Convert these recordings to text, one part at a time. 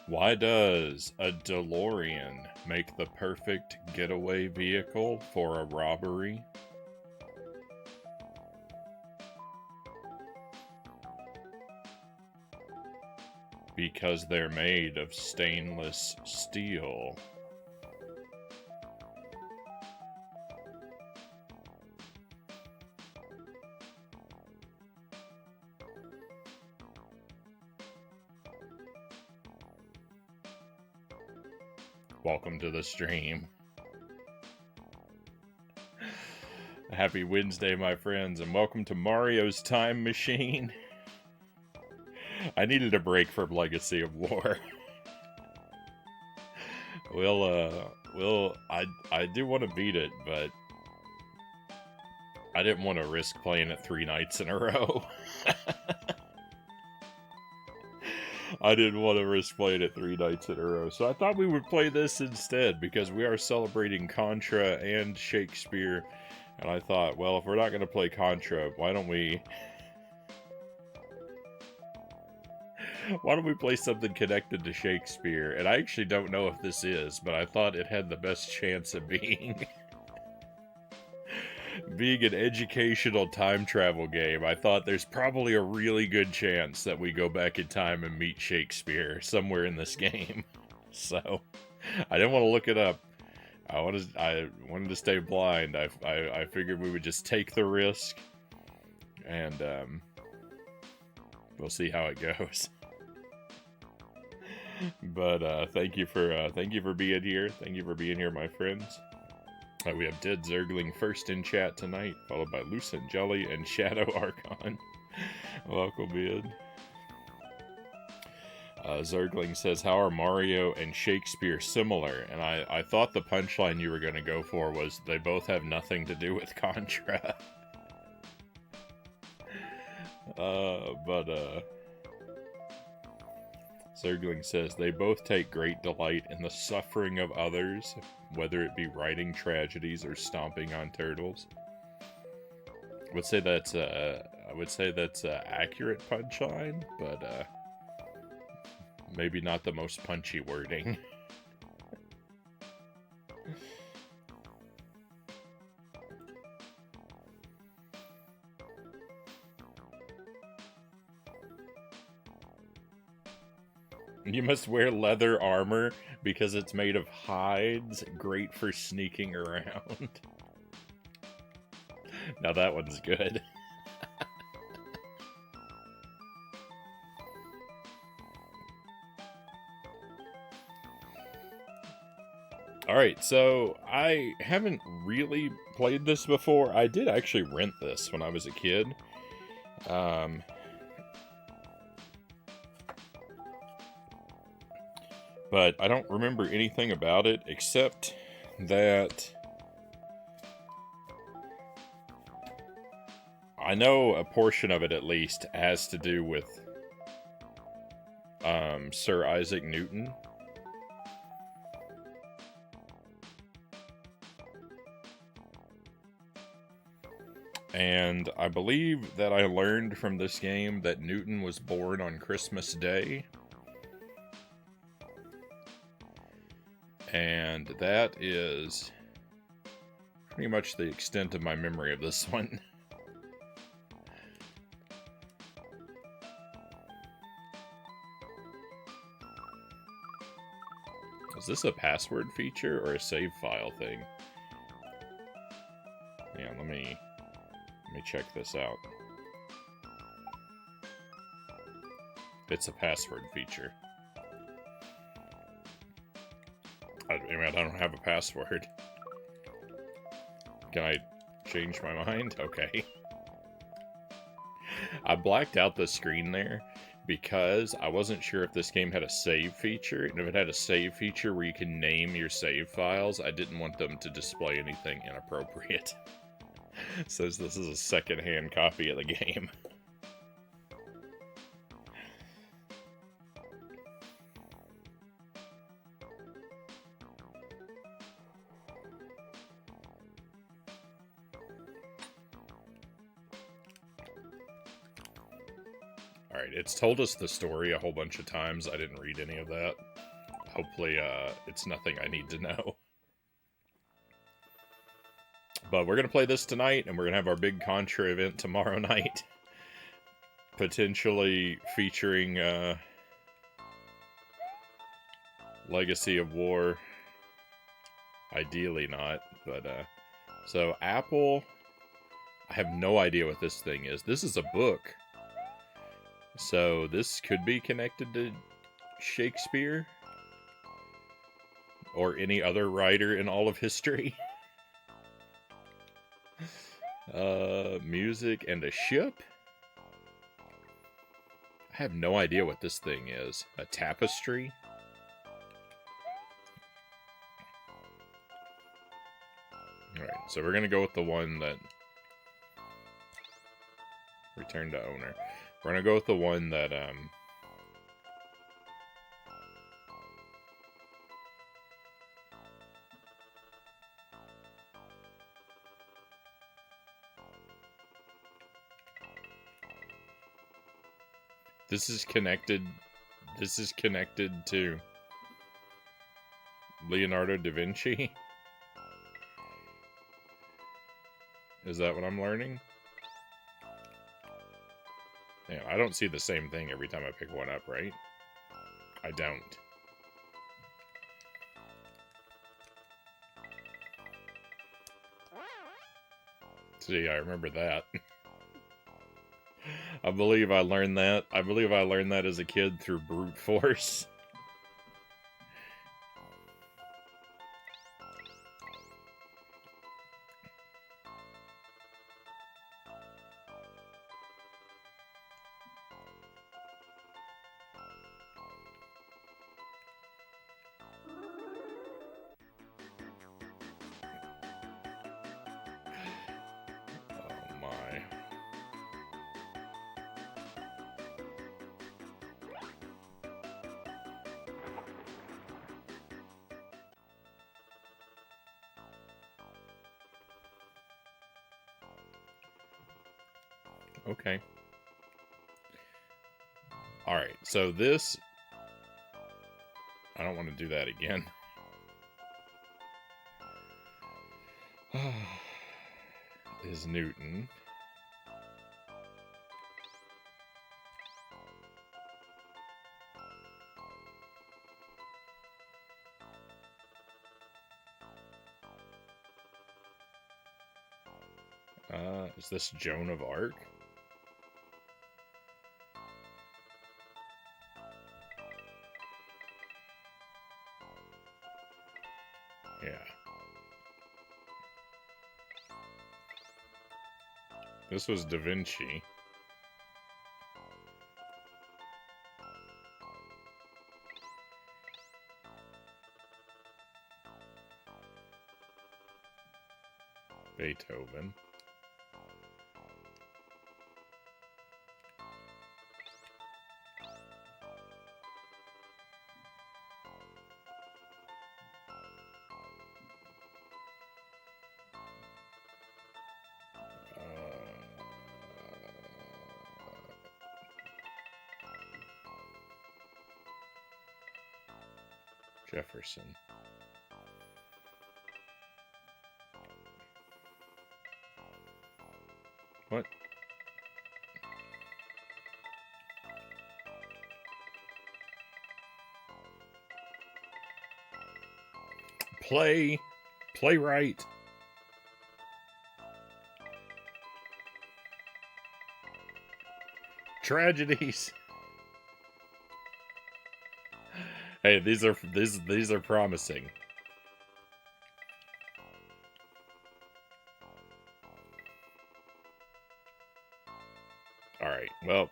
Why does a DeLorean make the perfect getaway vehicle for a robbery? Because they're made of stainless steel. Welcome to the stream. Happy Wednesday, my friends, and welcome to Mario's Time Machine. I needed a break from Legacy of War. I do want to beat it, but I didn't want to risk playing it 3 nights in a row. I didn't want to risk playing it 3 nights in a row, so I thought we would play this instead, because we are celebrating Contra and Shakespeare, and I thought, well, if we're not going to play Contra, why don't we play something connected to Shakespeare? And I actually don't know if this is, but I thought it had the best chance of being an educational time travel game. I thought there's probably a really good chance that we go back in time and meet Shakespeare somewhere in this game. So I didn't want to look it up. I wanted to stay blind. I figured we would just take the risk, and we'll see how it goes. But thank you for being here. Thank you for being here, my friends. We have Dead Zergling first in chat tonight, followed by Lucent Jelly and Shadow Archon. Welcome in. Zergling says, how are Mario and Shakespeare similar? And I thought the punchline you were going to go for was, they both have nothing to do with Contra. Zergling says, they both take great delight in the suffering of others, whether it be writing tragedies or stomping on turtles. I would say that's a accurate punchline, but maybe not the most punchy wording. You must wear leather armor because it's made of hides, great for sneaking around. Now that one's good. Alright, so I haven't really played this before. I did actually rent this when I was a kid. But I don't remember anything about it except that I know a portion of it, at least, has to do with Sir Isaac Newton. And I believe that I learned from this game that Newton was born on Christmas Day. And that is pretty much the extent of my memory of this one. Is this a password feature or a save file thing? Yeah, let me check this out. It's a password feature. I don't have a password. Can I change my mind? Okay. I blacked out the screen there because I wasn't sure if this game had a save feature, and if it had a save feature where you can name your save files, I didn't want them to display anything inappropriate. So this is a secondhand copy of the game. Alright, it's told us the story a whole bunch of times. I didn't read any of that. Hopefully, it's nothing I need to know. But we're gonna play this tonight, and we're gonna have our big Contra event tomorrow night. Potentially featuring, Legacy of War. Ideally not, but, so Apple... I have no idea what this thing is. This is a book. So this could be connected to Shakespeare? Or any other writer in all of history? Music and a ship? I have no idea what this thing is. A tapestry? Alright, so we're gonna go with the one that... Return to owner. We're gonna go with the one that, This is connected to Leonardo da Vinci? Is that what I'm learning? Yeah, I don't see the same thing every time I pick one up, right? I don't. See, I remember that. I believe I learned that. I believe I learned that as a kid through brute force. Okay. Alright, so this... I don't want to do that again. Is Newton. Is this Joan of Arc? Yeah. This was Da Vinci. Beethoven. Jefferson. What? Playwright. Tragedies. Hey, these are promising. All right. Well,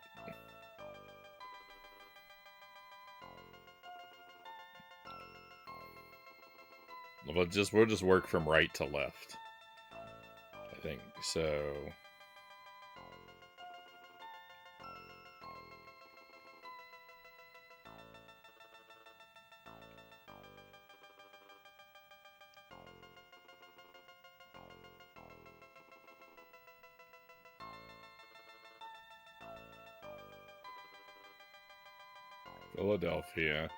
we'll just work from right to left. I think so. Philadelphia.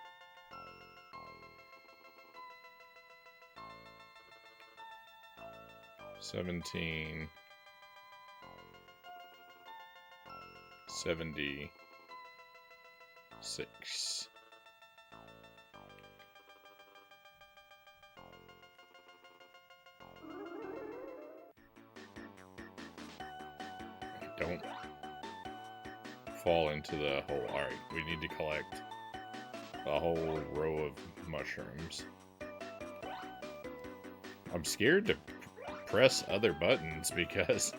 $17.76. Don't fall into the hole. Alright, we need to collect a whole row of mushrooms. I'm scared to press other buttons because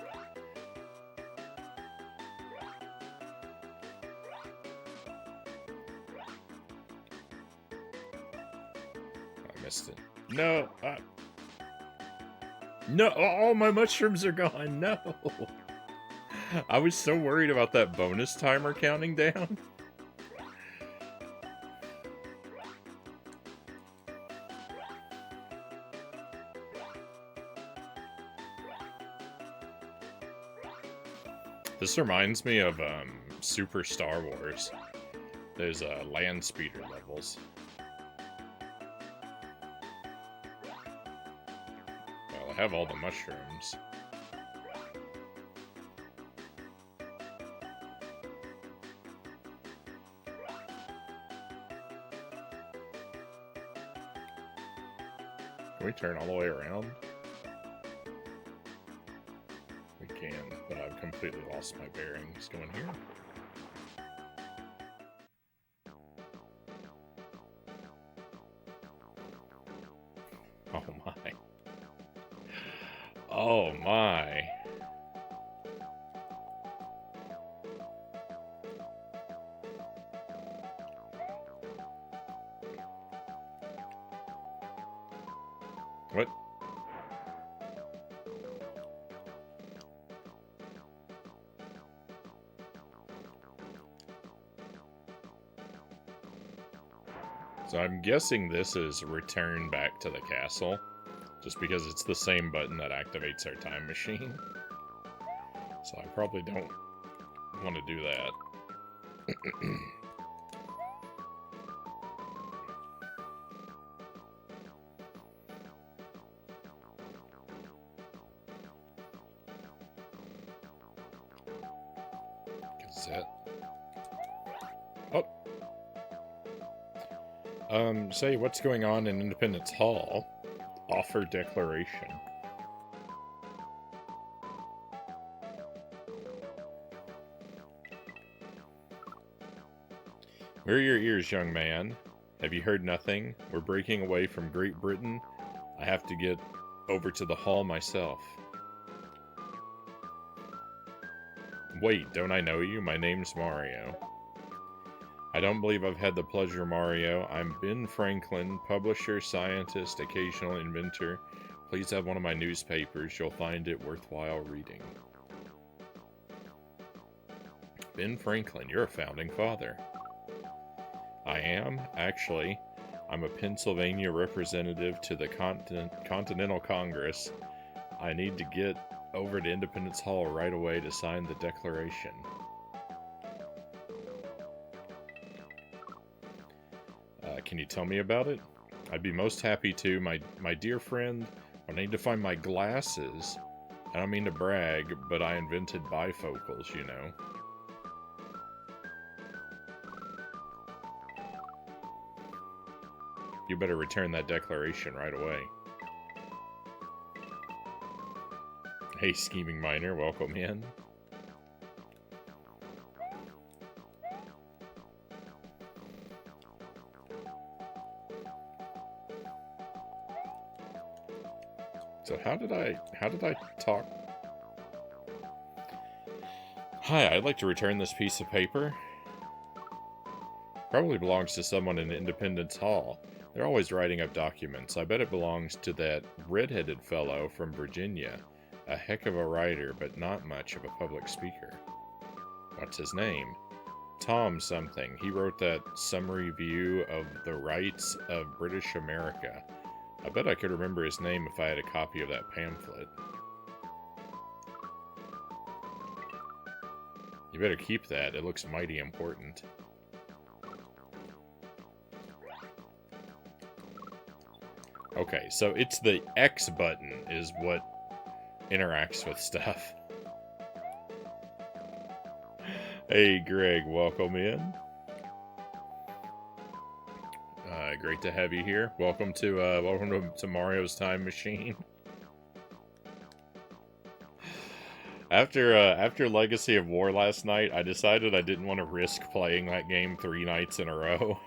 I missed it. No! No! All my mushrooms are gone! No! I was so worried about that bonus timer counting down. This reminds me of Super Star Wars. There's land speeder levels. Well, I have all the mushrooms. Can we turn all the way around? We can, but I've completely lost my bearings going here. Oh my. Oh my. What? So I'm guessing this is return back to the castle, just because it's the same button that activates our time machine. So I probably don't want to do that. Gazette. Oh! Say, what's going on in Independence Hall? Offer declaration. Where are your ears, young man? Have you heard nothing? We're breaking away from Great Britain. I have to get over to the hall myself. Wait, don't I know you? My name's Mario. I don't believe I've had the pleasure, Mario. I'm Ben Franklin, publisher, scientist, occasional inventor. Please have one of my newspapers. You'll find it worthwhile reading. Ben Franklin, you're a founding father. I am, actually. I'm a Pennsylvania representative to the Continental Congress. I need to get over to Independence Hall right away to sign the Declaration. Can you tell me about it? I'd be most happy to. My dear friend, I need to find my glasses. I don't mean to brag, but I invented bifocals, you know. You better return that declaration right away. Hey, scheming miner, welcome in. So how did I talk? Hi, I'd like to return this piece of paper. Probably belongs to someone in Independence Hall. They're always writing up documents. I bet it belongs to that red-headed fellow from Virginia. A heck of a writer, but not much of a public speaker. What's his name? Tom something. He wrote that summary view of the rights of British America. I bet I could remember his name if I had a copy of that pamphlet. You better keep that. It looks mighty important. Okay, so it's the X button is what interacts with stuff. Hey, Greg, welcome in. Great to have you here. Welcome to Mario's Time Machine. After Legacy of War last night, I decided I didn't want to risk playing that game 3 nights in a row.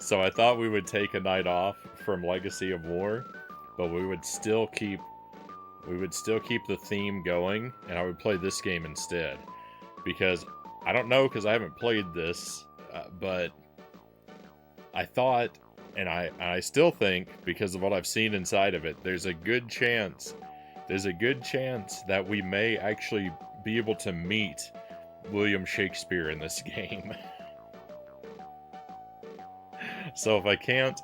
So I thought we would take a night off from Legacy of War, but we would still keep the theme going, and I would play this game instead. Because I don't know, because I haven't played this, but I thought, and I still think, because of what I've seen inside of it, there's a good chance that we may actually be able to meet William Shakespeare in this game. So if I can't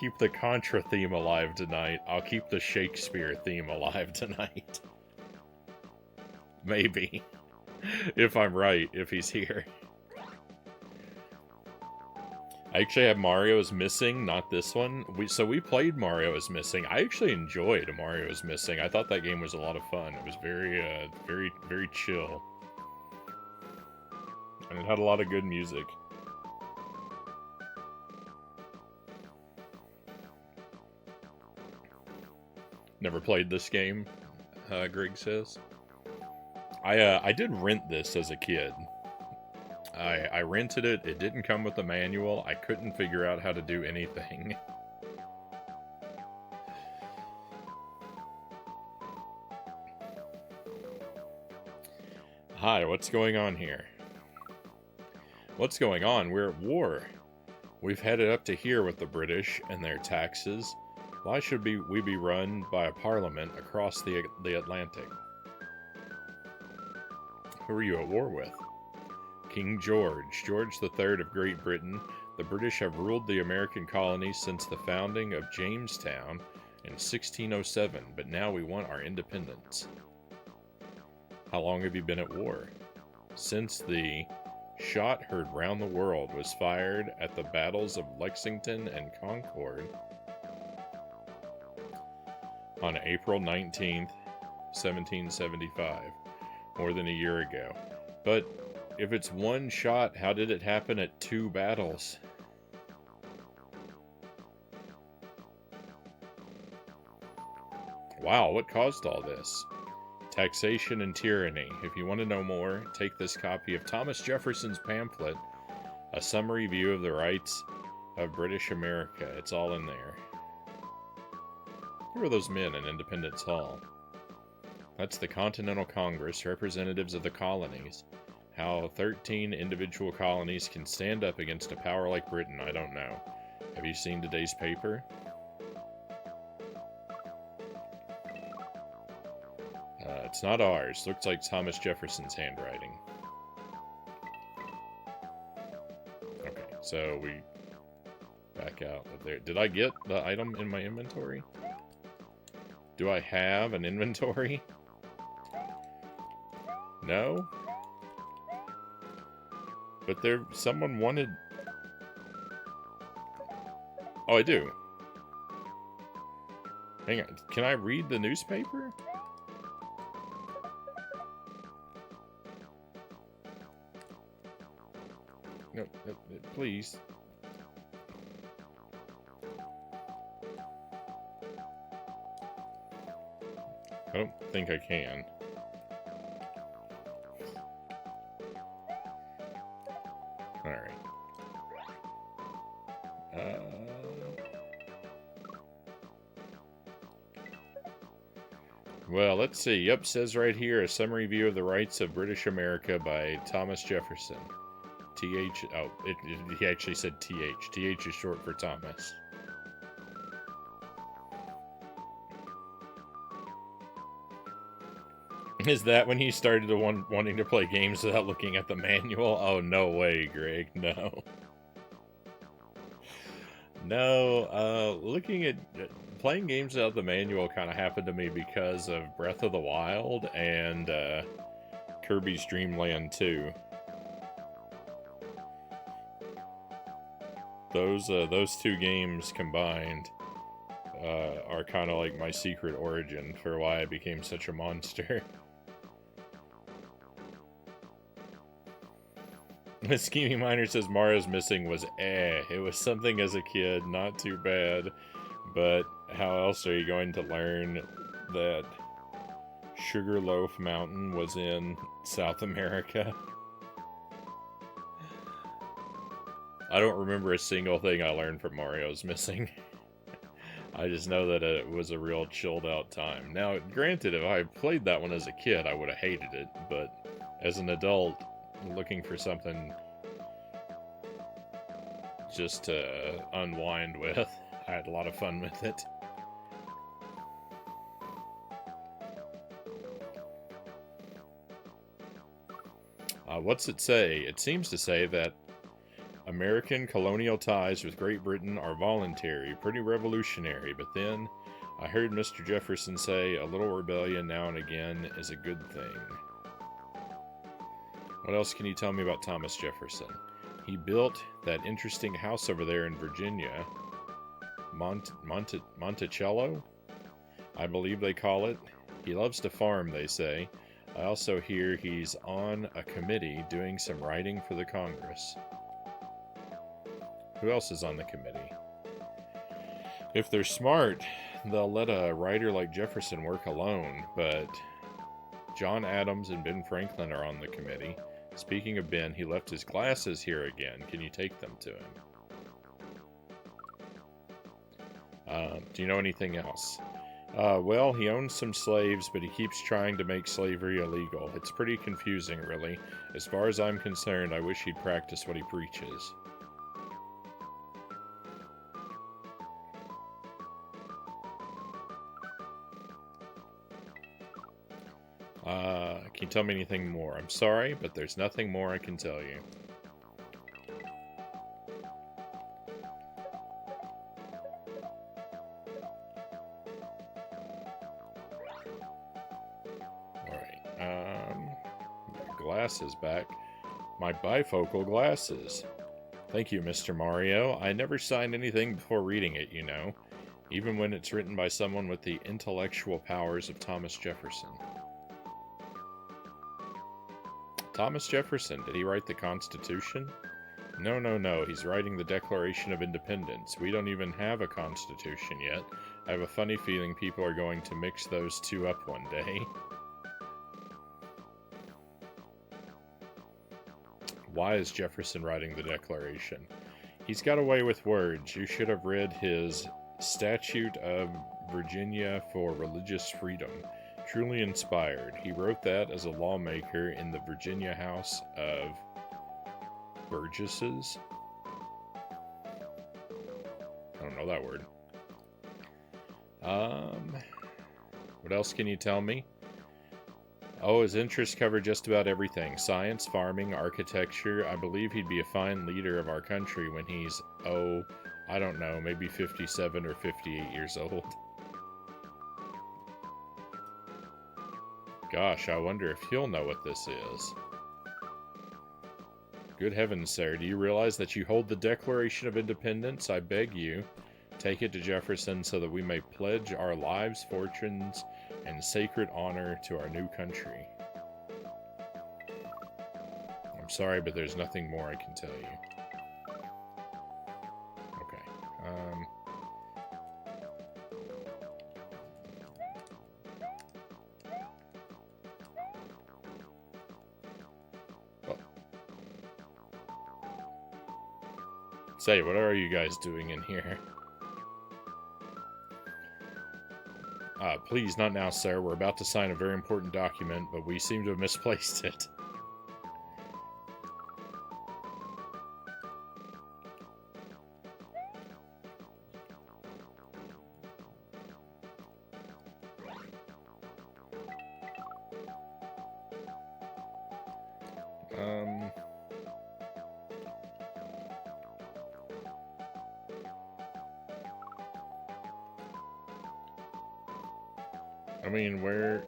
keep the Contra theme alive tonight, I'll keep the Shakespeare theme alive tonight. Maybe. If I'm right, if he's here. I actually have Mario is Missing, not this one. We played Mario is Missing. I actually enjoyed Mario is Missing. I thought that game was a lot of fun. It was very, very chill. And it had a lot of good music. Never played this game, Greg says. I did rent this as a kid. I rented it. It didn't come with a manual. I couldn't figure out how to do anything. Hi, what's going on here? What's going on? We're at war. We've headed up to here with the British and their taxes. Why should we be run by a parliament across the Atlantic? Who are you at war with? King George III of Great Britain. The British have ruled the American colonies since the founding of Jamestown in 1607, but now we want our independence. How long have you been at war? Since the shot heard round the world was fired at the battles of Lexington and Concord on April 19th, 1775, more than a year ago. But if it's one shot, how did it happen at 2 battles? Wow, what caused all this? Taxation and tyranny. If you want to know more, take this copy of Thomas Jefferson's pamphlet, A Summary View of the Rights of British America. It's all in there. Who are those men in Independence Hall? That's the Continental Congress, representatives of the colonies. How 13 individual colonies can stand up against a power like Britain, I don't know. Have you seen today's paper? It's not ours. Looks like Thomas Jefferson's handwriting. Okay, so we back out of there. Did I get the item in my inventory? Do I have an inventory? No? But someone wanted... Oh, I do. Hang on, can I read the newspaper? No, please. I don't think I can. Alright. Well, let's see. Yep, says right here, A Summary View of the Rights of British America by Thomas Jefferson. TH... Oh, he actually said TH. TH is short for Thomas. Is that when he started wanting to play games without looking at the manual? Oh, no way, Greg. No. No, looking at... Playing games without the manual kind of happened to me because of Breath of the Wild and Kirby's Dream Land 2. Those 2 games combined are kind of like my secret origin for why I became such a monster. The Scheming Miner says Mario's Missing was It was something as a kid, not too bad. But how else are you going to learn that Sugarloaf Mountain was in South America? I don't remember a single thing I learned from Mario's Missing. I just know that it was a real chilled out time. Now, granted, if I played that one as a kid, I would have hated it, but as an adult, looking for something just to unwind with, I had a lot of fun with it. What's it say? It seems to say that American colonial ties with Great Britain are voluntary, pretty revolutionary, but then I heard Mr. Jefferson say a little rebellion now and again is a good thing. What else can you tell me about Thomas Jefferson? He built that interesting house over there in Virginia, Monticello, I believe they call it. He loves to farm, they say. I also hear he's on a committee doing some writing for the Congress. Who else is on the committee? If they're smart, they'll let a writer like Jefferson work alone, but John Adams and Ben Franklin are on the committee. Speaking of Ben, he left his glasses here again. Can you take them to him? Do you know anything else? Well, he owns some slaves, but he keeps trying to make slavery illegal. It's pretty confusing, really. As far as I'm concerned, I wish he'd practice what he preaches. Can you tell me anything more? I'm sorry, but there's nothing more I can tell you. Alright, glasses back. My bifocal glasses. Thank you, Mr. Mario. I never signed anything before reading it, you know. Even when it's written by someone with the intellectual powers of Thomas Jefferson. Thomas Jefferson, did he write the Constitution? No, he's writing the Declaration of Independence. We don't even have a Constitution yet. I have a funny feeling people are going to mix those two up one day. Why is Jefferson writing the Declaration? He's got a way with words. You should have read his Statute of Virginia for Religious Freedom. Truly inspired. He wrote that as a lawmaker in the Virginia House of Burgesses. I don't know that word. What else can you tell me? Oh, his interests cover just about everything. Science, farming, architecture. I believe he'd be a fine leader of our country when he's, I don't know, maybe 57 or 58 years old. Gosh, I wonder if he'll know what this is. Good heavens, sir, do you realize that you hold the Declaration of Independence? I beg you, take it to Jefferson so that we may pledge our lives, fortunes, and sacred honor to our new country. I'm sorry, but there's nothing more I can tell you. Okay, Say, what are you guys doing in here? Please, not now, sir. We're about to sign a very important document, but we seem to have misplaced it. I mean, where...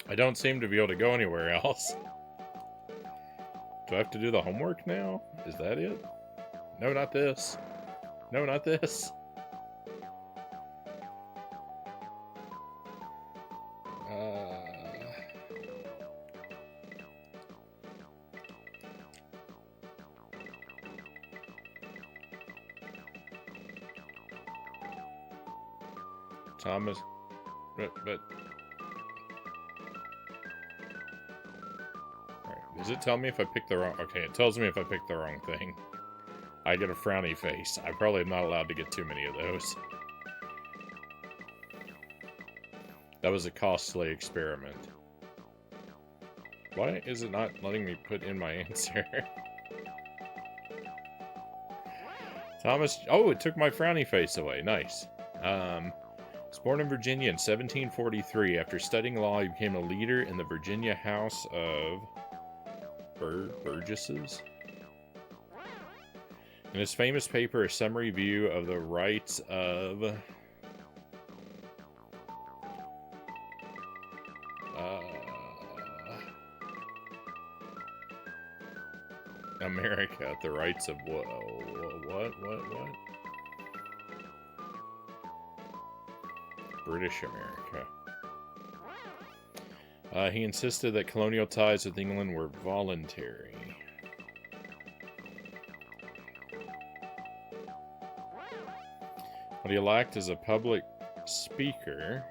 I don't seem to be able to go anywhere else. Do I have to do the homework now? Is that it? No, not this. No, not this. Thomas, but all right. Does it tell me if I pick the wrong? Okay, it tells me if I pick the wrong thing. I get a frowny face. I probably am not allowed to get too many of those. That was a costly experiment. Why is it not letting me put in my answer? Thomas, oh, it took my frowny face away. Nice. Was born in Virginia in 1743. After studying law, he became a leader in the Virginia House of Burgesses. In his famous paper, A Summary View of the Rights of America, the rights of what? British America. He insisted that colonial ties with England were voluntary. What he lacked as a public speaker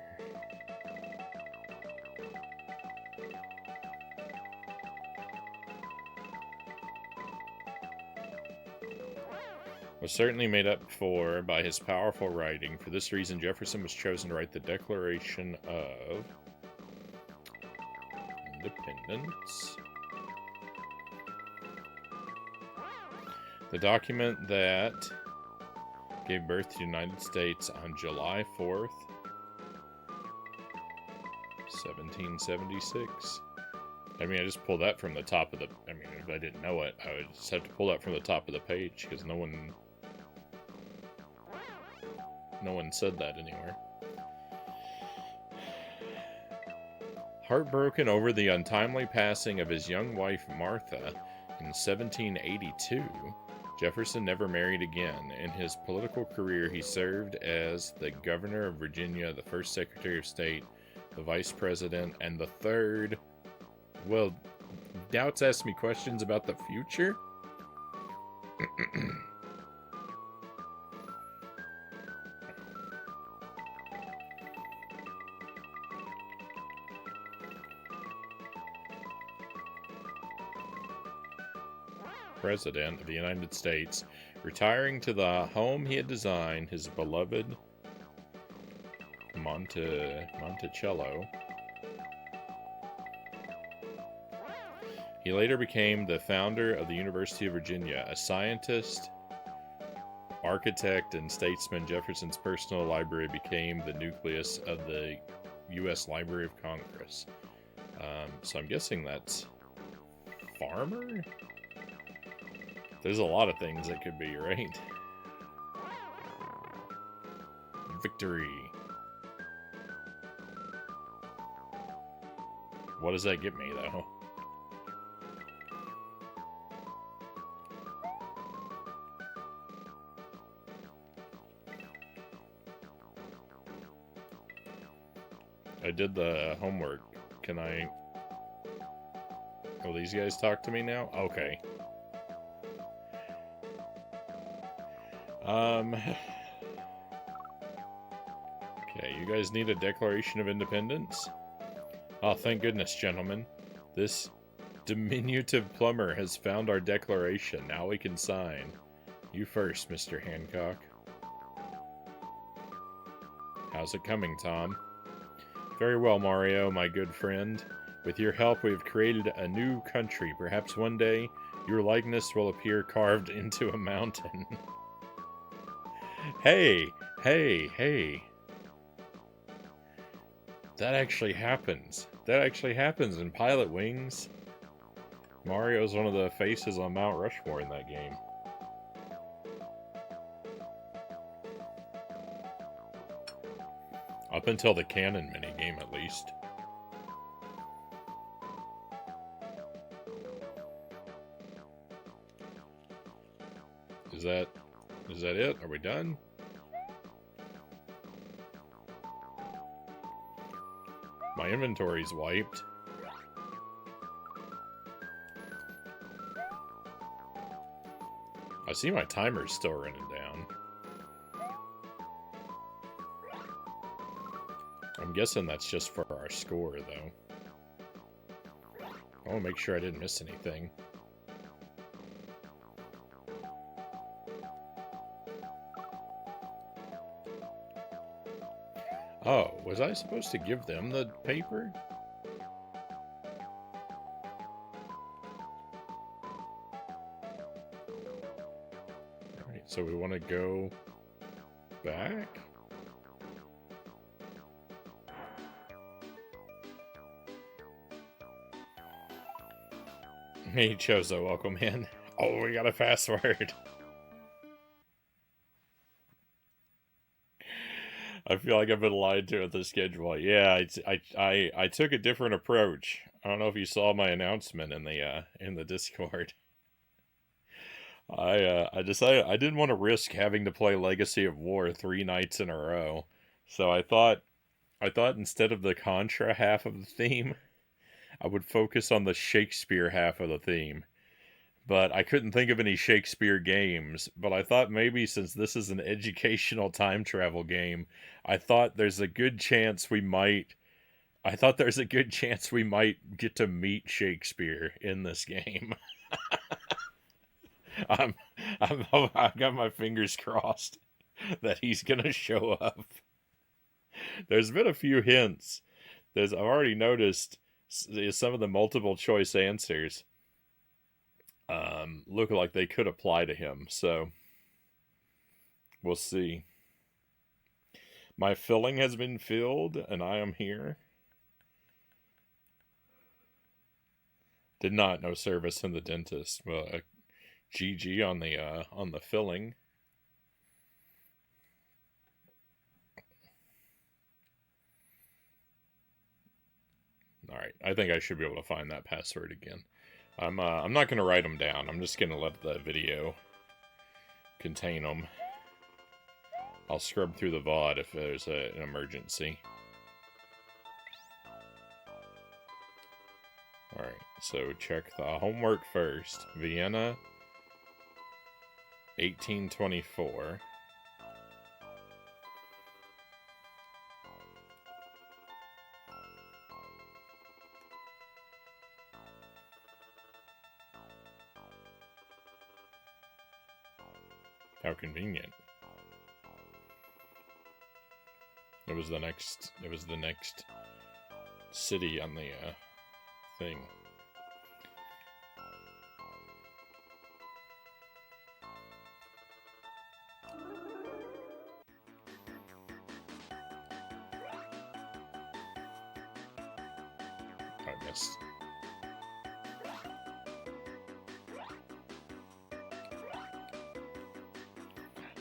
was certainly made up for by his powerful writing. For this reason, Jefferson was chosen to write the Declaration of Independence. The document that gave birth to the United States on July 4th, 1776. I mean, I just pulled that from the top of the... I mean, if I didn't know it, I would just have to pull that from the top of the page, because no one said that anywhere. Heartbroken over the untimely passing of his young wife, Martha, in 1782, Jefferson never married again. In his political career, he served as the governor of Virginia, the first Secretary of State, the vice president, and the third... Well, Doubts asked me questions about the future? President of the United States, retiring to the home he had designed, his beloved Monticello. He later became the founder of the University of Virginia. A scientist, architect, and statesman, Jefferson's personal library became the nucleus of the U.S. Library of Congress. So I'm guessing that's farmer? There's a lot of things that could be, right? Victory. What does that get me, though? I did the homework. Can I... Will these guys talk to me now? Okay. Okay, you guys need a Declaration of Independence? Oh, thank goodness, gentlemen. This diminutive plumber has found our declaration. Now we can sign. You first, Mr. Hancock. How's it coming, Tom? Very well, Mario, my good friend. With your help, we have created a new country. Perhaps one day, your likeness will appear carved into a mountain. Hey! That actually happens. That actually happens in Pilot Wings. Mario's one of the faces on Mount Rushmore in that game. Up until the canon minigame, at least. Is that it? Are we done? My inventory's wiped. I see my timer's still running down. I'm guessing that's just for our score, though. I want to make sure I didn't miss anything. Oh, was I supposed to give them the paper? Alright, so we want to go back? Hey, Chozo, welcome in. Oh, we got a password. I feel like I've been lied to at the schedule. Yeah, I took a different approach. I don't know if you saw my announcement in the Discord. I decided I didn't want to risk having to play Legacy of War 3 nights in a row. So I thought instead of the Contra half of the theme, I would focus on the Shakespeare half of the theme. But I couldn't think of any Shakespeare games. But I thought maybe since this is an educational time travel game, I thought there's a good chance we might get to meet Shakespeare in this game. I've got my fingers crossed that he's gonna show up. There's been a few hints. I've already noticed some of the multiple choice answers look like they could apply to him, so we'll see. My filling has been filled, and I am here. Did not know service in the dentist. Well, GG on the filling. All right, I think I should be able to find that password again. I'm not gonna write them down. I'm just gonna let the video contain them. I'll scrub through the VOD if there's an emergency. Alright, so check the homework first. Vienna, 1824. How convenient. It was the next city on the thing. I missed.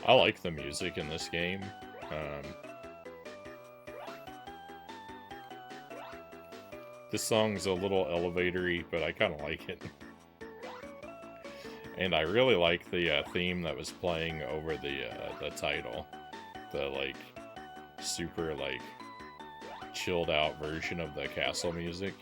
I like the music in this game. This song's a little elevatory, but I kind of like it. And I really like the theme that was playing over the title. The, like, super, like, chilled out version of the castle music.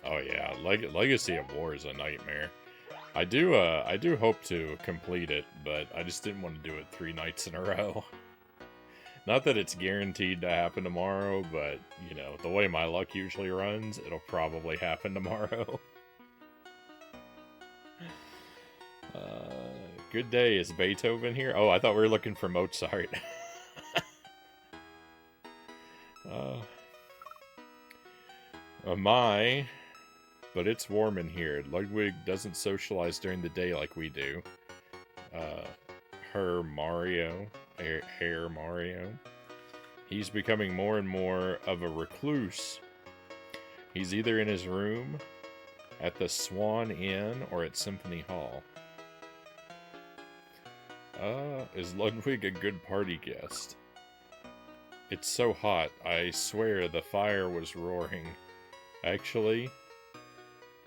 Oh yeah, Legacy of War is a nightmare. I do hope to complete it, but I just didn't want to do it 3 nights in a row. Not that it's guaranteed to happen tomorrow, but, you know, the way my luck usually runs, it'll probably happen tomorrow. Good day, is Beethoven here? Oh, I thought we were looking for Mozart. But it's warm in here. Ludwig doesn't socialize during the day like we do. Herr Mario. He's becoming more and more of a recluse. He's either in his room, at the Swan Inn, or at Symphony Hall. Is Ludwig a good party guest? It's so hot, I swear the fire was roaring. Actually,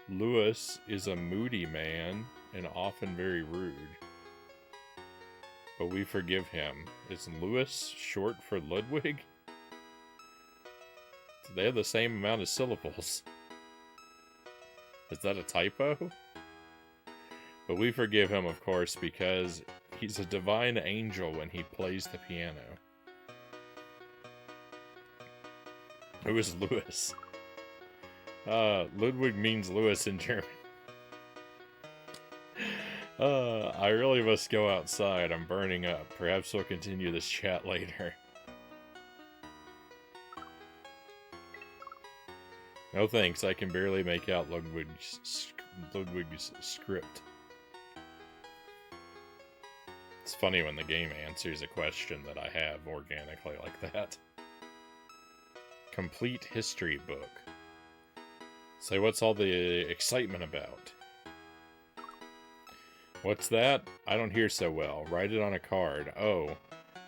Lewis is a moody man and often very rude. But we forgive him. Is Lewis short for Ludwig? They have the same amount of syllables. Is that a typo? But we forgive him, of course, because he's a divine angel when he plays the piano. Who is Lewis? Ludwig means Lewis in German. I really must go outside. I'm burning up. Perhaps we'll continue this chat later. No thanks, I can barely make out Ludwig's script. It's funny when the game answers a question that I have organically like that. Complete history book. So what's all the excitement about? What's that? I don't hear so well. Write it on a card. Oh,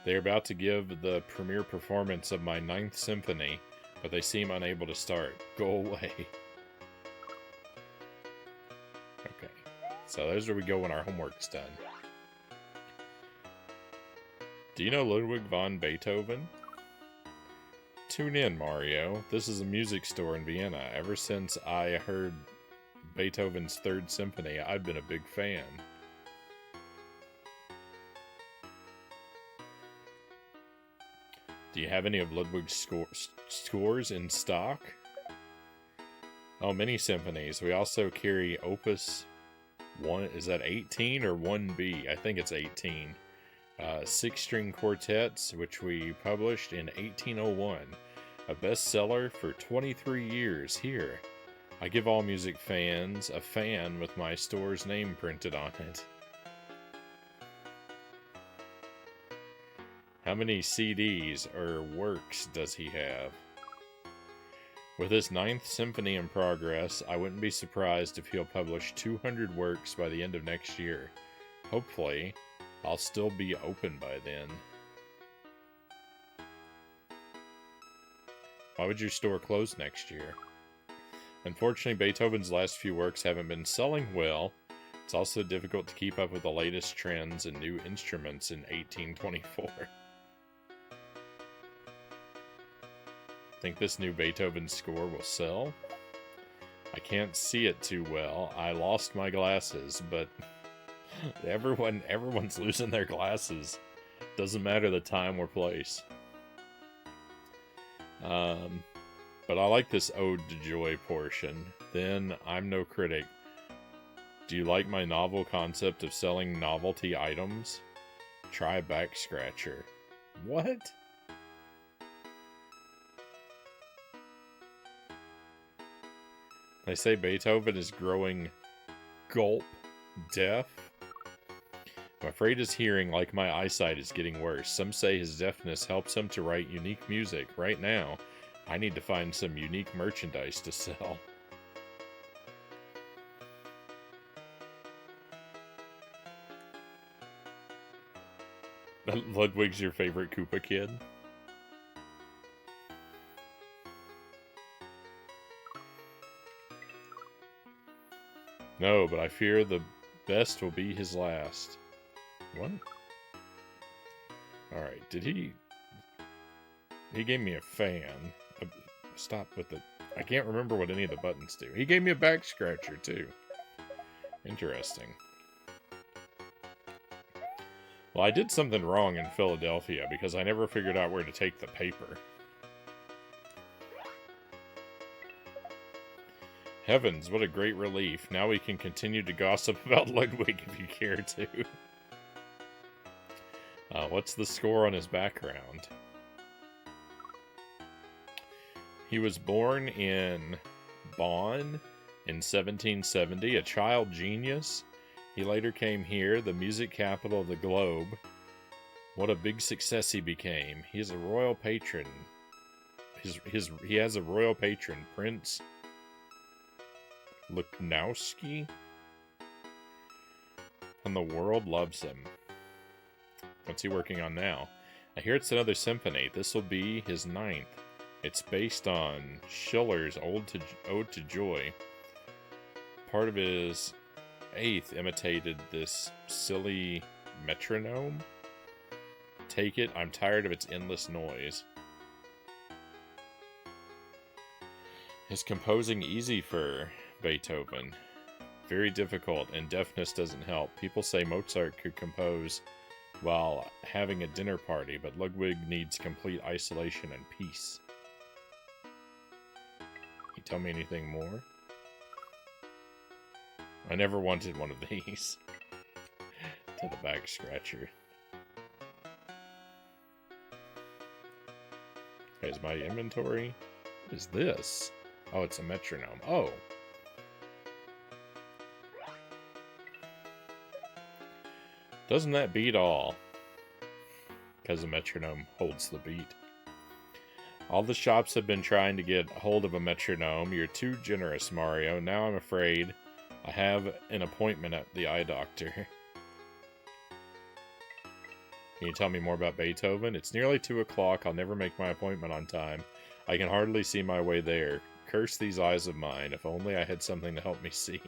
they're about to give the premiere performance of my 9th Symphony, but they seem unable to start. Go away. Okay. So there's where we go when our homework's done. Do you know Ludwig von Beethoven? Tune in, Mario. This is a music store in Vienna. Ever since I heard Beethoven's 3rd Symphony, I've been a big fan. Do you have any of Ludwig's scores in stock? Oh, many symphonies. We also carry Opus 1. Is that 18 or 1B? I think it's 18. 6-string quartets, which we published in 1801. A bestseller for 23 years here. I give all music fans a fan with my store's name printed on it. How many CDs or works does he have? With his 9th Symphony in progress, I wouldn't be surprised if he'll publish 200 works by the end of next year. Hopefully, I'll still be open by then. Why would your store close next year? Unfortunately, Beethoven's last few works haven't been selling well. It's also difficult to keep up with the latest trends and new instruments in 1824. Think this new Beethoven score will sell? I can't see it too well. I lost my glasses, but everyone's losing their glasses. Doesn't matter the time or place. But I like this Ode to Joy portion. Then, I'm no critic. Do you like my novel concept of selling novelty items? Try back scratcher. What? They say Beethoven is growing deaf. I'm afraid his hearing, like my eyesight, is getting worse. Some say his deafness helps him to write unique music. Right now, I need to find some unique merchandise to sell. Ludwig's your favorite Koopa kid? No, but I fear the best will be his last. What? Alright, did he... He gave me a fan. Stop with the... I can't remember what any of the buttons do. He gave me a back scratcher, too. Interesting. Well, I did something wrong in Philadelphia because I never figured out where to take the paper. Heavens, what a great relief. Now we can continue to gossip about Ludwig if you care to. What's the score on his background? He was born in Bonn in 1770, a child genius. He later came here, the music capital of the globe. What a big success he became. He is a royal patron. He has a royal patron, Prince Lichnowsky, and the world loves him. What's he working on now? I hear it's another symphony. This will be his 9th. It's based on Schiller's Ode to Joy. Part of his 8th imitated this silly metronome. Take it, I'm tired of its endless noise. Is composing easy for Beethoven? Very difficult, and deafness doesn't help. People say Mozart could compose while having a dinner party, but Ludwig needs complete isolation and peace. Can you tell me anything more? I never wanted one of these. To the back scratcher. Here's my inventory. What is this? Oh, it's a metronome. Oh. Doesn't that beat all? Because the metronome holds the beat. All the shops have been trying to get hold of a metronome. You're too generous, Mario. Now I'm afraid I have an appointment at the eye doctor. Can you tell me more about Beethoven? It's nearly 2 o'clock. I'll never make my appointment on time. I can hardly see my way there. Curse these eyes of mine. If only I had something to help me see.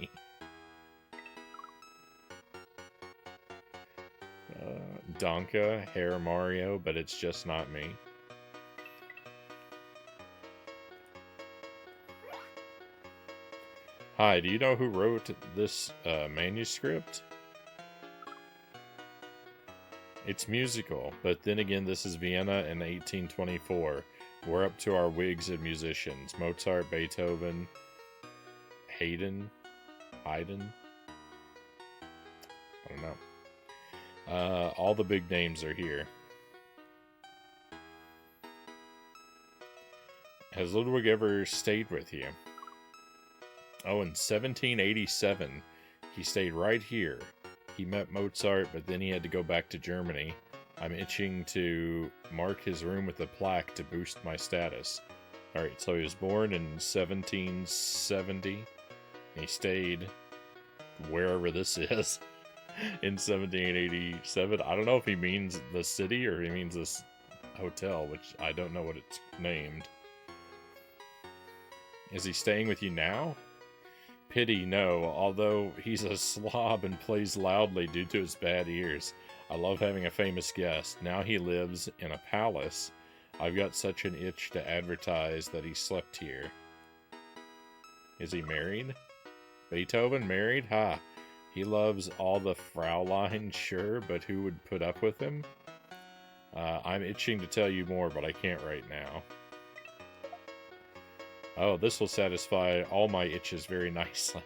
Donka, Hair Mario, but it's just not me. Hi, do you know who wrote this manuscript? It's musical, but then again, this is Vienna in 1824. We're up to our wigs of musicians. Mozart, Beethoven, Haydn? I don't know. All the big names are here. Has Ludwig ever stayed with you? Oh, in 1787, he stayed right here. He met Mozart, but then he had to go back to Germany. I'm itching to mark his room with a plaque to boost my status. Alright, so he was born in 1770. He stayed wherever this is in 1787. I don't know if he means the city or he means this hotel, which I don't know what it's named. Is he staying with you now? Pity, no. Although he's a slob and plays loudly due to his bad ears. I love having a famous guest. Now he lives in a palace. I've got such an itch to advertise that he slept here. Is he married? Beethoven married? Ha! He loves all the Fraulein, sure, but who would put up with him? I'm itching to tell you more, but I can't right now. Oh, this will satisfy all my itches very nicely.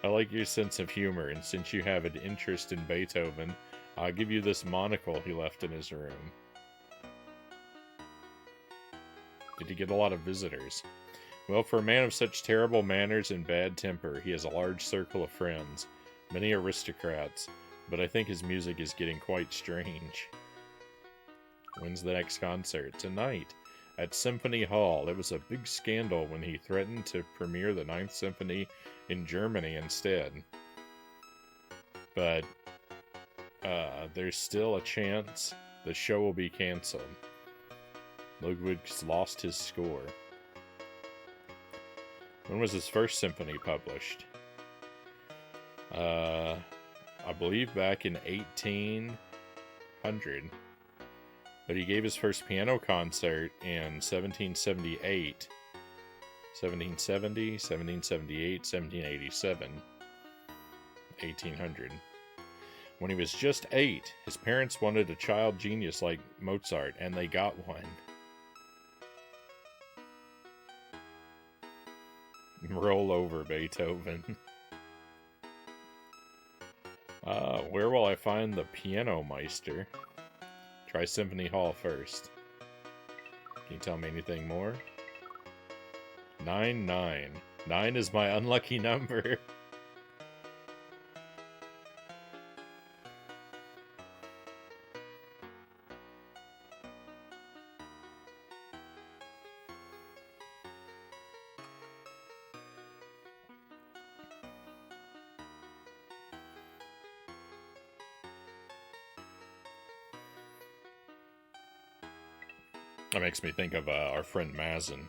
I like your sense of humor, and since you have an interest in Beethoven, I'll give you this monocle he left in his room. Did he get a lot of visitors? Well, for a man of such terrible manners and bad temper, he has a large circle of friends, many aristocrats, but I think his music is getting quite strange. When's the next concert? Tonight, at Symphony Hall. It was a big scandal when he threatened to premiere the 9th Symphony in Germany instead. But there's still a chance the show will be canceled. Ludwig's lost his score. When was his first symphony published? I believe back in 1800. But he gave his first piano concert in 1778, 1770, 1778, 1787, 1800. When he was just 8, his parents wanted a child genius like Mozart, and they got one. Roll over, Beethoven. Where will I find the Piano Meister? Try Symphony Hall first. Can you tell me anything more? 9, 9. 9 is my unlucky number. That makes me think of our friend Mazin.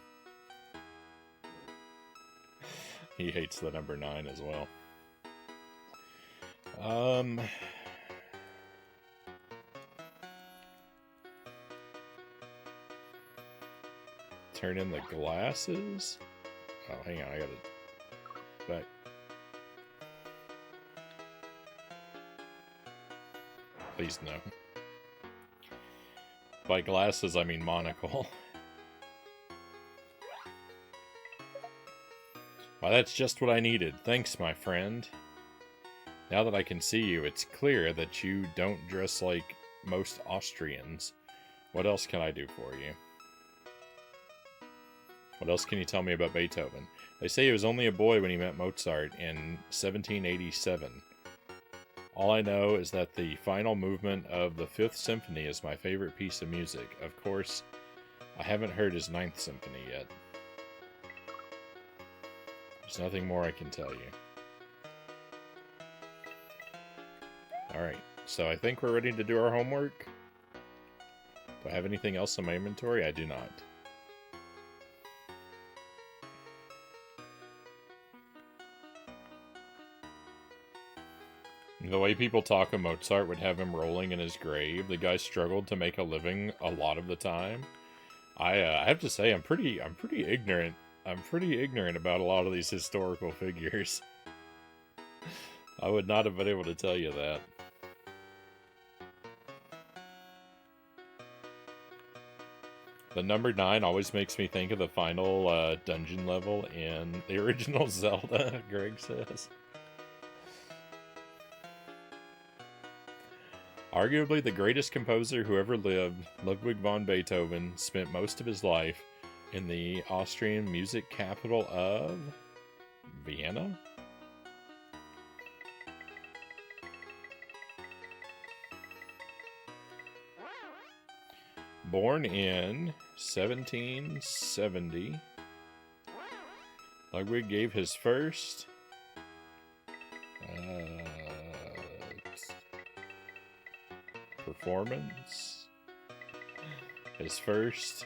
He hates the number 9 as well. Turn in the glasses? Oh, hang on, I gotta... back. Please no. By glasses, I mean monocle. Why, that's just what I needed. Thanks, my friend. Now that I can see you, it's clear that you don't dress like most Austrians. What else can I do for you? What else can you tell me about Beethoven? They say he was only a boy when he met Mozart in 1787. All I know is that the final movement of the 5th Symphony is my favorite piece of music. Of course, I haven't heard his 9th Symphony yet. There's nothing more I can tell you. Alright, so I think we're ready to do our homework. Do I have anything else in my inventory? I do not. The way people talk of Mozart would have him rolling in his grave. The guy struggled to make a living a lot of the time. I have to say, I'm pretty ignorant. I'm pretty ignorant about a lot of these historical figures. I would not have been able to tell you that. The number 9 always makes me think of the final dungeon level in the original Zelda, Greg says. Arguably the greatest composer who ever lived, Ludwig von Beethoven spent most of his life in the Austrian music capital of Vienna? Born in 1770, Ludwig gave his first performance. His first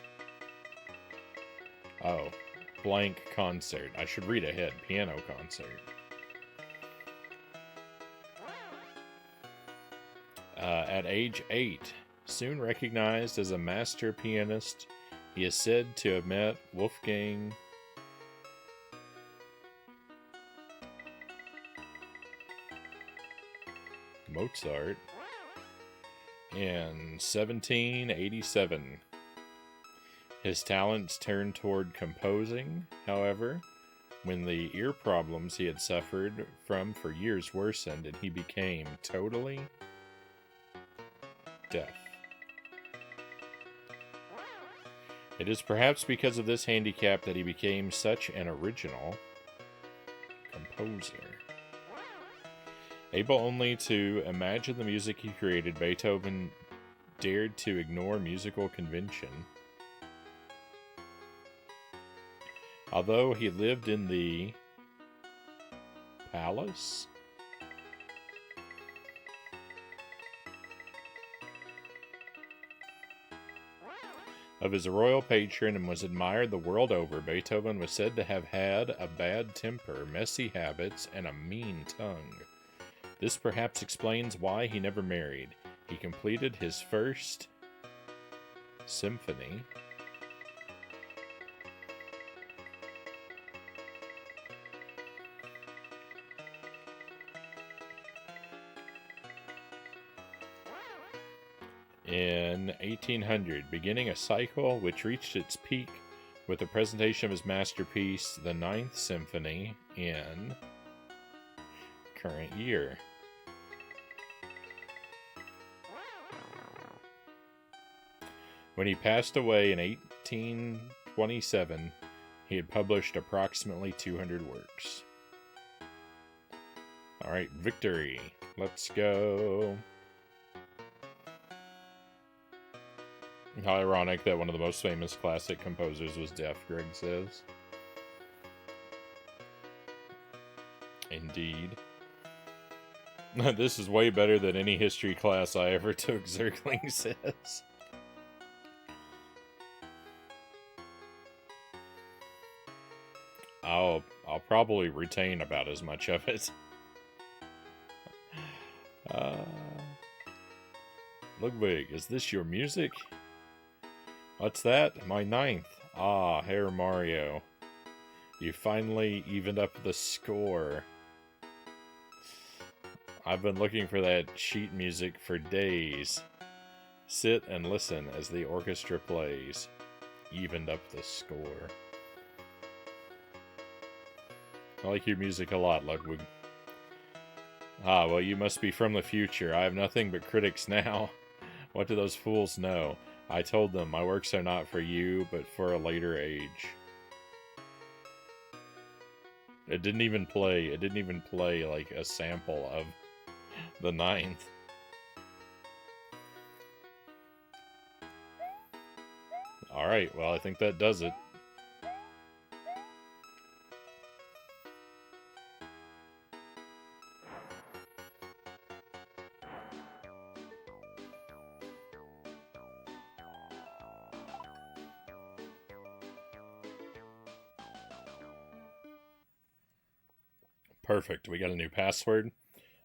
blank concert. I should read ahead. Piano concert. At age 8, soon recognized as a master pianist, he is said to have met Wolfgang Mozart in 1787. His talents turned toward composing, however, when the ear problems he had suffered from for years worsened and he became totally deaf. It is perhaps because of this handicap that he became such an original composer. Able only to imagine the music he created, Beethoven dared to ignore musical convention. Although he lived in the palace of his royal patron and was admired the world over, Beethoven was said to have had a bad temper, messy habits, and a mean tongue. This perhaps explains why he never married. He completed his first symphony in 1800, beginning a cycle which reached its peak with the presentation of his masterpiece, the 9th Symphony, in current year. When he passed away in 1827, he had published approximately 200 works. Alright, victory. Let's go. How ironic that one of the most famous classic composers was deaf, Greg says. Indeed. This is way better than any history class I ever took, Zergling says. I'll probably retain about as much of it. Ludwig, is this your music? What's that? My ninth. Ah, Herr Mario. You finally evened up the score. I've been looking for that sheet music for days. Sit and listen as the orchestra plays. Evened up the score. I like your music a lot, Ludwig. Ah, well, you must be from the future. I have nothing but critics now. What do those fools know? I told them my works are not for you, but for a later age. It didn't even play like a sample of the ninth. Alright, well, I think that does it. Perfect. We got a new password.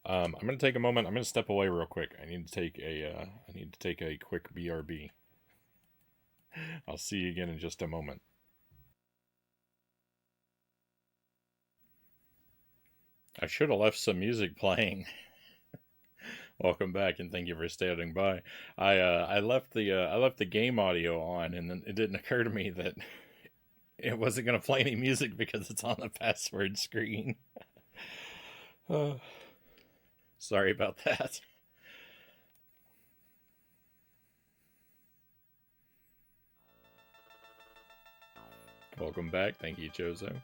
I'm gonna take a moment. I'm gonna step away real quick. I need to take a quick BRB. I'll see you again in just a moment. I should have left some music playing. Welcome back, and thank you for standing by. I left the game audio on, and then it didn't occur to me that it wasn't gonna play any music because it's on the password screen. Sorry about that. Welcome back. Thank you, Jozo.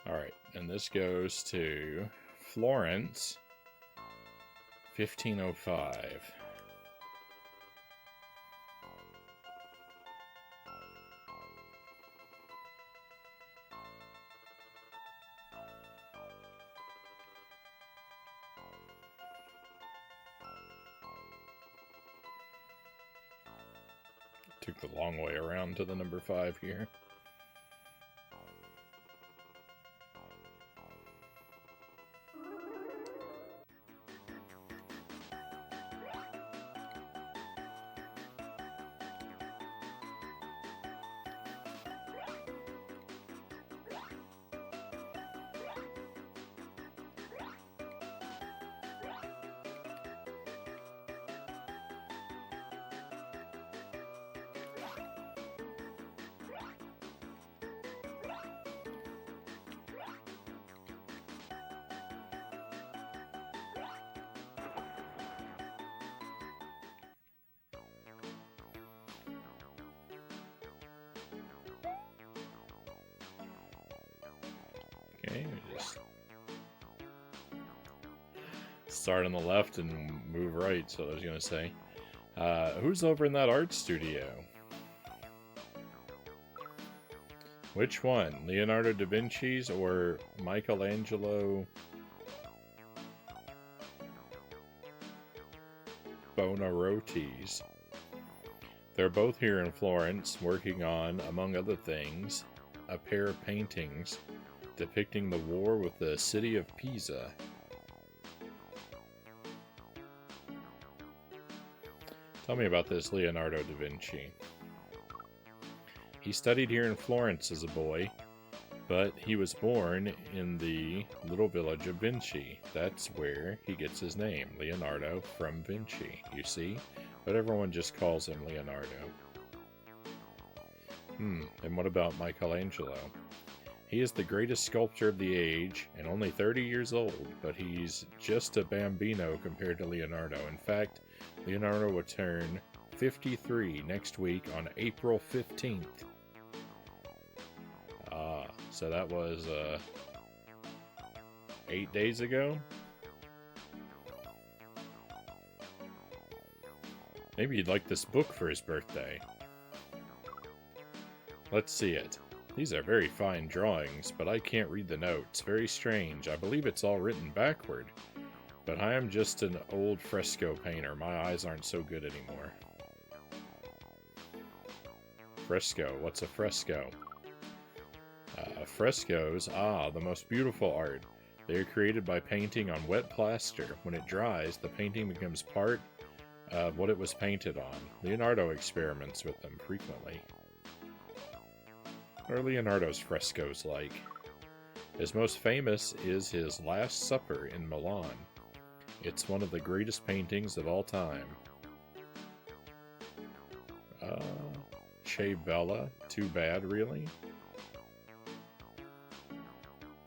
Alright, and this goes to Florence, 1505. Took the long way around to the number 5 here. Okay, just start on the left and move right, so I was going to say. Who's over in that art studio? Which one? Leonardo da Vinci's or Michelangelo Buonarroti's? They're both here in Florence, working on, among other things, a pair of paintings depicting the war with the city of Pisa. Tell me about this Leonardo da Vinci. He studied here in Florence as a boy, but he was born in the little village of Vinci. That's where he gets his name, Leonardo from Vinci, you see? But everyone just calls him Leonardo. And what about Michelangelo? He is the greatest sculptor of the age, and only 30 years old, but he's just a bambino compared to Leonardo. In fact, Leonardo will turn 53 next week on April 15th. So that was 8 days ago? Maybe he'd like this book for his birthday. Let's see it. These are very fine drawings, but I can't read the notes. Very strange. I believe it's all written backward. But I am just an old fresco painter. My eyes aren't so good anymore. Fresco. What's a fresco? Frescoes, the most beautiful art. They are created by painting on wet plaster. When it dries, the painting becomes part of what it was painted on. Leonardo experiments with them frequently. What are Leonardo's frescoes like? His most famous is his Last Supper in Milan. It's one of the greatest paintings of all time. Che Bella? Too bad, really?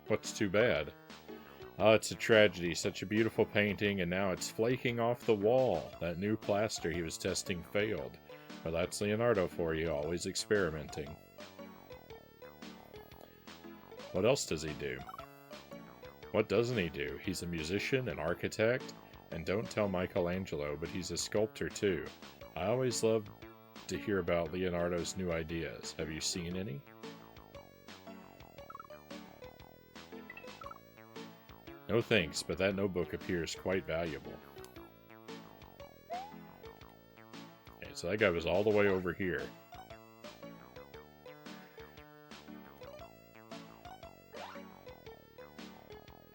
What's too bad? Oh, it's a tragedy. Such a beautiful painting, and now it's flaking off the wall. That new plaster he was testing failed. Well, that's Leonardo for you, always experimenting. What else does he do? What doesn't he do? He's a musician, an architect, and don't tell Michelangelo, but he's a sculptor too. I always love to hear about Leonardo's new ideas. Have you seen any? No thanks, but that notebook appears quite valuable. Okay, so that guy was all the way over here.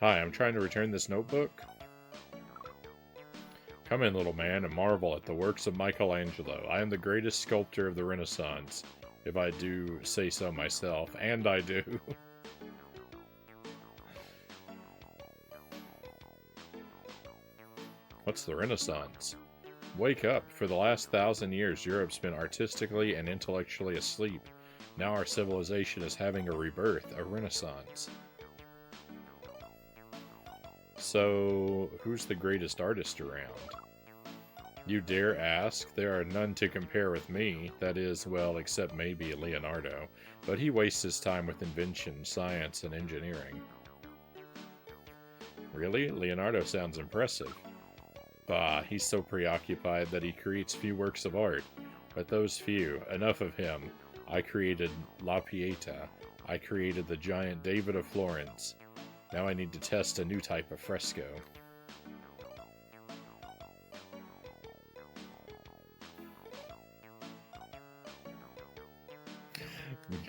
Hi, I'm trying to return this notebook. Come in, little man, and marvel at the works of Michelangelo. I am the greatest sculptor of the Renaissance, if I do say so myself, and I do. What's the Renaissance? Wake up. For the last 1,000 years, Europe's been artistically and intellectually asleep. Now our civilization is having a rebirth, a renaissance. So, who's the greatest artist around? You dare ask? There are none to compare with me. That is, well, except maybe Leonardo. But he wastes his time with invention, science, and engineering. Really? Leonardo sounds impressive. Bah, he's so preoccupied that he creates few works of art. But those few, enough of him. I created La Pieta. I created the giant David of Florence. Now I need to test a new type of fresco.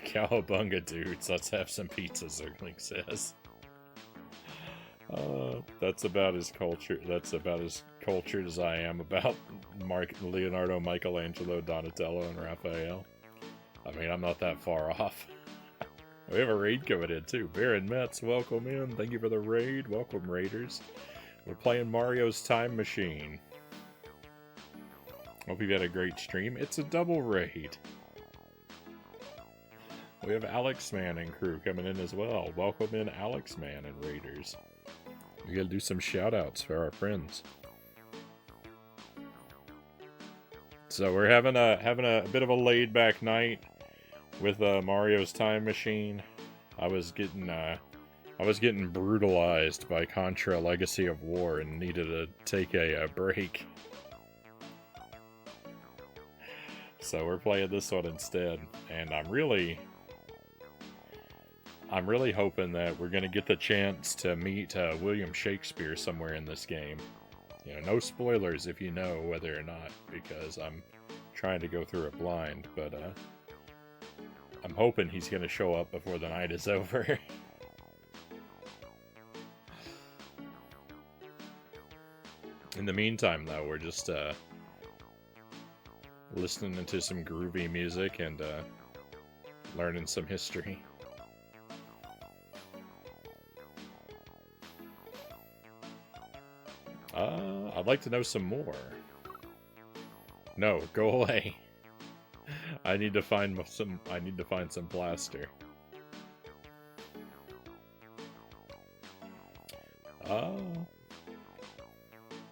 Cowabunga, dudes. Let's have some pizza, Zergling says. That's about as cultured as I am about Leonardo, Michelangelo, Donatello, and Raphael. I mean, I'm not that far off. We have a raid coming in, too. Baron Metz, welcome in. Thank you for the raid. Welcome, Raiders. We're playing Mario's Time Machine. Hope you've had a great stream. It's a double raid. We have Alex Man and crew coming in as well. Welcome in, Alex Man and Raiders. We gotta do some shout-outs for our friends. So we're having a bit of a laid-back night with Mario's Time Machine. I was getting brutalized by Contra Legacy of War and needed to take a break. So we're playing this one instead, and I'm really hoping that we're gonna get the chance to meet William Shakespeare somewhere in this game. You know, no spoilers if you know whether or not, because I'm trying to go through it blind, but I'm hoping he's gonna show up before the night is over. In the meantime, though, we're just listening to some groovy music and learning some history. I'd like to know some more. No, go away. I need to find some plaster.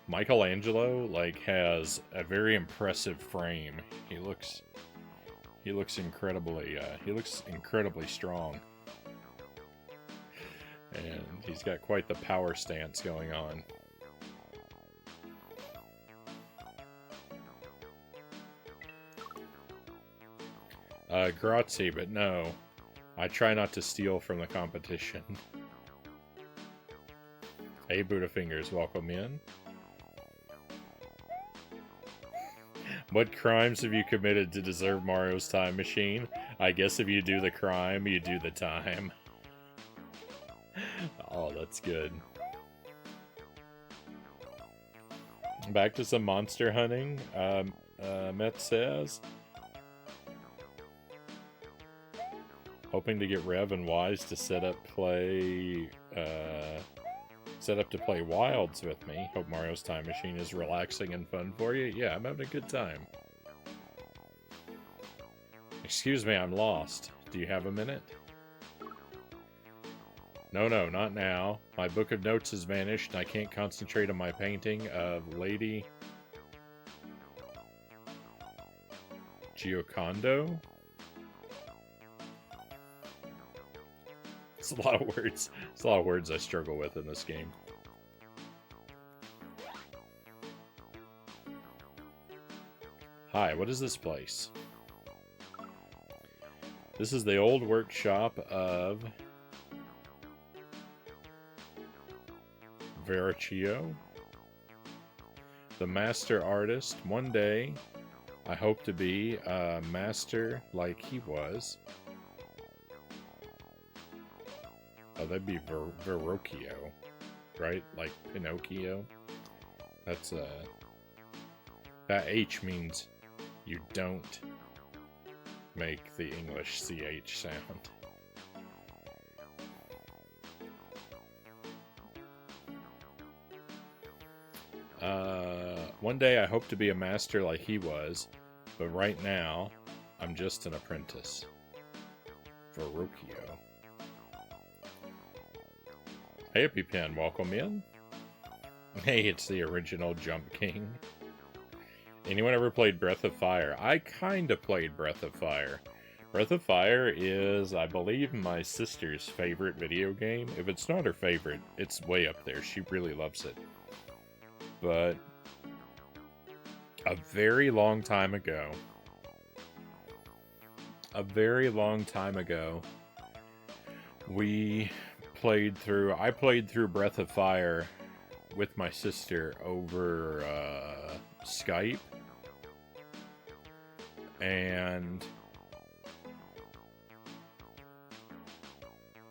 Michelangelo has a very impressive frame. He looks incredibly strong. And he's got quite the power stance going on. Grazie, but no. I try not to steal from the competition. Hey, Budafingers, welcome in. What crimes have you committed to deserve Mario's Time Machine? I guess if you do the crime, you do the time. Oh, that's good. Back to some monster hunting. Met says, hoping to get Rev and Wise to set up to play Wilds with me. Hope Mario's Time Machine is relaxing and fun for you. Yeah, I'm having a good time. Excuse me, I'm lost. Do you have a minute? No, not now. My book of notes has vanished and I can't concentrate on my painting of Lady Giocondo? It's a lot of words. It's a lot of words I struggle with in this game. Hi, what is this place? This is the old workshop of Verrocchio, the master artist. One day, I hope to be a master like he was. Oh, that'd be Verrocchio, right? Like Pinocchio. That's that H means you don't make the English CH sound. One day I hope to be a master like he was, but right now, I'm just an apprentice. Verrocchio. Hey, EpiPen, welcome in. Hey, it's the original Jump King. Anyone ever played Breath of Fire? I kinda played Breath of Fire. Breath of Fire is, I believe, my sister's favorite video game. If it's not her favorite, it's way up there. She really loves it. But a very long time ago, I played through Breath of Fire with my sister over Skype, and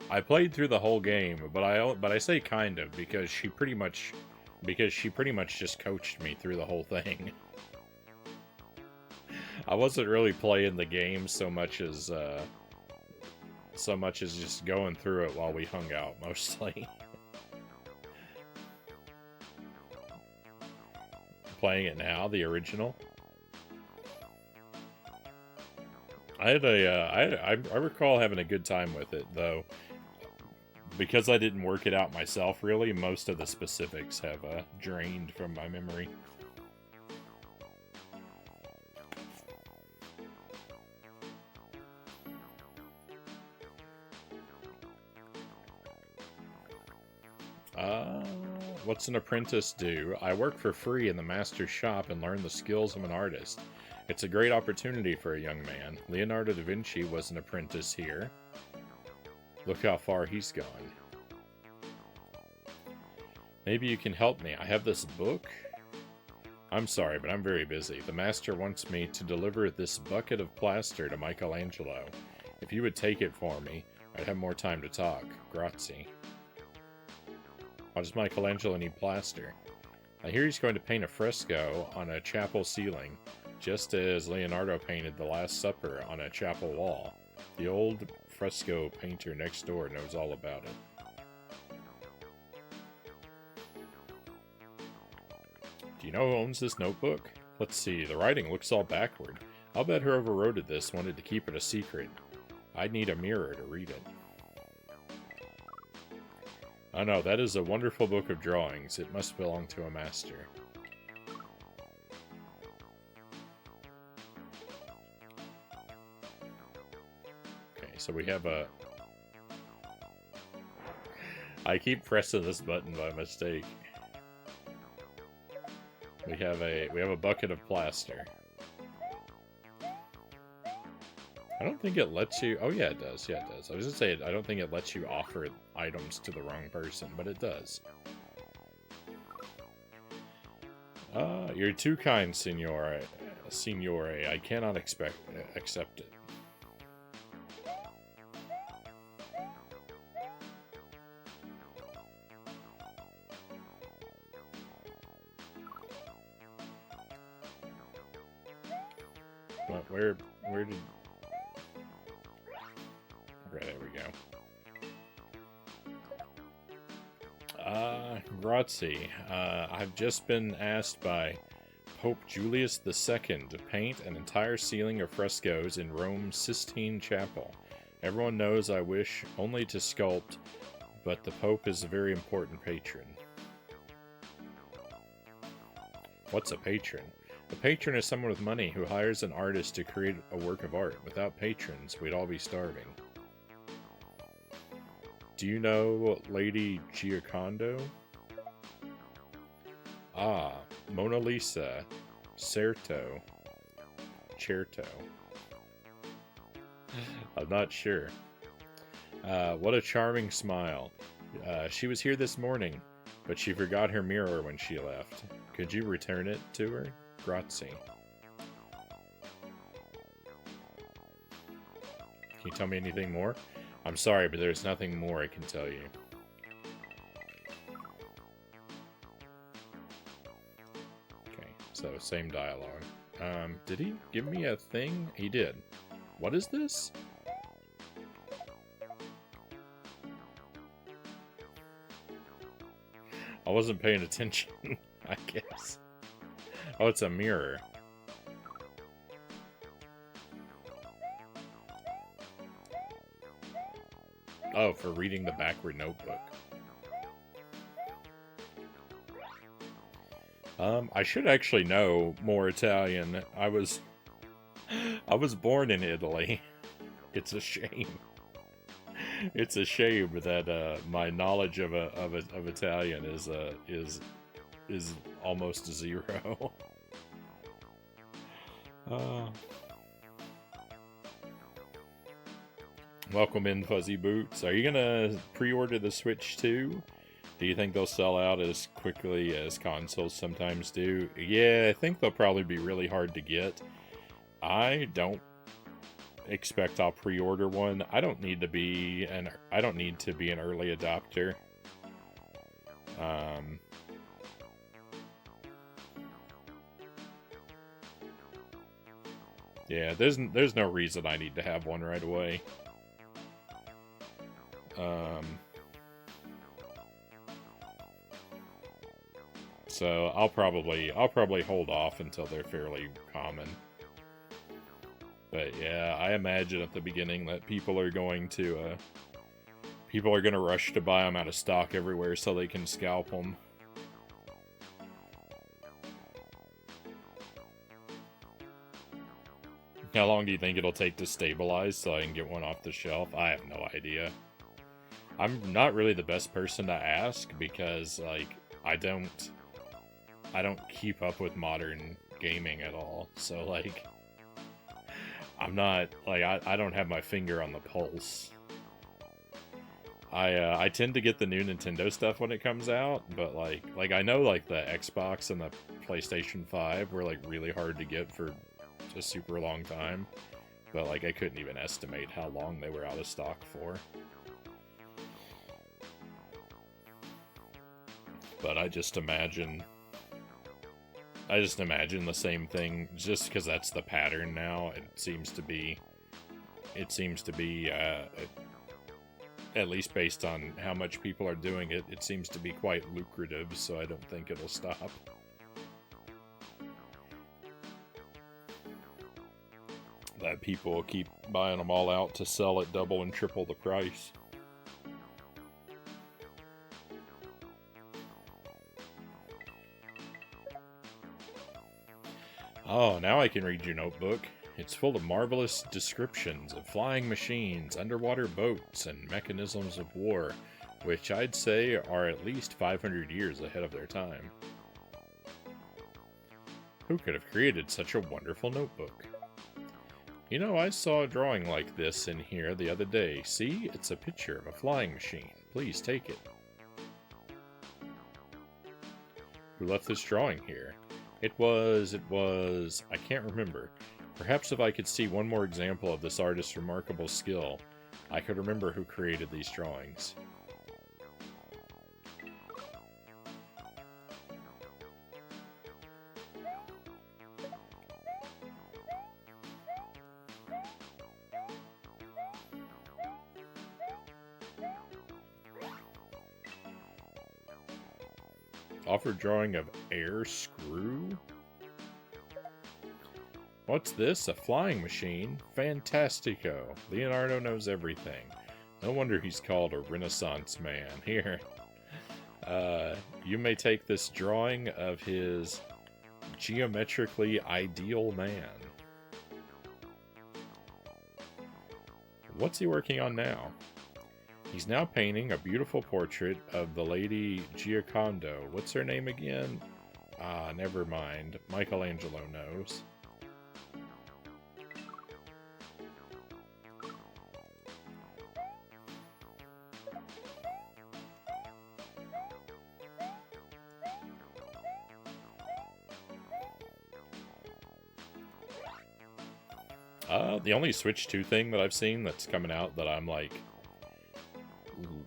I played through the whole game, but I say kind of because she pretty much just coached me through the whole thing. I wasn't really playing the game so much as just going through it while we hung out mostly. Playing it now, the original. I recall having a good time with it, though. Because I didn't work it out myself, really, most of the specifics have drained from my memory. What's an apprentice do? I work for free in the master's shop and learn the skills of an artist. It's a great opportunity for a young man. Leonardo da Vinci was an apprentice here. Look how far he's gone. Maybe you can help me. I have this book. I'm sorry, but I'm very busy. The master wants me to deliver this bucket of plaster to Michelangelo. If you would take it for me, I'd have more time to talk. Grazie. Why does Michelangelo need plaster? I hear he's going to paint a fresco on a chapel ceiling, just as Leonardo painted the Last Supper on a chapel wall. The old fresco painter next door knows all about it. Do you know who owns this notebook? Let's see, the writing looks all backward. I'll bet whoever wrote this wanted to keep it a secret. I'd need a mirror to read it. Oh no, that is a wonderful book of drawings. It must belong to a master. Okay, so we have a... I keep pressing this button by mistake. We have a bucket of plaster. I don't think it lets you... Oh, yeah, it does. Yeah, it does. I was just saying, I don't think it lets you offer items to the wrong person, but it does. You're too kind, Signore. Signore. I cannot accept it. What, where did... Okay, there we go. Grazie. I've just been asked by Pope Julius II to paint an entire ceiling of frescoes in Rome's Sistine Chapel. Everyone knows I wish only to sculpt, but the Pope is a very important patron. What's a patron? A patron is someone with money who hires an artist to create a work of art. Without patrons, we'd all be starving. Do you know Lady Giocondo? Ah, Mona Lisa. Certo. I'm not sure. What a charming smile. She was here this morning, but she forgot her mirror when she left. Could you return it to her? Grazie. Can you tell me anything more? I'm sorry, but there's nothing more I can tell you. Okay, so same dialogue. Did he give me a thing? He did. What is this? I wasn't paying attention, I guess. Oh, it's a mirror. Oh, for reading the backward notebook. I should actually know more Italian. I was born in Italy. It's a shame. It's a shame that my knowledge of Italian is almost zero. Welcome in, Fuzzy Boots. Are you gonna pre-order the Switch 2? Do you think they'll sell out as quickly as consoles sometimes do? Yeah, I think they'll probably be really hard to get. I don't expect I'll pre-order one. I don't need to be an early adopter. Yeah, there's no reason I need to have one right away. So I'll probably hold off until they're fairly common. But yeah, I imagine at the beginning that people are going to rush to buy them out of stock everywhere so they can scalp them. How long do you think it'll take to stabilize so I can get one off the shelf? I have no idea. I'm not really the best person to ask because, like, I don't keep up with modern gaming at all. So, like, I'm not, like, I don't have my finger on the pulse. I tend to get the new Nintendo stuff when it comes out, but, like I know, like, the Xbox and the PlayStation 5 were, like, really hard to get for a super long time. But, like, I couldn't even estimate how long they were out of stock for. But I just imagine the same thing, just because that's the pattern now. It seems to be, at least based on how much people are doing it, it seems to be quite lucrative, so I don't think it'll stop. That people will keep buying them all out to sell at double and triple the price. Oh, now I can read your notebook. It's full of marvelous descriptions of flying machines, underwater boats, and mechanisms of war, which I'd say are at least 500 years ahead of their time. Who could have created such a wonderful notebook? You know, I saw a drawing like this in here the other day. See? It's a picture of a flying machine. Please take it. Who left this drawing here? It was, I can't remember. Perhaps if I could see one more example of this artist's remarkable skill, I could remember who created these drawings. Offer drawing of air screw? What's this? A flying machine? Fantastico. Leonardo knows everything. No wonder he's called a Renaissance man. Here. You may take this drawing of his geometrically ideal man. What's he working on now? He's now painting a beautiful portrait of the Lady Giocondo. What's her name again? Ah, never mind. Michelangelo knows. The only Switch 2 thing that I've seen that's coming out that I'm, like,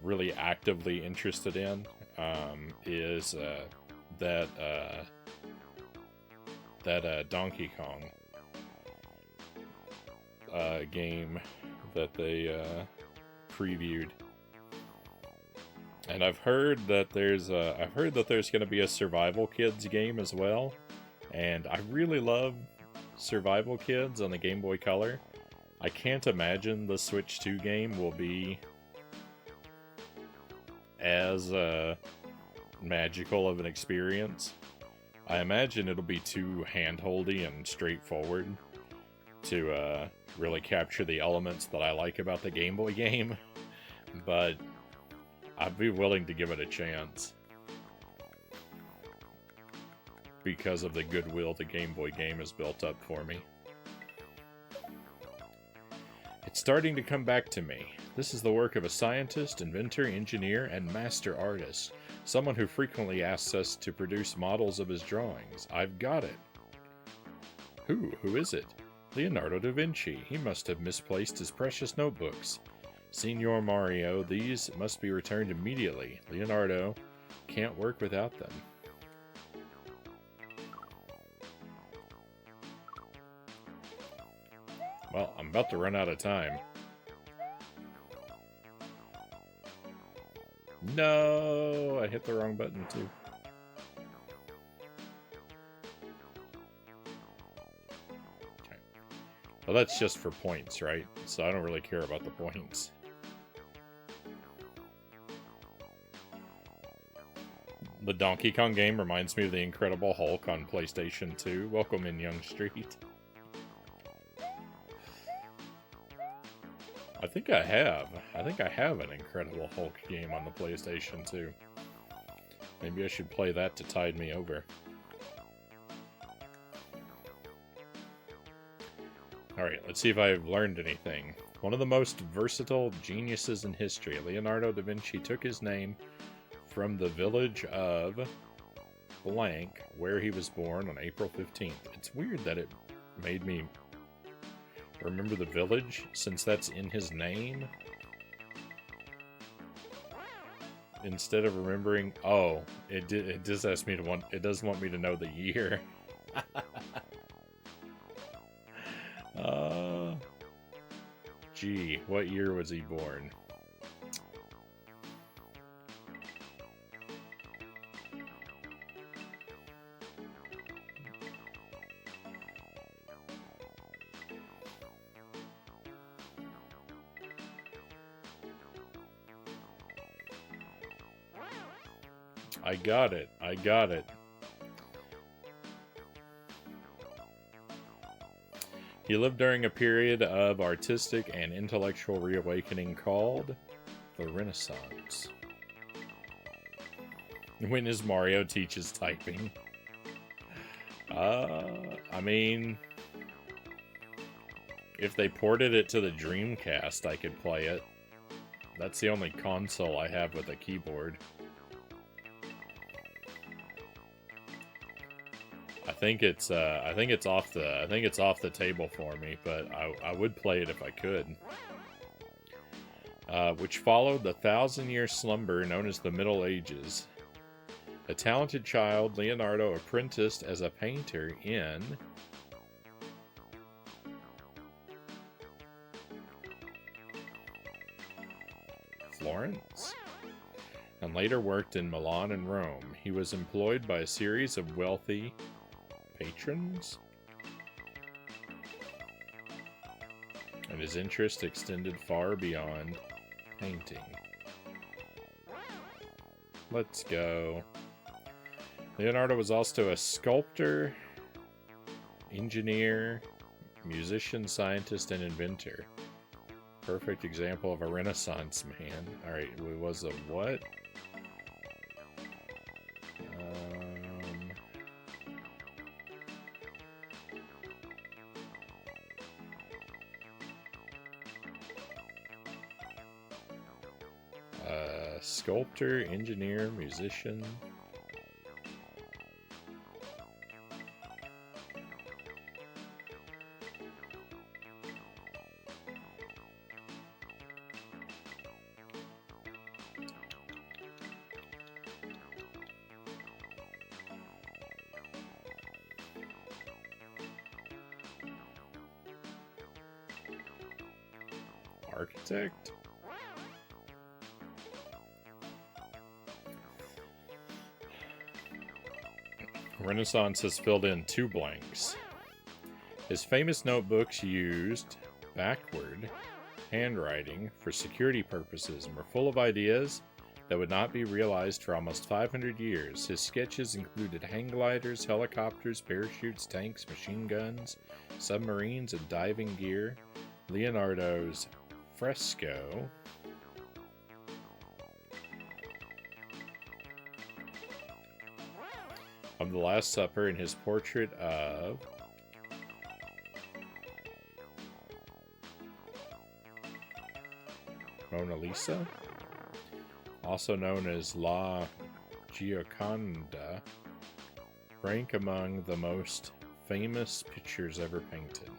really actively interested in is that Donkey Kong game that they previewed. And I've heard that there's going to be a Survival Kids game as well, and I really love Survival Kids on the Game Boy Color. I can't imagine the Switch 2 game will be as magical of an experience. I imagine it'll be too handholdy and straightforward to really capture the elements that I like about the Game Boy game, but I'd be willing to give it a chance because of the goodwill the Game Boy game has built up for me. It's starting to come back to me. This is the work of a scientist, inventor, engineer, and master artist. Someone who frequently asks us to produce models of his drawings. I've got it. Who? Who is it? Leonardo da Vinci. He must have misplaced his precious notebooks. Signor Mario, these must be returned immediately. Leonardo can't work without them. Well, I'm about to run out of time. No, I hit the wrong button too. Okay. Well, that's just for points, right? So I don't really care about the points. The Donkey Kong game reminds me of the Incredible Hulk on PlayStation 2. Welcome in, Young Street. I think I have an Incredible Hulk game on the PlayStation 2. Maybe I should play that to tide me over. Alright, let's see if I've learned anything. One of the most versatile geniuses in history, Leonardo da Vinci took his name from the village of blank, where he was born on April 15th. It's weird that it made me remember the village, since that's in his name. Instead of remembering, oh, it does ask me to it does want me to know the year. Gee, what year was he born? I got it. I got it. He lived during a period of artistic and intellectual reawakening called the Renaissance. When is Mario teaches typing? I mean, if they ported it to the Dreamcast, I could play it. That's the only console I have with a keyboard. I think it's off the table for me, but I would play it if I could. Which followed the 1,000-year slumber known as the Middle Ages. A talented child, Leonardo apprenticed as a painter in Florence. and later worked in Milan and Rome. He was employed by a series of wealthy patrons, and his interest extended far beyond painting. Let's go. Leonardo was also a sculptor, engineer, musician, scientist, and inventor. Perfect example of a Renaissance man. Alright, it was a what? Sculptor, engineer, musician. Architect? Renaissance has filled in 2 blanks. His famous notebooks used backward handwriting for security purposes and were full of ideas that would not be realized for almost 500 years. His sketches included hang gliders, helicopters, parachutes, tanks, machine guns, submarines, and diving gear. Leonardo's fresco of the Last Supper and his portrait of Mona Lisa, also known as La Gioconda, rank among the most famous pictures ever painted.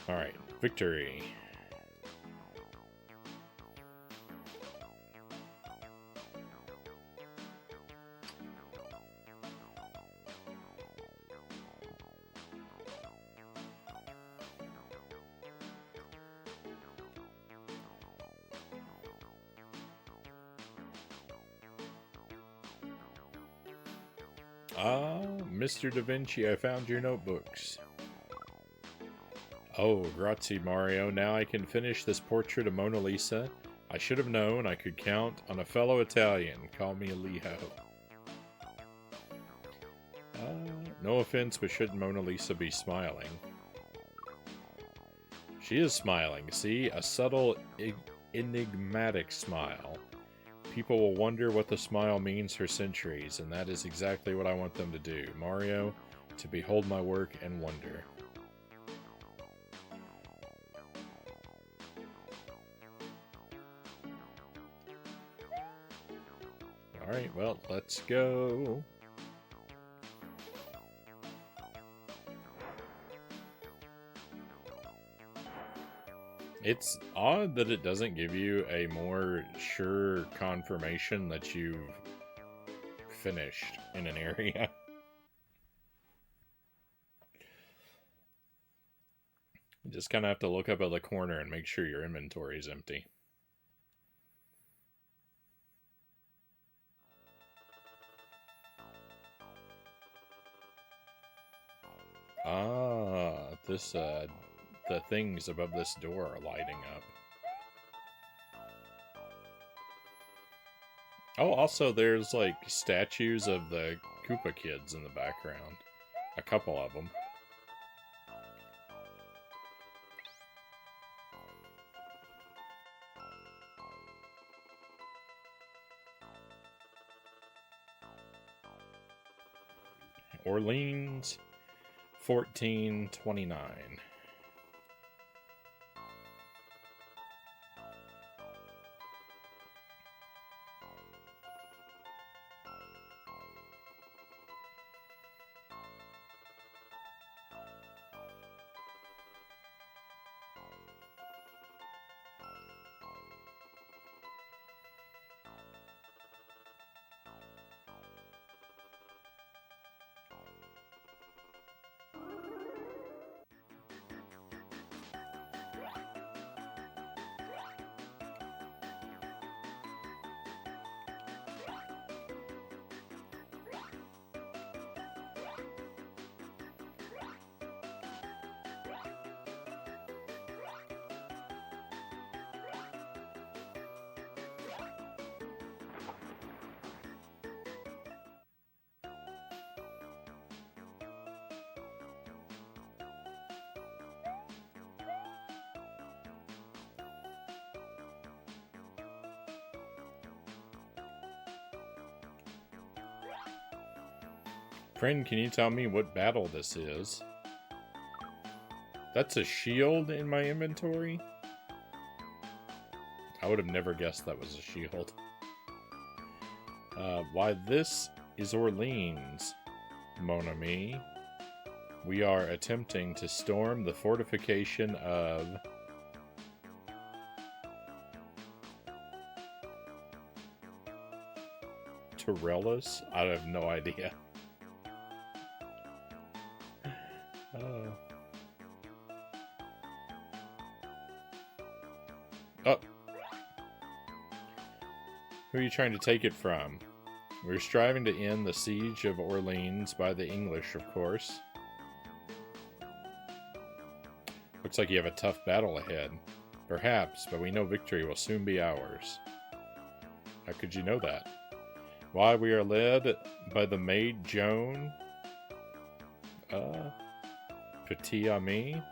Alright, victory. Mr. Da Vinci, I found your notebooks. Oh, grazie, Mario. Now I can finish this portrait of Mona Lisa. I should have known I could count on a fellow Italian. Call me Leo. No offense, but shouldn't Mona Lisa be smiling? She is smiling, see? A subtle, enigmatic smile. People will wonder what the smile means for centuries, and that is exactly what I want them to do. Mario, to behold my work and wonder. Alright, well, let's go. It's odd that it doesn't give you a more sure confirmation that you've finished in an area. You just kind of have to look up at the corner and make sure your inventory is empty. The things above this door are lighting up. Oh, also there's like statues of the Koopa kids in the background. A couple of them. Orleans, 1429. Friend, can you tell me what battle this is? That's a shield in my inventory? I would have never guessed that was a shield. Why, this is Orleans, mon ami. We are attempting to storm the fortification of... Torellis? I have no idea. Oh. Who are you trying to take it from? We're striving to end the siege of Orleans by the English, of course. Looks like you have a tough battle ahead. Perhaps, but we know victory will soon be ours. How could you know that? Why, we are led by the maid Joan. Petit ami.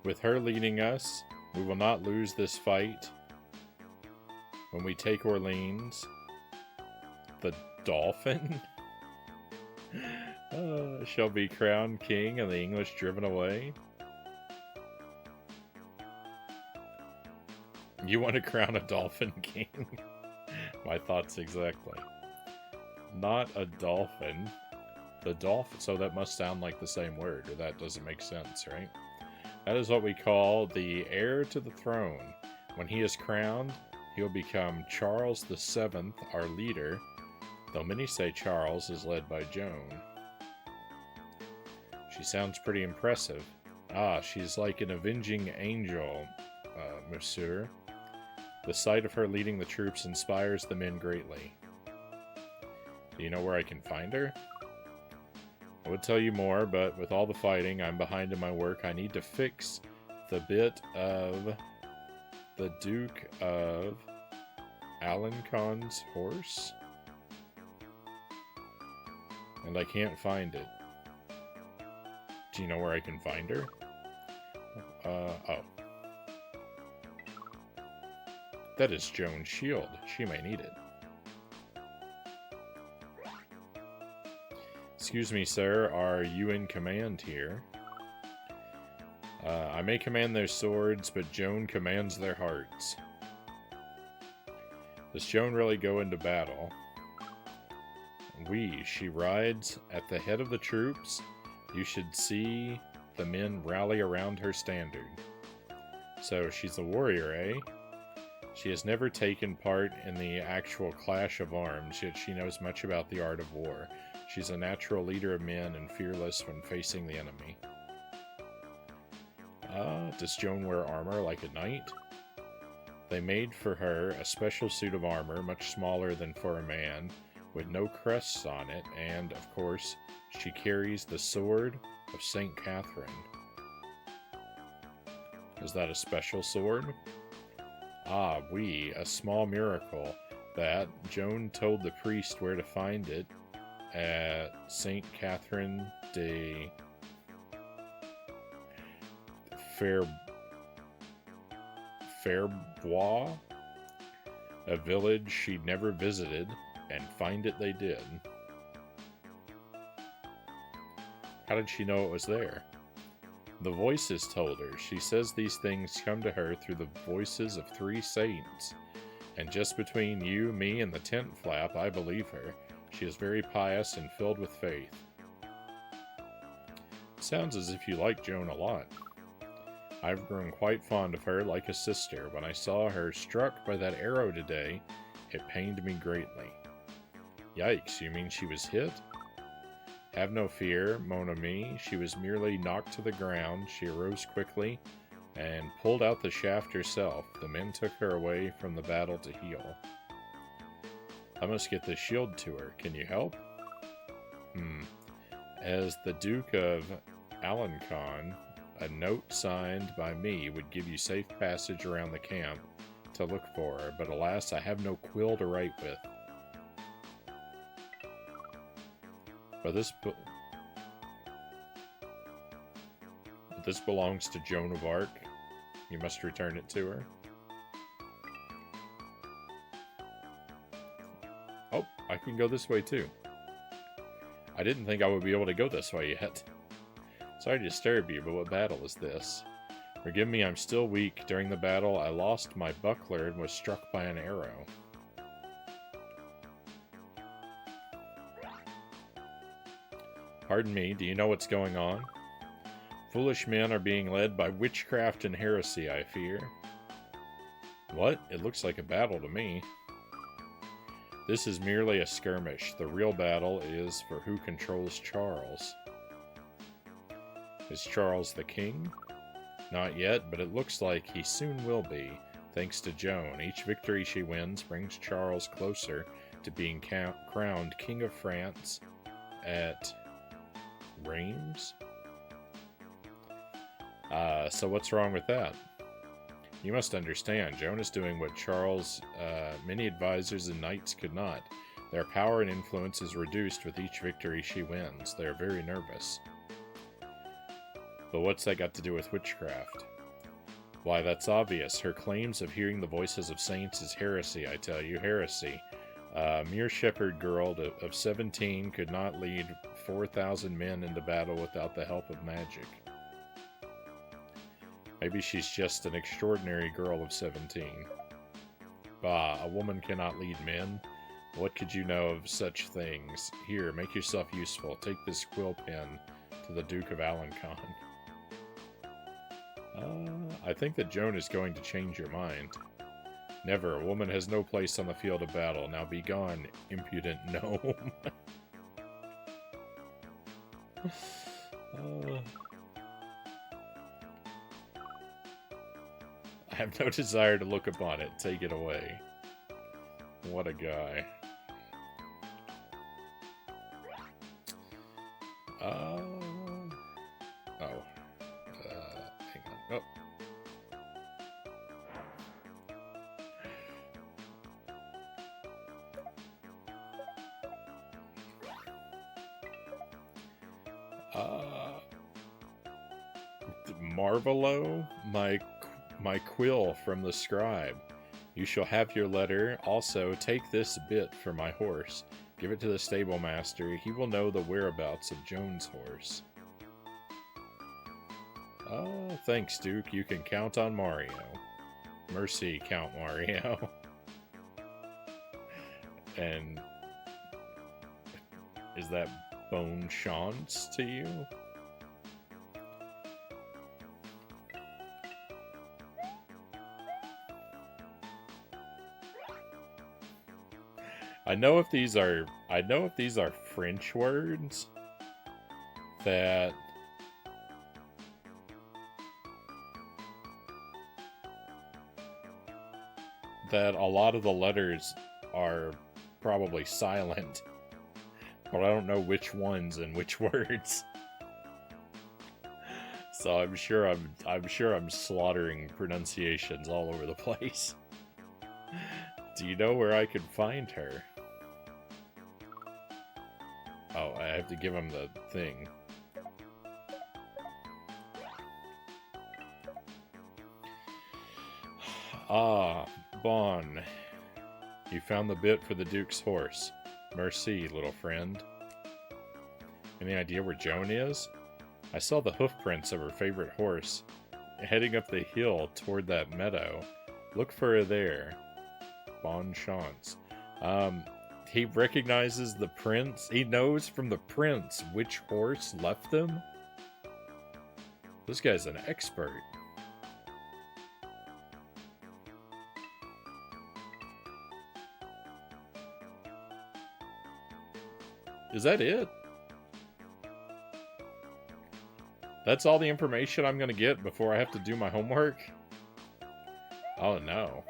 With her leading us, we will not lose this fight. When we take Orleans, the Dolphin shall be crowned king and the English driven away. You want to crown a dolphin king? My thoughts exactly. Not a dolphin. The dolphin. So that must sound like the same word, or that doesn't make sense, right? That is what we call the heir to the throne. When he is crowned, he will become Charles VII, our leader, though many say Charles is led by Joan. She sounds pretty impressive. Ah, she's like an avenging angel, monsieur. The sight of her leading the troops inspires the men greatly. Do you know where I can find her? I would tell you more, but with all the fighting, I'm behind in my work. I need to fix the bit of the Duke of Alencon's horse. And I can't find it. Do you know where I can find her? Oh. That is Joan's shield. She may need it. Excuse me, sir. Are you in command here? I may command their swords, but Joan commands their hearts. Does Joan really go into battle? She rides at the head of the troops. You should see the men rally around her standard. So she's a warrior, eh? She has never taken part in the actual clash of arms, yet she knows much about the art of war. She's a natural leader of men and fearless when facing the enemy. Does Joan wear armor like a knight? They made for her a special suit of armor, much smaller than for a man, with no crests on it, and, of course, she carries the sword of St. Catherine. Is that a special sword? Ah, oui, a small miracle that Joan told the priest where to find it at St. Catherine de Fairbois, a village she'd never visited, and find it they did. How did she know it was there? The voices told her. She says these things come to her through the voices of 3 saints. And just between you, me, and the tent flap, I believe her. She is very pious and filled with faith. It sounds as if you like Joan a lot. I've grown quite fond of her, like a sister. When I saw her struck by that arrow today, it pained me greatly. Yikes, you mean she was hit? Have no fear, mon ami. She was merely knocked to the ground. She arose quickly and pulled out the shaft herself. The men took her away from the battle to heal. I must get this shield to her. Can you help? As the Duke of Alencon, a note signed by me would give you safe passage around the camp to look for her, but alas, I have no quill to write with. But this belongs to Joan of Arc. You must return it to her. I can go this way too. I didn't think I would be able to go this way yet. Sorry to disturb you, but what battle is this? Forgive me, I'm still weak. During the battle, I lost my buckler and was struck by an arrow. Pardon me, do you know what's going on? Foolish men are being led by witchcraft and heresy, I fear. What? It looks like a battle to me. This is merely a skirmish. The real battle is for who controls Charles. Is Charles the king? Not yet, but it looks like he soon will be, thanks to Joan. Each victory she wins brings Charles closer to being crowned King of France at Reims? So what's wrong with that? You must understand, Joan is doing what Charles' many advisors and knights could not. Their power and influence is reduced with each victory she wins. They are very nervous. But what's that got to do with witchcraft? Why, that's obvious. Her claims of hearing the voices of saints is heresy, I tell you, heresy. A mere shepherd girl of 17 could not lead 4,000 men into battle without the help of magic. Maybe she's just an extraordinary girl of 17. Bah, a woman cannot lead men. What could you know of such things? Here, make yourself useful. Take this quill pen to the Duke of Alencon. I think that Joan is going to change your mind. Never. A woman has no place on the field of battle. Now be gone, impudent gnome. I have no desire to look upon it. Take it away. What a guy. Hang on. Marvelo, my quill from the scribe. You shall have your letter. Also, take this bit for my horse. Give it to the stable master. He will know the whereabouts of Joan's horse. Oh, thanks, Duke. You can count on Mario. Mercy, Count Mario. And is that bone chance to you? I know if these are French words that a lot of the letters are probably silent, but I don't know which ones and which words. So I'm sure I'm slaughtering pronunciations all over the place. Do you know where I could find her? Oh, I have to give him the thing. Ah, Bon. You found the bit for the Duke's horse. Merci, little friend. Any idea where Joan is? I saw the hoofprints of her favorite horse, heading up the hill toward that meadow. Look for her there. Bon chance. He recognizes the prince. He knows from the prince which horse left them. This guy's an expert. Is that it? That's all the information I'm going to get before I have to do my homework? Oh no.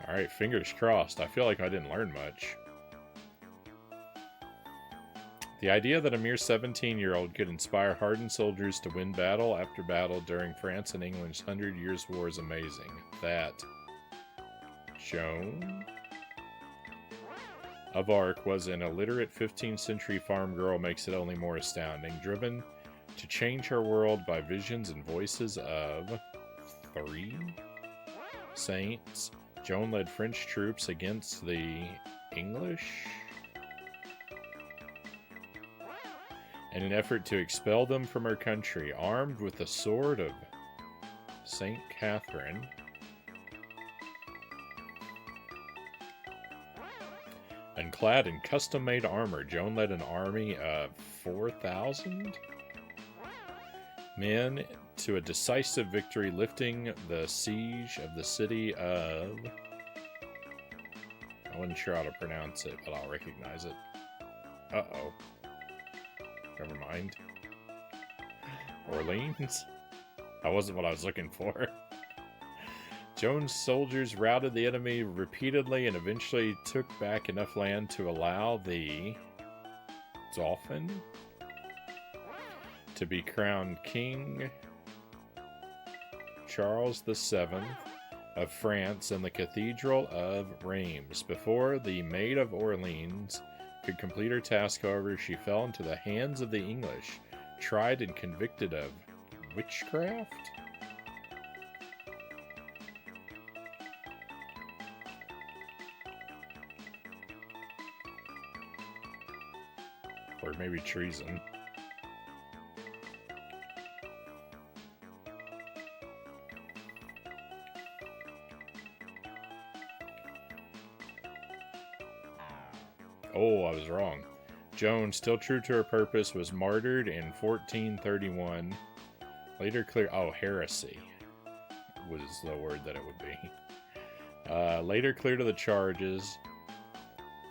Alright, fingers crossed. I feel like I didn't learn much. The idea that a mere 17-year-old could inspire hardened soldiers to win battle after battle during France and England's 100 Years' War is amazing. That Joan of Arc was an illiterate 15th century farm girl makes it only more astounding. Driven to change her world by visions and voices of 3 saints, Joan led French troops against the English in an effort to expel them from her country, armed with the sword of Saint Catherine. And clad in custom-made armor, Joan led an army of 4,000 men to a decisive victory, lifting the siege of the city of... I wasn't sure how to pronounce it, but I'll recognize it. Uh-oh. Never mind. Orleans? That wasn't what I was looking for. Joan's soldiers routed the enemy repeatedly and eventually took back enough land to allow the Dauphin to be crowned King Charles VII of France in the Cathedral of Reims. Before the Maid of Orleans could complete her task, however, she fell into the hands of the English, tried and convicted of witchcraft? Or maybe treason. Oh, I was wrong. Joan, still true to her purpose, was martyred in 1431. Later clear... Oh, heresy was the word that it would be. Later cleared of the charges,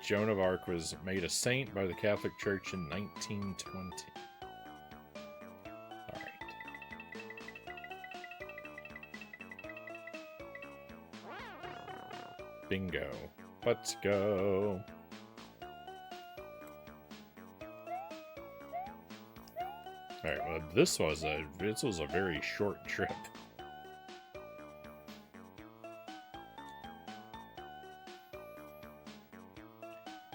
Joan of Arc was made a saint by the Catholic Church in 1920. Alright. Bingo. Let's go. Alright, well, this was a very short trip.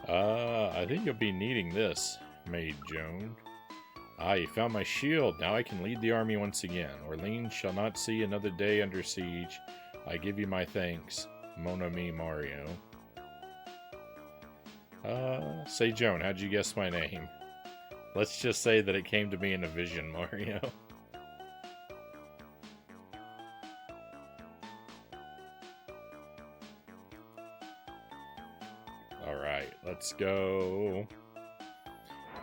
I think you'll be needing this, Maid Joan. Ah, you found my shield. Now I can lead the army once again. Orleans shall not see another day under siege. I give you my thanks, Mon ami Mario. Say Joan, how'd you guess my name? Let's just say that it came to me in a vision, Mario. Alright, let's go.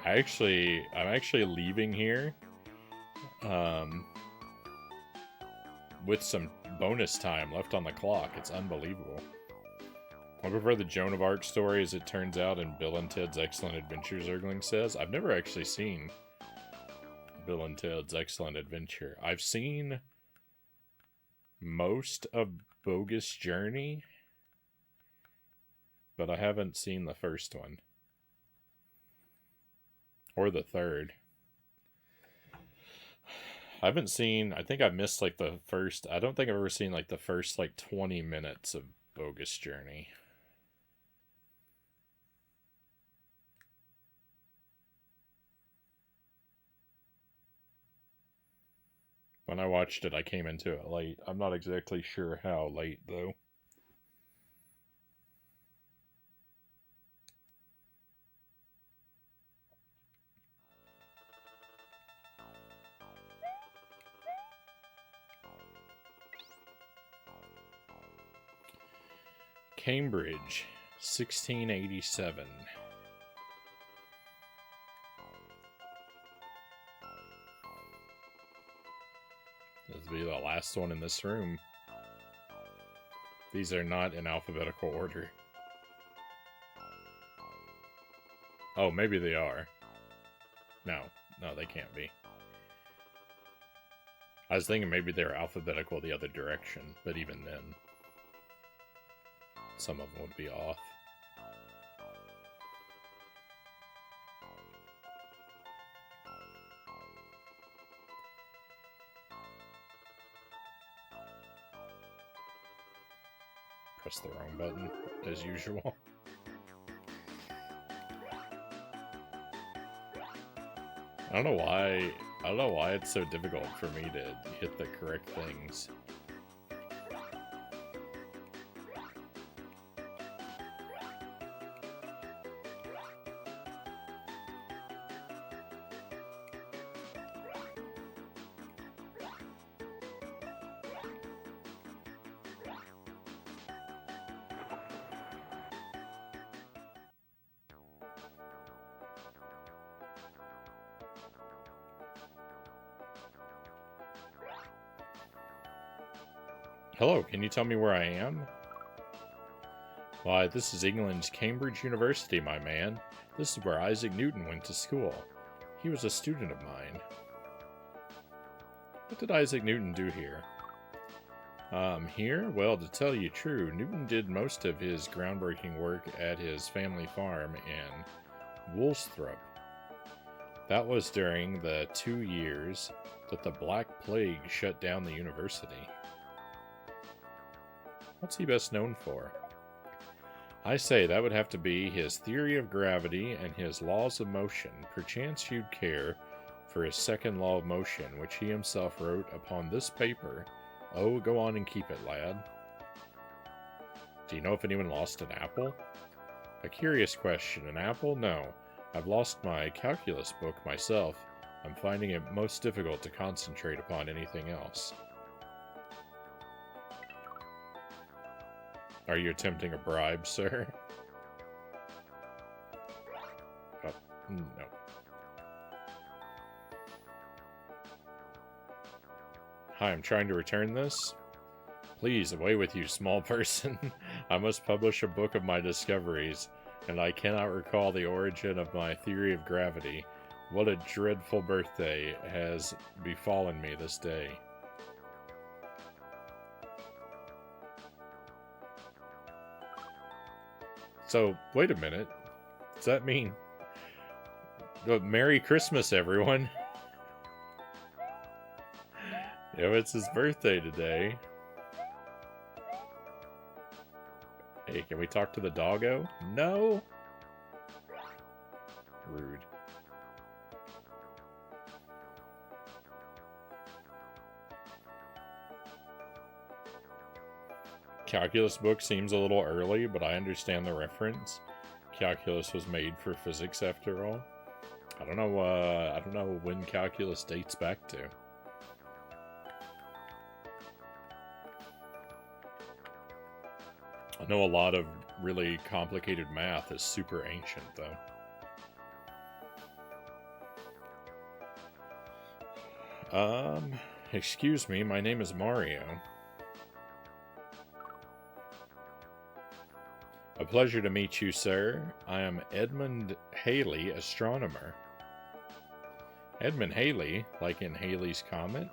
I'm actually leaving here. With some bonus time left on the clock. It's unbelievable. I prefer the Joan of Arc story, as it turns out, in Bill and Ted's Excellent Adventure, Zergling says. I've never actually seen Bill and Ted's Excellent Adventure. I've seen most of Bogus Journey, but I haven't seen the first one. Or the third. I haven't seen... I think I missed, like, the first... I don't think I've ever seen, like, the first, like, 20 minutes of Bogus Journey. When I watched it, I came into it late. I'm not exactly sure how late, though. Cambridge, 1687. This will be the last one in this room. These are not in alphabetical order. Oh, maybe they are. No, they can't be. I was thinking maybe they're alphabetical the other direction, but even then, some of them would be off. Press the wrong button, as usual. I don't know why it's so difficult for me to hit the correct things. Hello, can you tell me where I am? Why, this is England's Cambridge University, my man. This is where Isaac Newton went to school. He was a student of mine. What did Isaac Newton do here? Here? Well, to tell you true, Newton did most of his groundbreaking work at his family farm in Woolsthorpe. That was during the 2 years that the Black Plague shut down the university. What's he best known for? I say that would have to be his theory of gravity and his laws of motion. Perchance you'd care for his second law of motion, which he himself wrote upon this paper. Oh, go on and keep it, lad. Do you know if anyone lost an apple? A curious question. An apple? No. I've lost my calculus book myself. I'm finding it most difficult to concentrate upon anything else. Are you attempting a bribe, sir? Oh, no. Hi, I'm trying to return this. Please, away with you, small person. I must publish a book of my discoveries, and I cannot recall the origin of my theory of gravity. What a dreadful birthday has befallen me this day. So, wait a minute. Does that mean... Merry Christmas, everyone. It's his birthday today. Hey, can we talk to the doggo? No? Rude. Calculus book seems a little early, but I understand the reference. Calculus was made for physics after all. I don't know when calculus dates back to. I know a lot of really complicated math is super ancient, though. Excuse me, my name is Mario. A pleasure to meet you, sir. I am Edmund Halley, astronomer. Edmund Halley, like in Halley's Comet?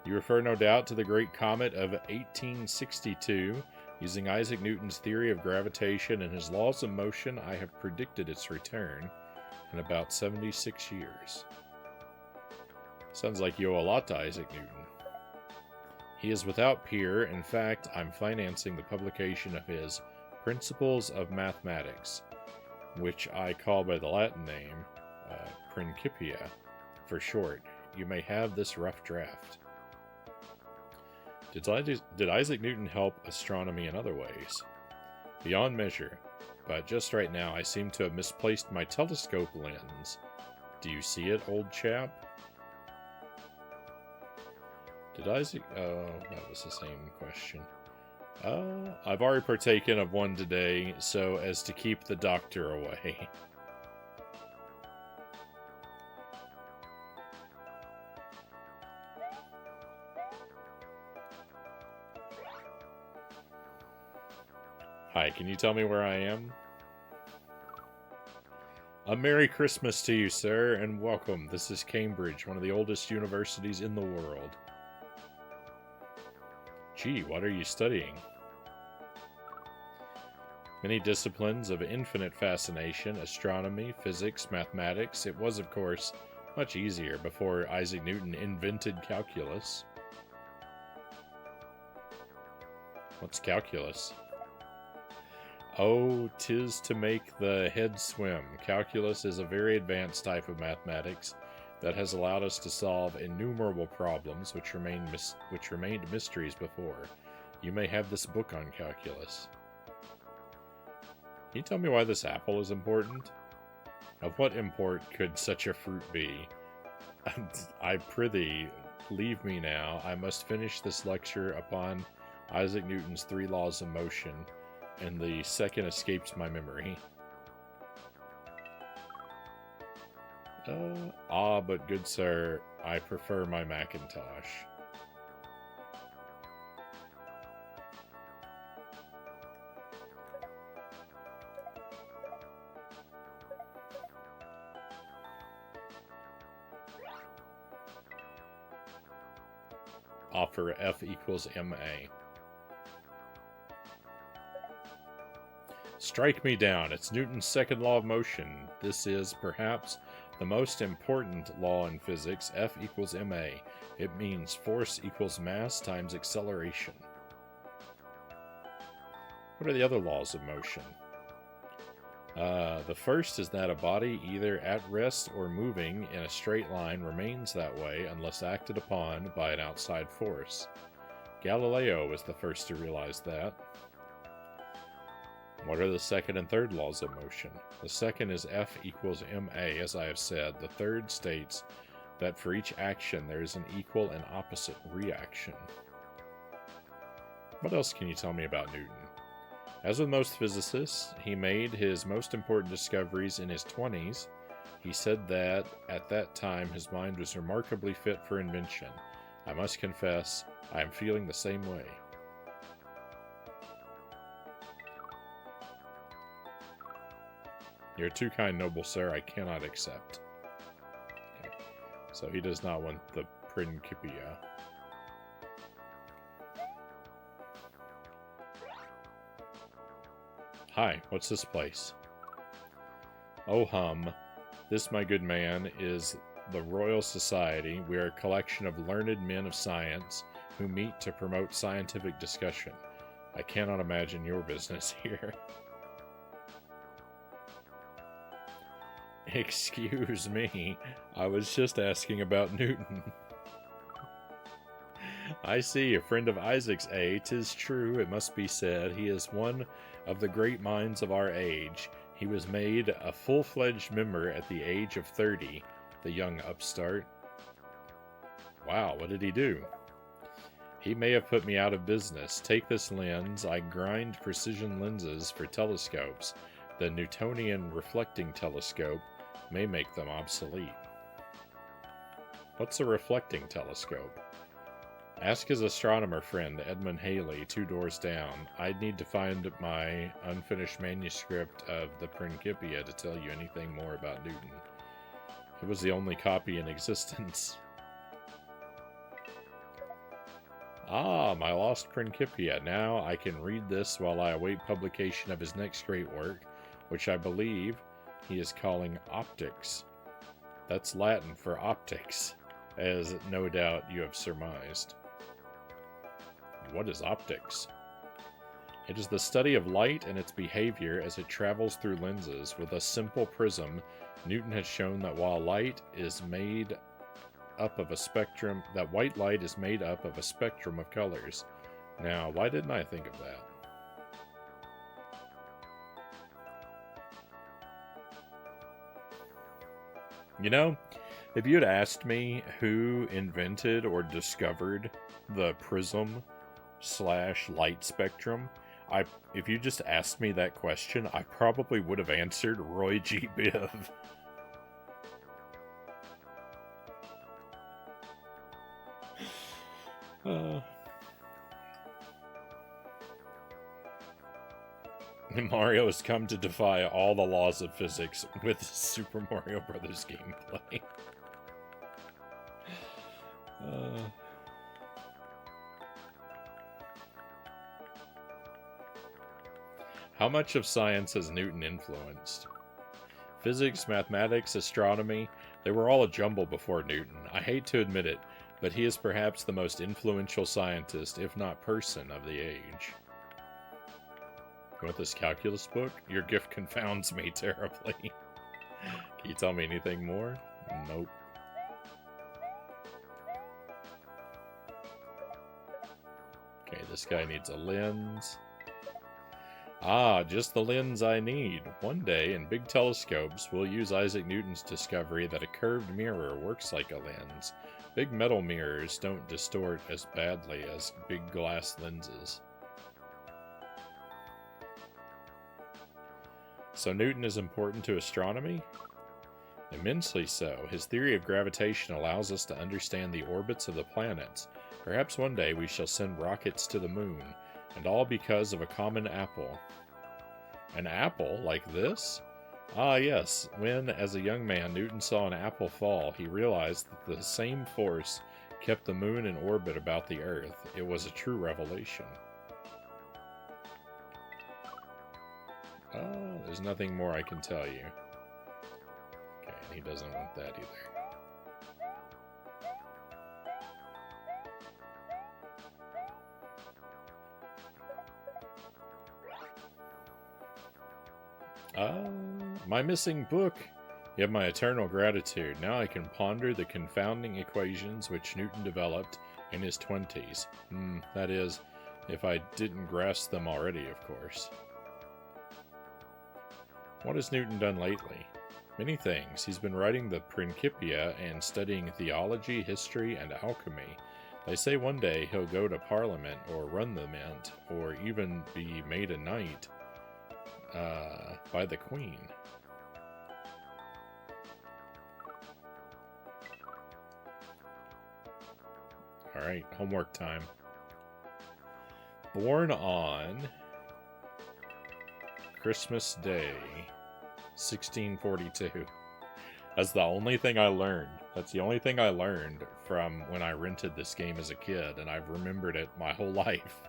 You refer no doubt to the great comet of 1862. Using Isaac Newton's theory of gravitation and his laws of motion, I have predicted its return in about 76 years. Sounds like you owe a lot to Isaac Newton. He is without peer. In fact, I'm financing the publication of his Principles of Mathematics, which I call by the Latin name Principia for short. You may have this rough draft. Did Isaac Newton help astronomy in other ways? Beyond measure, but just right now I seem to have misplaced my telescope lens. Do you see it, old chap? Did Isaac... Oh, that was the same question. I've already partaken of one today, so as to keep the doctor away. Hi, can you tell me where I am? A Merry Christmas to you, sir, and welcome. This is Cambridge, one of the oldest universities in the world. Gee, what are you studying? Many disciplines of infinite fascination, astronomy, physics, mathematics. It was, of course, much easier before Isaac Newton invented calculus. What's calculus? Oh, 'tis to make the head swim. Calculus is a very advanced type of mathematics that has allowed us to solve innumerable problems which remained mysteries before. You may have this book on calculus. Can you tell me why this apple is important? Of what import could such a fruit be? I prithee, leave me now. I must finish this lecture upon Isaac Newton's 3 laws of motion, and the second escapes my memory. But good sir, I prefer my Macintosh. offer F equals ma. Strike me down. It's Newton's second law of motion. This is, perhaps, the most important law in physics. F equals ma. It means force equals mass times acceleration. What are the other laws of motion? The first is that a body either at rest or moving in a straight line remains that way unless acted upon by an outside force. Galileo was the first to realize that. What are the second and third laws of motion? The second is F equals ma, as I have said. The third states that for each action there is an equal and opposite reaction. What else can you tell me about Newton? As with most physicists, he made his most important discoveries in his 20s. He said that, at that time, his mind was remarkably fit for invention. I must confess, I am feeling the same way. You're too kind, noble sir, I cannot accept. Okay. So he does not want the Principia. Hi, what's this place? Oh hum, this, my good man, is the Royal Society. We are a collection of learned men of science who meet to promote scientific discussion. I cannot imagine your business here. Excuse me, I was just asking about Newton. I see, a friend of Isaac's, eh? 'Tis true, it must be said, he is one of the great minds of our age. He was made a full-fledged member at the age of 30, the young upstart. Wow, what did he do? He may have put me out of business. Take this lens. I grind precision lenses for telescopes. The Newtonian reflecting telescope may make them obsolete. What's a reflecting telescope? Ask his astronomer friend, Edmund Halley, 2 doors down. I'd need to find my unfinished manuscript of the Principia to tell you anything more about Newton. It was the only copy in existence. Ah, my lost Principia. Now I can read this while I await publication of his next great work, which I believe he is calling Optics. That's Latin for optics, as no doubt you have surmised. What is optics? It is the study of light and its behavior as it travels through lenses. With a simple prism, Newton has shown that while light is made up of a spectrum, that white light is made up of a spectrum of colors. Now, why didn't I think of that? You know, if you had asked me who invented or discovered the prism/light spectrum, if you just asked me that question, I probably would have answered Roy G. Biv. Mario has come to defy all the laws of physics with Super Mario Bros. Gameplay. How much of science has Newton influenced? Physics, mathematics, astronomy, they were all a jumble before Newton. I hate to admit it, but he is perhaps the most influential scientist, if not person, of the age. You want this calculus book? Your gift confounds me terribly. Can you tell me anything more? Nope. Okay, this guy needs a lens. Ah, just the lens I need. One day, in big telescopes, we'll use Isaac Newton's discovery that a curved mirror works like a lens. Big metal mirrors don't distort as badly as big glass lenses. So Newton is important to astronomy? Immensely so. His theory of gravitation allows us to understand the orbits of the planets. Perhaps one day we shall send rockets to the moon, and all because of a common apple. An apple like this? Ah, yes. When, as a young man, Newton saw an apple fall, he realized that the same force kept the moon in orbit about the Earth. It was a true revelation. Oh, there's nothing more I can tell you. Okay, and he doesn't want that either. My missing book. You have my eternal gratitude. Now I can ponder the confounding equations which Newton developed in his 20s. That is, if I didn't grasp them already, of course. What has Newton done lately? Many things. He's been writing the Principia and studying theology, history, and alchemy. They say one day he'll go to Parliament, or run the mint, or even be made a knight by the Queen. Alright, homework time. Born on Christmas Day, 1642. That's the only thing I learned. That's the only thing I learned from when I rented this game as a kid, and I've remembered it my whole life.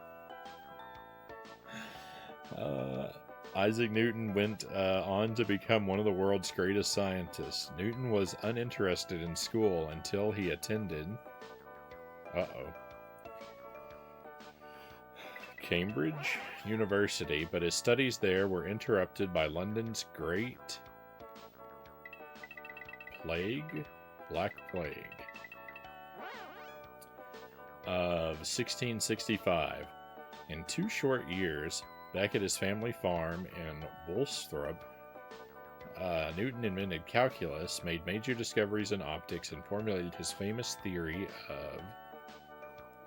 Isaac Newton went on to become one of the world's greatest scientists. Newton was uninterested in school until he attended Cambridge University, but his studies there were interrupted by London's Great Plague, Black Plague, of 1665. In 2 short years, back at his family farm in Woolsthorpe, Newton invented calculus, made major discoveries in optics, and formulated his famous theory of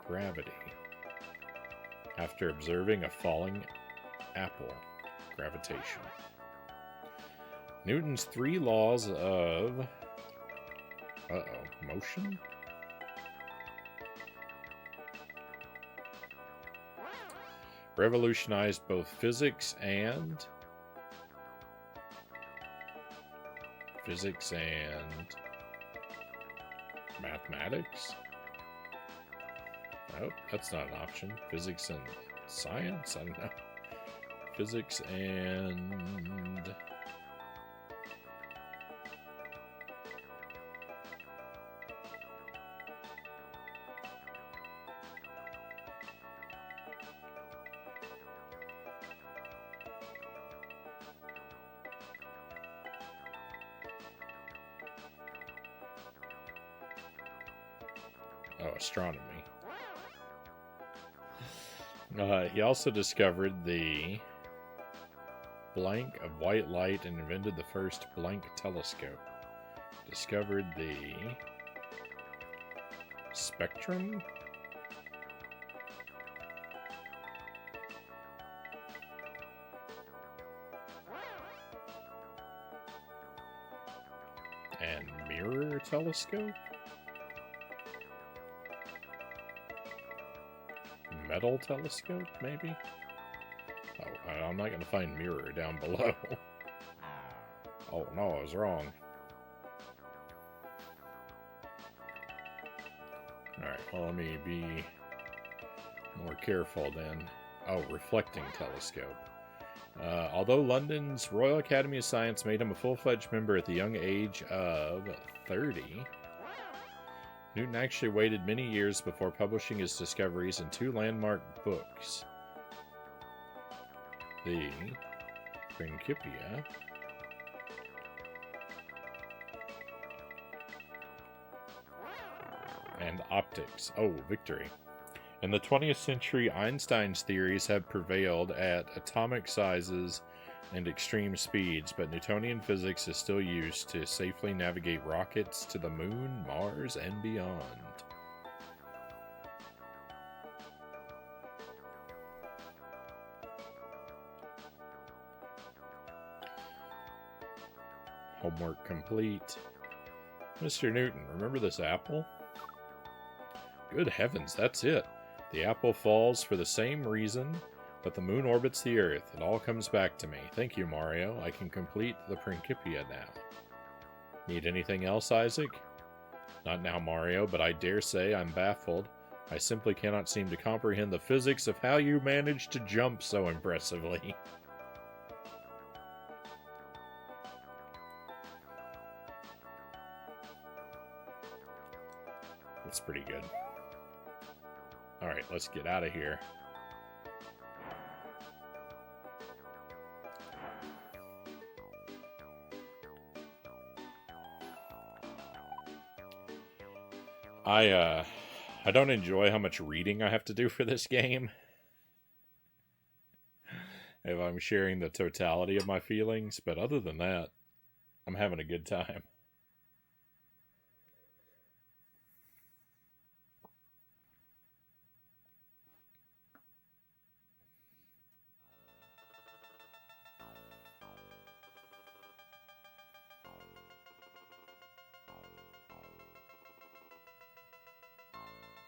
gravity after observing a falling apple. Gravitation. Newton's 3 laws of motion? Revolutionized both physics and mathematics? Nope, that's not an option. Physics and science? I don't know. Physics and... astronomy. He also discovered the blank of white light and invented the first blank telescope. Discovered the spectrum? And mirror telescope? Metal telescope, maybe? Oh, I'm not going to find mirror down below. Oh, no, I was wrong. Alright, well, let me be more careful then. Oh, reflecting telescope. Although London's Royal Academy of Science made him a full-fledged member at the young age of 30, Newton actually waited many years before publishing his discoveries in 2 landmark books. The Principia and Optics. Oh, victory. In the 20th century, Einstein's theories have prevailed at atomic sizes and extreme speeds, but Newtonian physics is still used to safely navigate rockets to the moon, Mars, and beyond. Homework complete. Mr. Newton, remember this apple? Good heavens, that's it. The apple falls for the same reason, but the moon orbits the Earth. It all comes back to me. Thank you, Mario. I can complete the Principia now. Need anything else, Isaac? Not now, Mario, but I dare say I'm baffled. I simply cannot seem to comprehend the physics of how you managed to jump so impressively. That's pretty good. Alright, let's get out of here. I don't enjoy how much reading I have to do for this game. If I'm sharing the totality of my feelings, but other than that, I'm having a good time.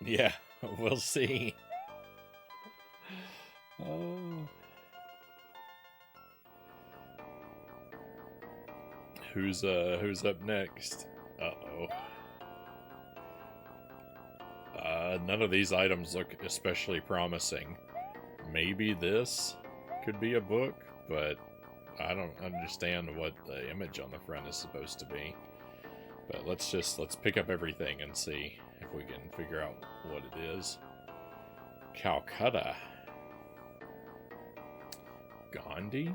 Yeah, we'll see. Oh. Who's up next? Uh-oh. None of these items look especially promising. Maybe this could be a book, but I don't understand what the image on the front is supposed to be. But let's pick up everything and see if we can figure out what it is. Calcutta. Gandhi?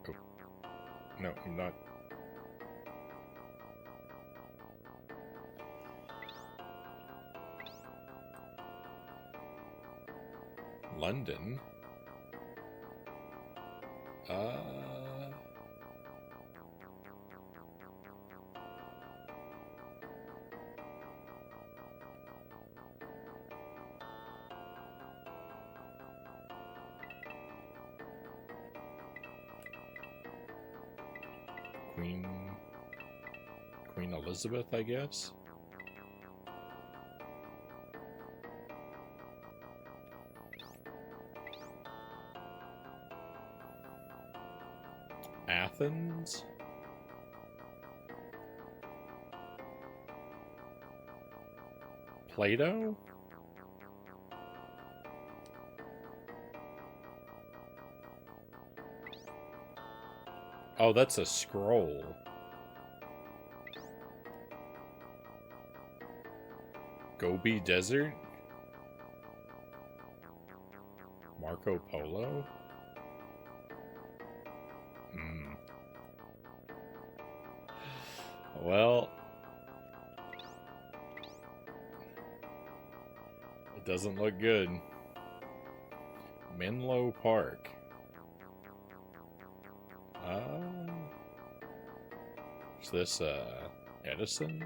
Oh. No, I'm not. London? Queen Elizabeth, I guess? Athens? Plato? Oh, that's a scroll. Gobi Desert? Marco Polo? Well, it doesn't look good. Menlo Park. Is this, Edison?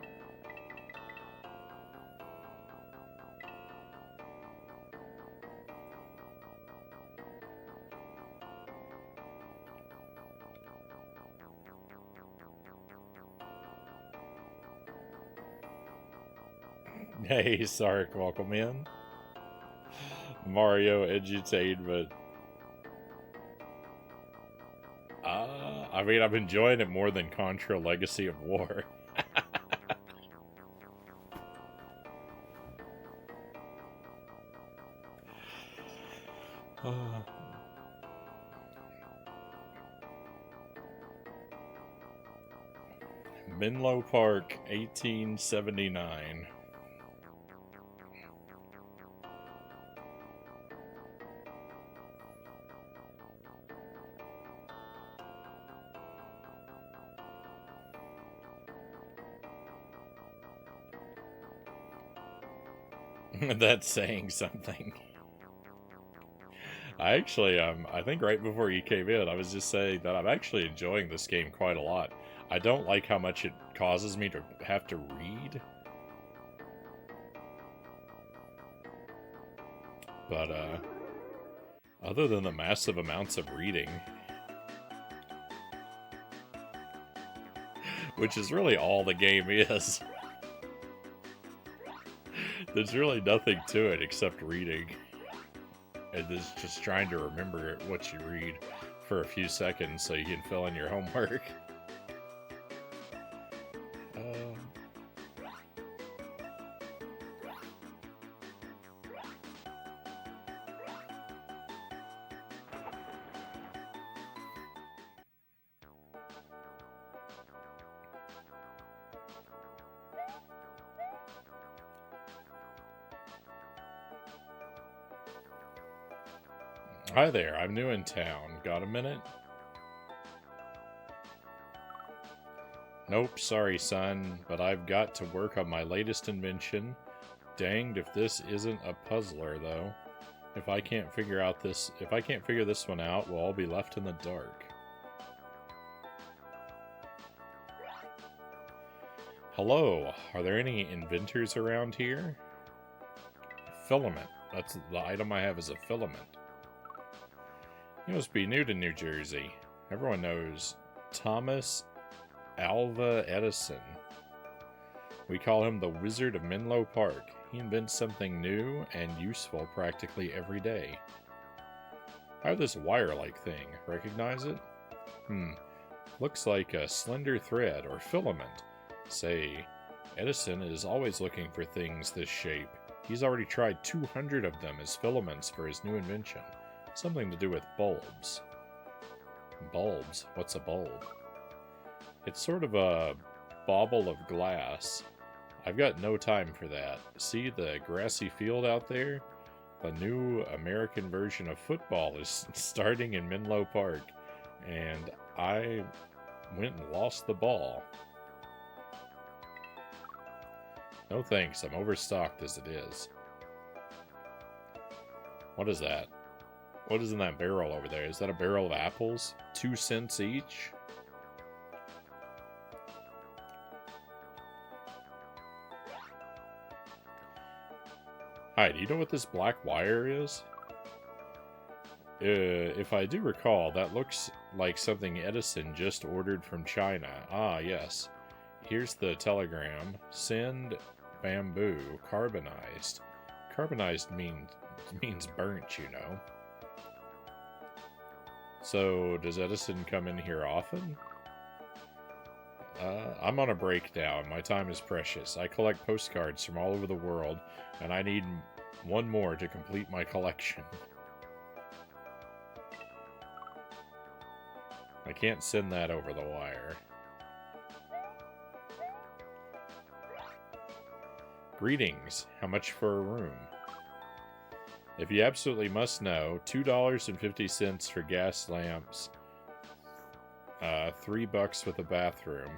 Hey, Sark, welcome in. Mario Edutainment. I mean, I'm enjoying it more than Contra Legacy of War. Menlo Park, 1879. That's saying something. I actually, I think right before you came in, I was just saying that I'm actually enjoying this game quite a lot. I don't like how much it causes me to have to read. But, other than the massive amounts of reading, which is really all the game is, there's really nothing to it except reading. And it's just trying to remember what you read. for a few seconds so you can fill in your homework. Hi there, I'm new in town. Got a minute? Nope, sorry son, but I've got to work on my latest invention. Danged if this isn't a puzzler, though. If I can't figure this one out, we'll all be left in the dark. Hello, are there any inventors around here? Filament. That's the item I have is a filament. You must be new to New Jersey. Everyone knows Thomas Alva Edison. We call him the Wizard of Menlo Park. He invents something new and useful practically every day. I have this wire-like thing. Recognize it? Looks like a slender thread or filament. Say, Edison is always looking for things this shape. He's already tried 200 of them as filaments for his new invention. Something to do with bulbs. Bulbs? What's a bulb? It's sort of a bauble of glass. I've got no time for that. See the grassy field out there? The new American version of football is starting in Menlo Park, and I went and lost the ball. No thanks, I'm overstocked as it is. What is that? What is in that barrel over there? Is that a barrel of apples? 2 cents each? Hi, do you know what this black wire is? If I do recall, that looks like something Edison just ordered from China. Ah, yes. Here's the telegram. Send bamboo, carbonized. Carbonized means burnt, you know. So, does Edison come in here often? I'm on a break now, and my time is precious. I collect postcards from all over the world, and I need one more to complete my collection. I can't send that over the wire. Greetings. How much for a room? If you absolutely must know, $2.50 for gas lamps, $3 with a bathroom.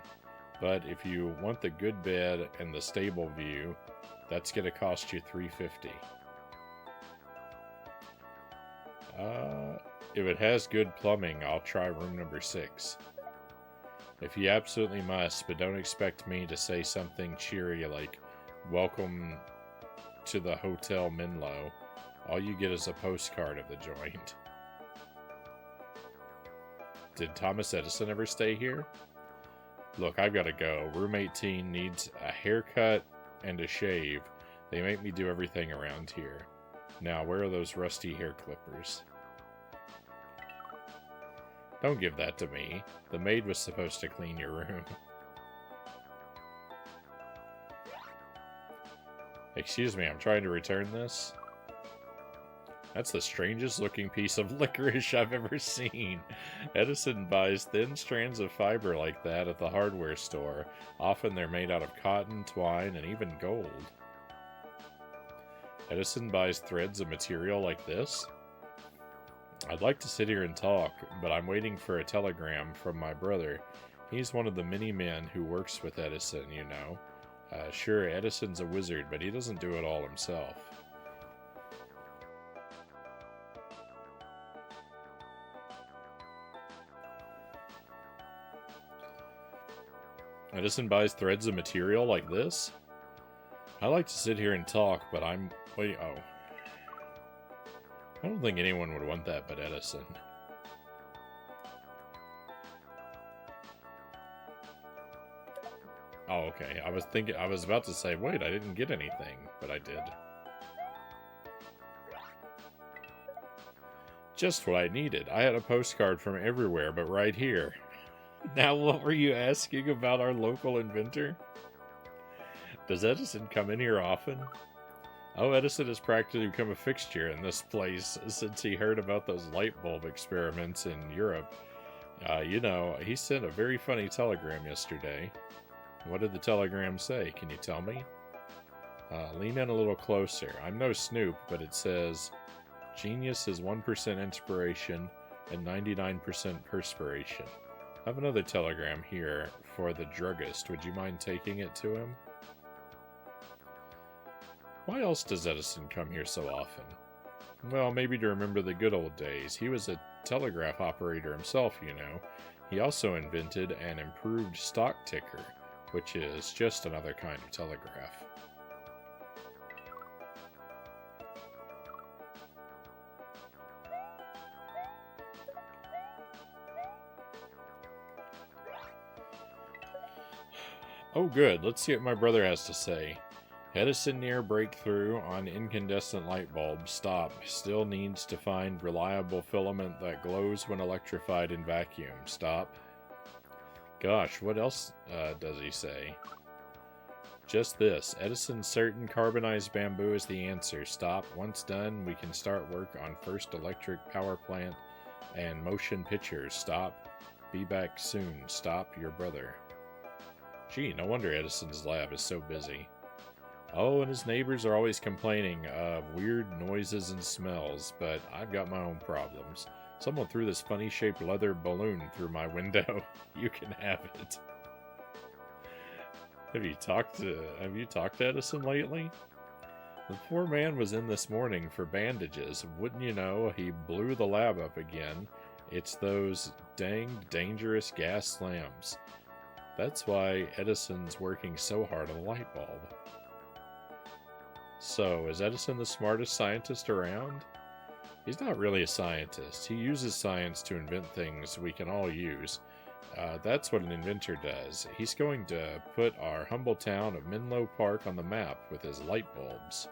But if you want the good bed and the stable view, that's going to cost you $3.50. If it has good plumbing, I'll try room number 6. If you absolutely must, but don't expect me to say something cheery like, "Welcome to the Hotel Menlo." All you get is a postcard of the joint. Did Thomas Edison ever stay here? Look, I've got to go. Room 18 needs a haircut and a shave. They make me do everything around here. Now, where are those rusty hair clippers? Don't give that to me. The maid was supposed to clean your room. Excuse me, I'm trying to return this. That's the strangest looking piece of licorice I've ever seen. Edison buys thin strands of fiber like that at the hardware store. Often they're made out of cotton, twine, and even gold. Edison buys threads of material like this? I'd like to sit here and talk, but I'm waiting for a telegram from my brother. He's one of the many men who works with Edison, you know. Sure, Edison's a wizard, but he doesn't do it all himself. Edison buys threads of material like this? I like to sit here and talk, but I don't think anyone would want that but Edison. Oh, okay. I was about to say, wait, I didn't get anything, but I did. Just what I needed. I had a postcard from everywhere, but right here. Now, what were you asking about our local inventor? Does Edison come in here often? Oh, Edison has practically become a fixture in this place since he heard about those light bulb experiments in Europe. You know, he sent a very funny telegram yesterday. What did the telegram say? Can you tell me? Lean in a little closer. I'm no snoop, but it says, genius is 1% inspiration and 99% perspiration. I have another telegram here for the druggist. Would you mind taking it to him? Why else does Edison come here so often? Well, maybe to remember the good old days. He was a telegraph operator himself, you know. He also invented an improved stock ticker, which is just another kind of telegraph. Oh good, let's see what my brother has to say. Edison near breakthrough on incandescent light bulb. Stop. Still needs to find reliable filament that glows when electrified in vacuum. Stop. Gosh, what else does he say? Just this. Edison's certain carbonized bamboo is the answer. Stop. Once done, we can start work on first electric power plant and motion pictures. Stop. Be back soon. Stop, your brother. Gee, no wonder Edison's lab is so busy. Oh, and his neighbors are always complaining of weird noises and smells, but I've got my own problems. Someone threw this funny-shaped leather balloon through my window. You can have it. Have you talked to Edison lately? The poor man was in this morning for bandages. Wouldn't you know, he blew the lab up again. It's those dang dangerous gas lamps. That's why Edison's working so hard on the light bulb. So, is Edison the smartest scientist around? He's not really a scientist. He uses science to invent things we can all use. That's what an inventor does. He's going to put our humble town of Menlo Park on the map with his light bulbs.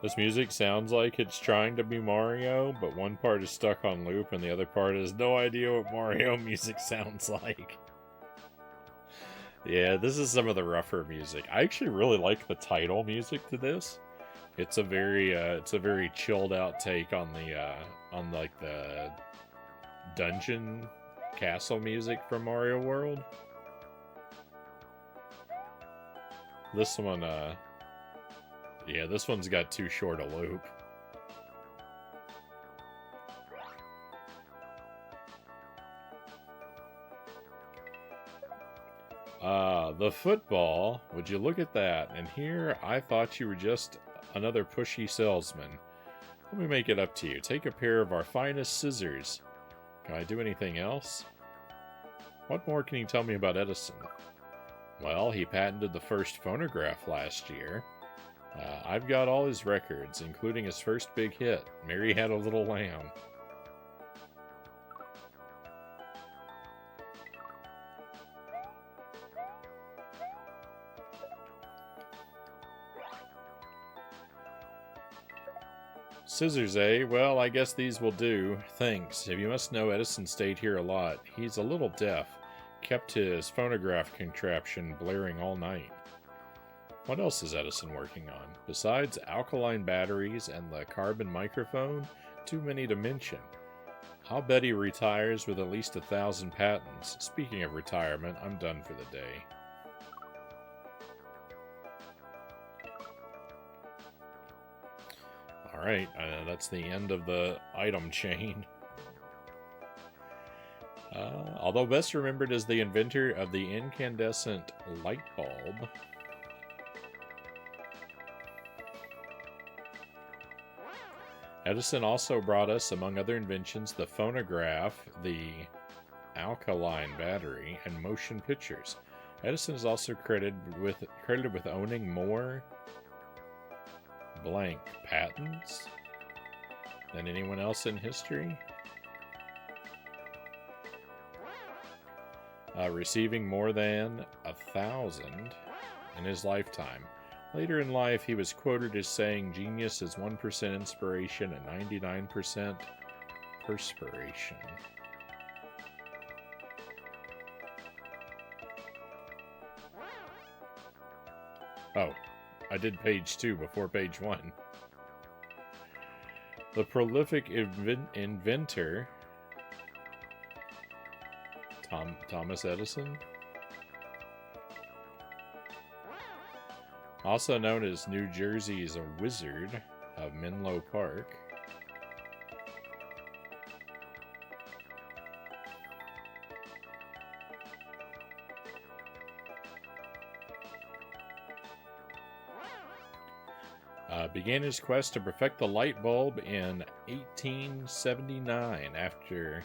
This music sounds like it's trying to be Mario, but one part is stuck on loop and the other part has no idea what Mario music sounds like. Yeah, this is some of the rougher music. I actually really like the title music to this. It's a very chilled out take on the dungeon castle music from Mario World. This one, yeah, this one's got too short a loop. The football, would you look at that? And here, I thought you were just another pushy salesman. Let me make it up to you. Take a pair of our finest scissors. Can I do anything else? What more can you tell me about Edison? Well, he patented the first phonograph last year. I've got all his records, including his first big hit, Mary Had a Little Lamb. Scissors, eh? Well, I guess these will do. Thanks. You must know Edison stayed here a lot. He's a little deaf. Kept his phonograph contraption blaring all night. What else is Edison working on? Besides alkaline batteries and the carbon microphone, too many to mention. I'll bet he retires with at least 1,000 patents. Speaking of retirement, I'm done for the day. Alright, that's the end of the item chain. Although best remembered as the inventor of the incandescent light bulb, Edison also brought us, among other inventions, the phonograph, the alkaline battery, and motion pictures. Edison is also credited with owning more blank patents than anyone else in history. Receiving more than 1,000 in his lifetime. Later in life, he was quoted as saying, "Genius is 1% inspiration and 99% perspiration." Oh, I did page 2 before page 1. The prolific inventor Thomas Edison, also known as New Jersey's Wizard of Menlo Park, began his quest to perfect the light bulb in 1879 after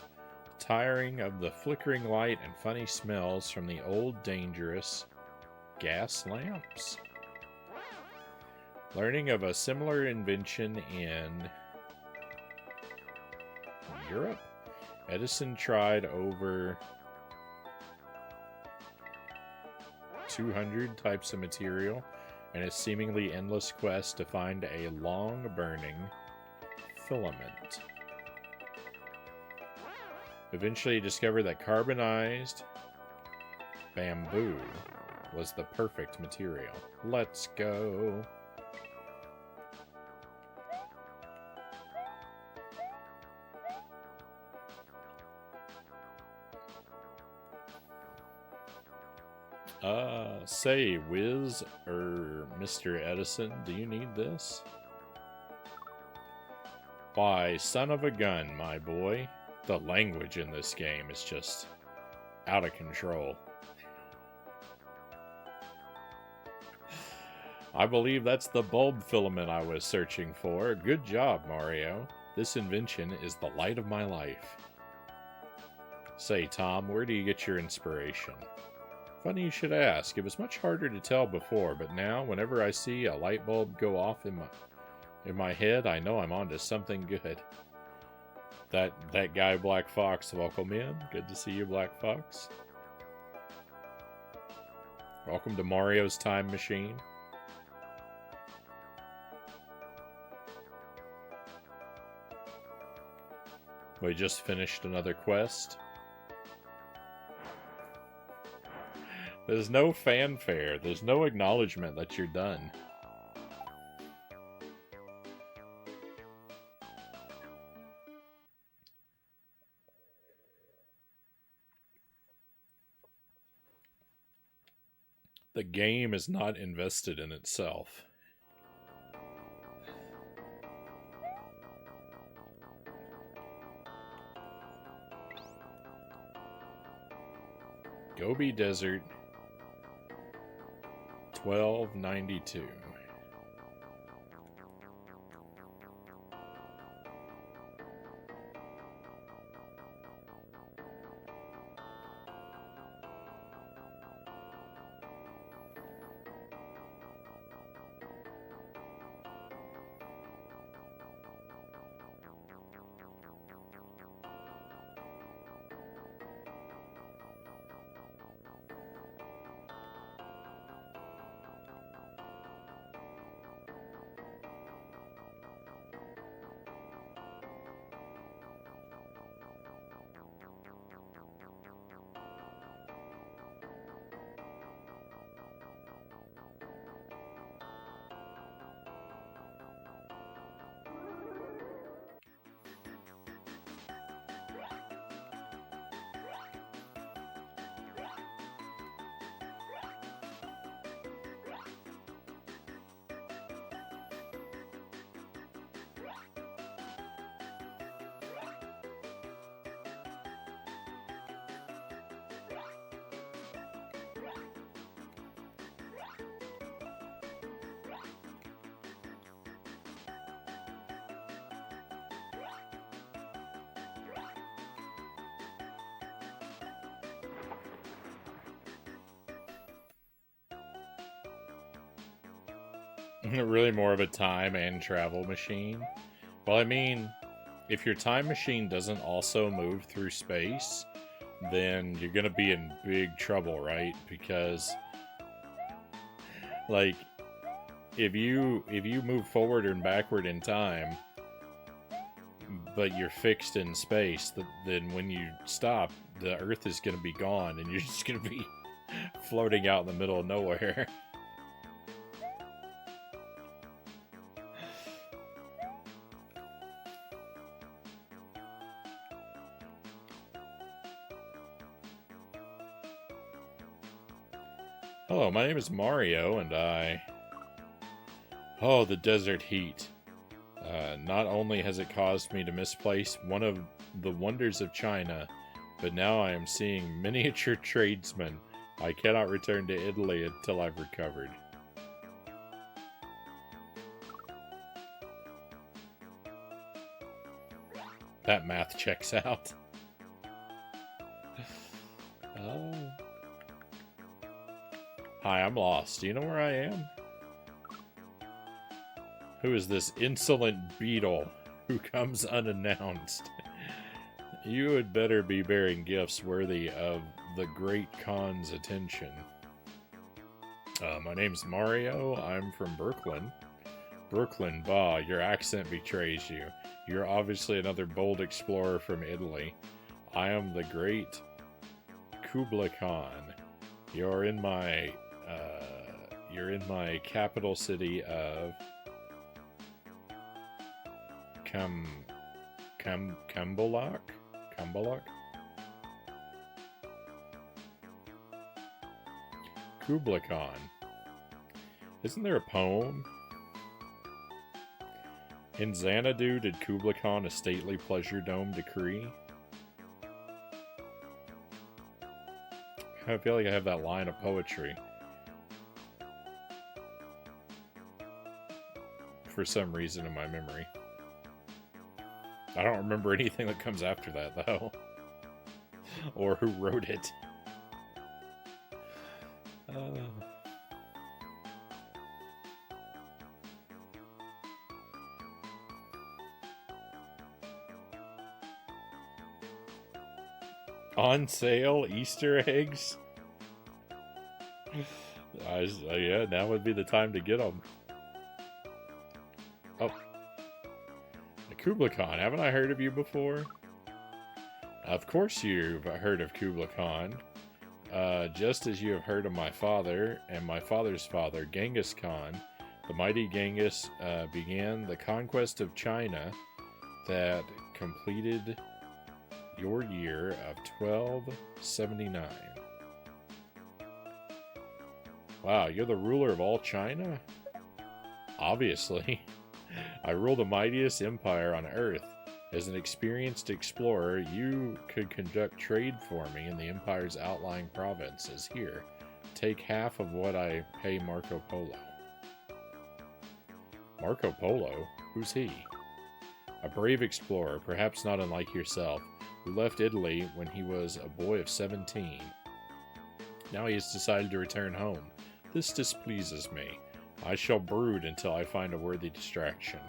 tiring of the flickering light and funny smells from the old dangerous gas lamps. Learning of a similar invention in Europe, Edison tried over 200 types of material in a seemingly endless quest to find a long-burning filament. Eventually, he discovered that carbonized bamboo was the perfect material. Let's go. Say, Wiz, or Mr. Edison, do you need this? Why, son of a gun, my boy. The language in this game is just out of control. I believe that's the bulb filament I was searching for. Good job, Mario. This invention is the light of my life. Say, Tom, where do you get your inspiration? Funny you should ask. It was much harder to tell before, but now, whenever I see a light bulb go off in my head, I know I'm onto something good. That guy, Black Fox, welcome in. Good to see you, Black Fox. Welcome to Mario's Time Machine. We just finished another quest. There's no fanfare. There's no acknowledgement that you're done. The game is not invested in itself. Gobi Desert, 1292. Really more of a time and travel machine. Well, I mean, if your time machine doesn't also move through space, then you're going to be in big trouble, right? Because Like, if you move forward and backward in time, but you're fixed in space, then when you stop, the Earth is going to be gone, and you're just going to be floating out in the middle of nowhere. Hello, my name is Mario, and Oh, the desert heat. Not only has it caused me to misplace one of the wonders of China, but now I am seeing miniature tradesmen. I cannot return to Italy until I've recovered. That math checks out. Oh. Hi, I'm lost. Do you know where I am? Who is this insolent beetle who comes unannounced? You had better be bearing gifts worthy of the great Khan's attention. My name's Mario. I'm from Brooklyn. Brooklyn, bah, your accent betrays you. You're obviously another bold explorer from Italy. I am the great Kublai Khan. You're in my capital city of Kambolak? Kublai Khan. Isn't there a poem? In Xanadu did Kublai Khan a stately pleasure dome decree? I feel like I have that line of poetry. For some reason in my memory. I don't remember anything that comes after that, though. Or who wrote it. On sale Easter eggs? Yeah, now would be the time to get them. Oh. Kublai Khan, haven't I heard of you before? Of course you've heard of Kublai Khan. Just as you have heard of my father and my father's father, Genghis Khan. The mighty Genghis began the conquest of China that completed your year of 1279. Wow, you're the ruler of all China? Obviously. I rule the mightiest empire on Earth. As an experienced explorer, you could conduct trade for me in the empire's outlying provinces. Here, take half of what I pay Marco Polo. Marco Polo? Who's he? A brave explorer, perhaps not unlike yourself, who left Italy when he was a boy of 17. Now he has decided to return home. This displeases me. I shall brood until I find a worthy distraction.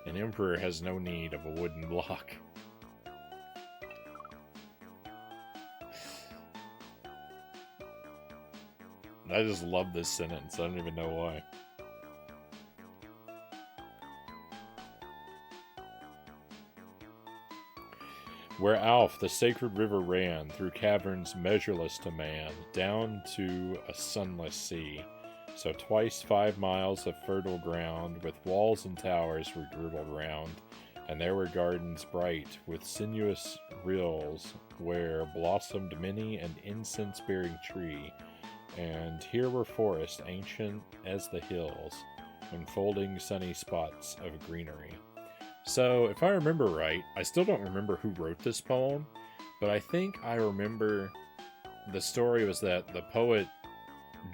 An emperor has no need of a wooden block. I just love this sentence. I don't even know why. Where Alf, the sacred river, ran through caverns measureless to man, down to a sunless sea. So twice 5 miles of fertile ground, with walls and towers were girdled round, and there were gardens bright with sinuous rills, where blossomed many an incense-bearing tree, and here were forests ancient as the hills, enfolding sunny spots of greenery. So, if I remember right, I still don't remember who wrote this poem, but I think I remember the story was that the poet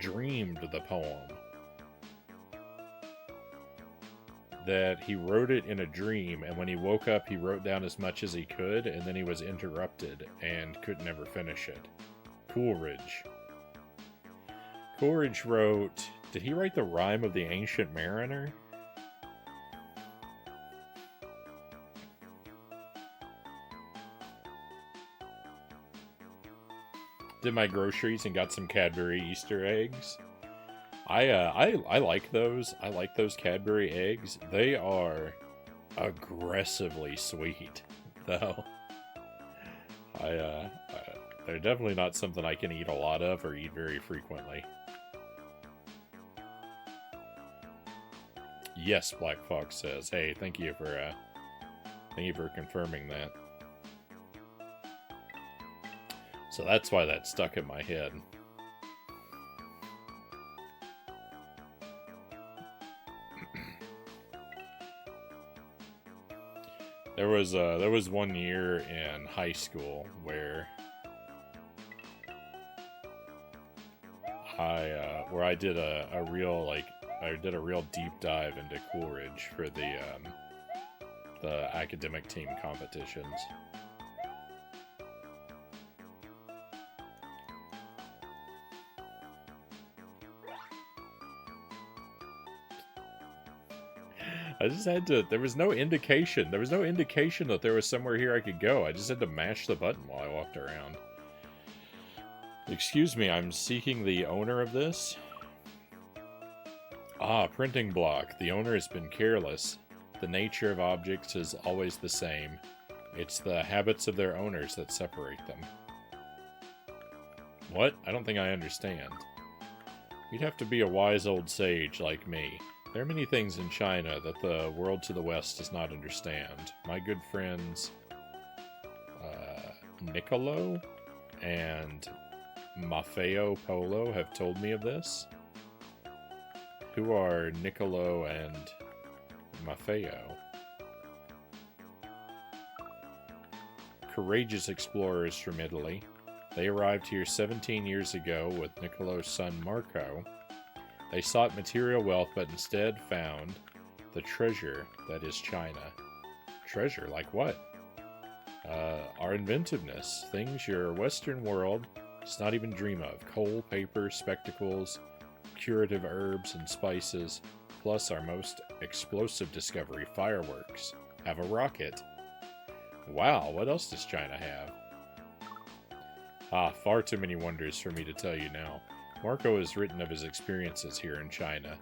dreamed the poem. That he wrote it in a dream, and when he woke up, he wrote down as much as he could, and then he was interrupted and could never finish it. Coleridge. Coleridge wrote... Did he write the Rime of the Ancient Mariner? did my groceries and got some Cadbury Easter eggs. I like those. I like those Cadbury eggs. They are aggressively sweet, though. They're definitely not something I can eat a lot of or eat very frequently. Yes, Black Fox says. Hey, thank you for confirming that. So that's why that stuck in my head. There was one year in high school where I did a real deep dive into Coolidge for the academic team competitions. I just had to, there was no indication that there was somewhere here I could go. I just had to mash the button while I walked around. Excuse me, I'm seeking the owner of this. Ah, printing block. The owner has been careless. The nature of objects is always the same. It's the habits of their owners that separate them. What? I don't think I understand. You'd have to be a wise old sage like me. There are many things in China that the world to the west does not understand. My good friends Niccolo and Maffeo Polo have told me of this. Who are Niccolo and Maffeo? Courageous explorers from Italy. They arrived here 17 years ago with Niccolo's son Marco. They sought material wealth, but instead found the treasure that is China. Treasure? Like what? Our inventiveness. Things your Western world does not even dream of. Coal, paper, spectacles, curative herbs and spices, plus our most explosive discovery, fireworks. Have a rocket. Wow, what else does China have? Ah, far too many wonders for me to tell you now. Marco has written of his experiences here in China.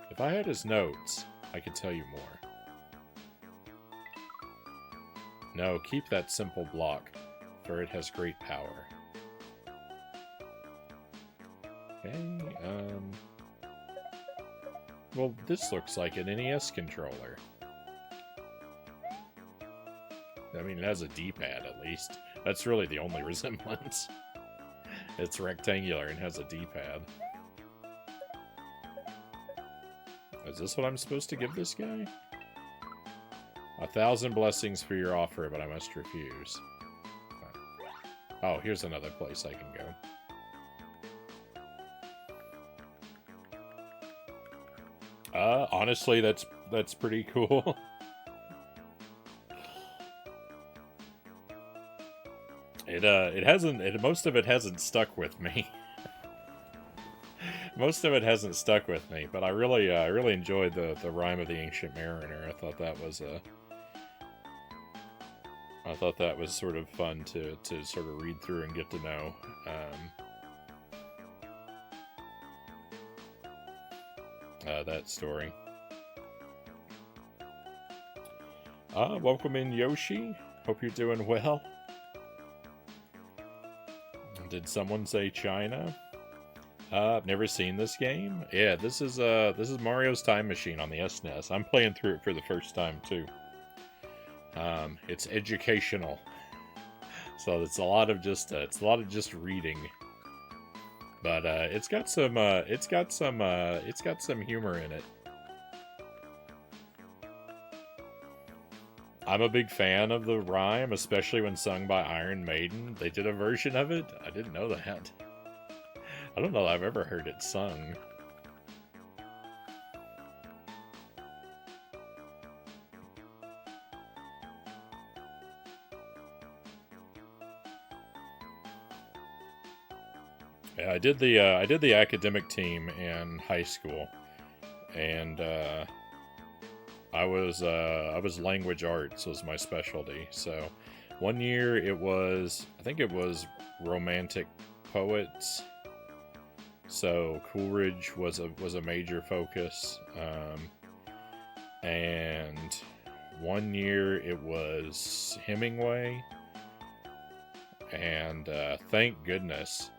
If I had his notes, I could tell you more. No, keep that simple block, for it has great power. Okay, well, this looks like an NES controller. I mean, it has a D-pad, at least. That's really the only resemblance. It's rectangular and has a D-pad. Is this what I'm supposed to give this guy? 1,000 blessings for your offer, but I must refuse. Oh, here's another place I can go. Honestly, that's pretty cool. Most of it hasn't stuck with me. Most of it hasn't stuck with me, but I really enjoyed the Rime of the Ancient Mariner. I thought that was sort of fun to sort of read through and get to know. That story. Welcome in, Yoshi. Hope you're doing well. Did someone say China? I've never seen this game. Yeah, this is Mario's Time Machine on the SNES. I'm playing through it for the first time too. It's educational, so it's a lot of just reading, but it's got some humor in it. I'm a big fan of the rhyme, especially when sung by Iron Maiden. They did a version of it. I didn't know that. I don't know that I've ever heard it sung. Yeah, I did the academic team in high school, and I was language arts was my specialty. So one year I think it was romantic poets. So Coleridge was a major focus. And one year it was Hemingway. And thank goodness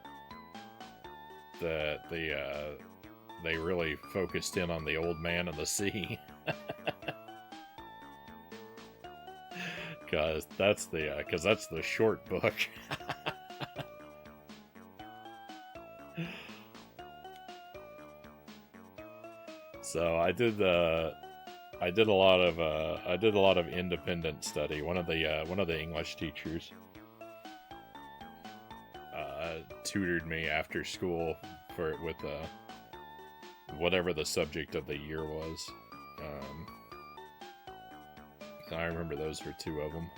that they really focused in on the old man of the sea. Because that's the short book. So I did a lot of independent study. One of the English teachers tutored me after school with whatever the subject of the year was. I remember those were two of them.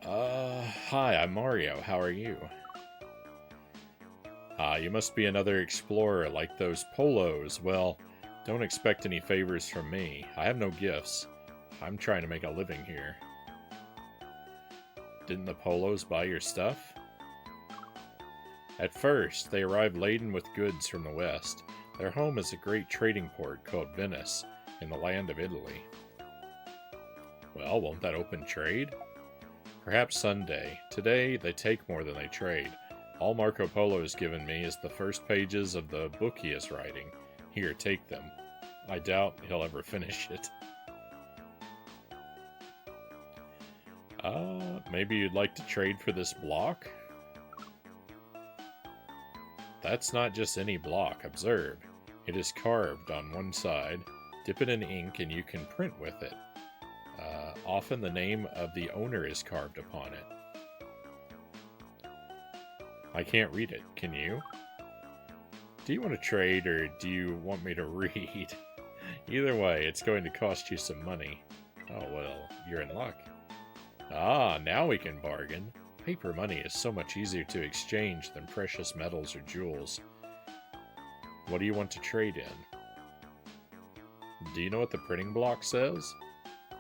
Hi, I'm Mario. How are you? You must be another explorer like those polos. Well, don't expect any favors from me. I have no gifts. I'm trying to make a living here. Didn't the polos buy your stuff? At first, they arrived laden with goods from the west. Their home is a great trading port called Venice, in the land of Italy. Well, won't that open trade? Perhaps someday. Today, they take more than they trade. All Marco Polo has given me is the first pages of the book he is writing. Here, take them. I doubt he'll ever finish it. Maybe you'd like to trade for this block? That's not just any block. Observe. It is carved on one side. Dip it in ink and you can print with it. Often the name of the owner is carved upon it. I can't read it. Can you? Do you want to trade or do you want me to read? Either way, it's going to cost you some money. Oh, well, you're in luck. Ah, now we can bargain. Paper money is so much easier to exchange than precious metals or jewels. What do you want to trade in? Do you know what the printing block says?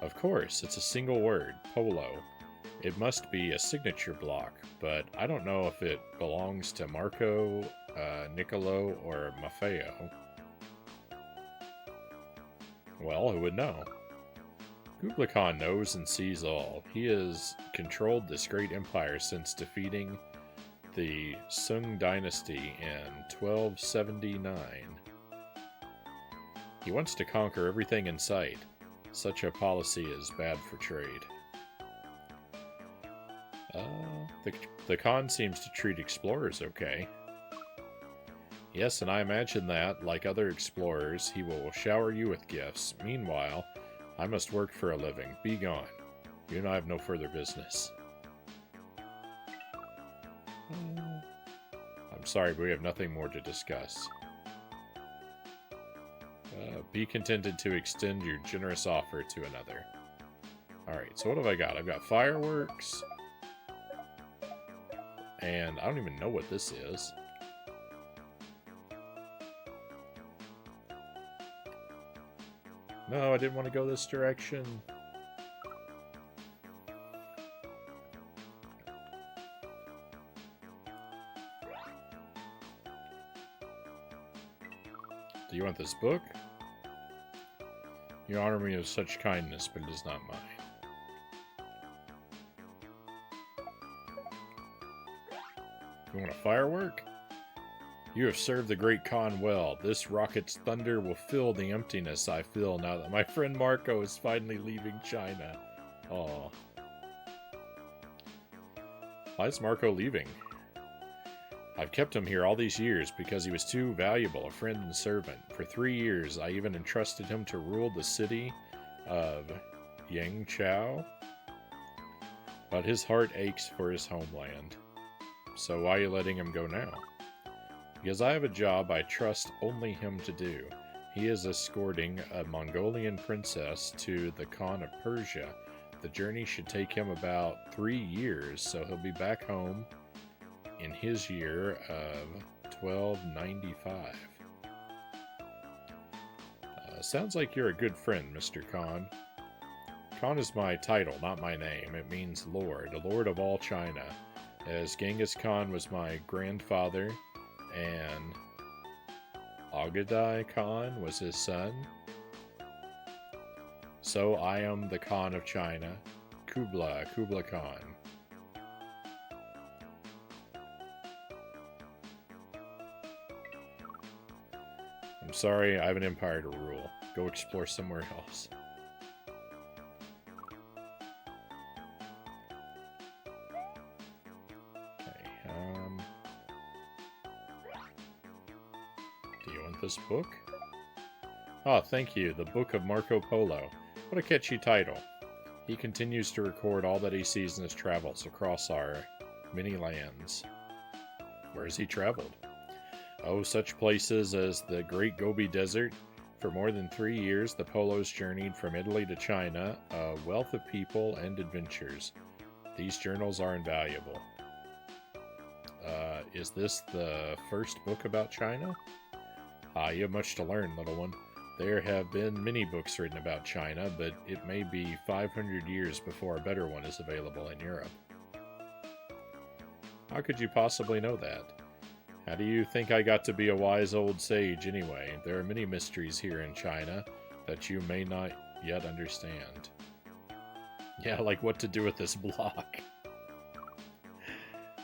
Of course, it's a single word, polo. It must be a signature block, but I don't know if it belongs to Marco, Niccolo, or Maffeo. Well, who would know? Kublai Khan knows and sees all. He has controlled this great empire since defeating the Sung dynasty in 1279. He wants to conquer everything in sight. Such a policy is bad for trade. The Khan seems to treat explorers okay. Yes, and I imagine that, like other explorers, he will shower you with gifts. Meanwhile, I must work for a living. Be gone. You and I have no further business. I'm sorry, but we have nothing more to discuss. Be contented to extend your generous offer to another. Alright, so what have I got? I've got fireworks. And I don't even know what this is. No, I didn't want to go this direction. Do you want this book? You honor me with such kindness, but it is not mine. You want a firework? You have served the great Khan well. This rocket's thunder will fill the emptiness I feel now that my friend Marco is finally leaving China. Aw. Why is Marco leaving? I've kept him here all these years because he was too valuable a friend and servant. For 3 years, I even entrusted him to rule the city of Yangzhou. But his heart aches for his homeland. So why are you letting him go now? Because I have a job I trust only him to do. He is escorting a Mongolian princess to the Khan of Persia. The journey should take him about 3 years, so he'll be back home in his year of 1295. Sounds like you're a good friend, Mr. Khan. Khan is my title, not my name. It means Lord, a Lord of all China. As Genghis Khan was my grandfather, and Ogadai Khan was his son, so I am the Khan of China, Kublai Khan. I'm sorry, I have an empire to rule. Go explore somewhere else. Do you want this book? Ah, thank you. The Book of Marco Polo. What a catchy title. He continues to record all that he sees in his travels across our many lands. Where has he traveled? Oh, such places as the Great Gobi Desert. For more than 3 years, the Polos journeyed from Italy to China, a wealth of people and adventures. These journals are invaluable. Is this the first book about China? Ah, you have much to learn, little one. There have been many books written about China, but it may be 500 years before a better one is available in Europe. How could you possibly know that? How do you think I got to be a wise old sage anyway? There are many mysteries here in China that you may not yet understand. Yeah, like what to do with this block.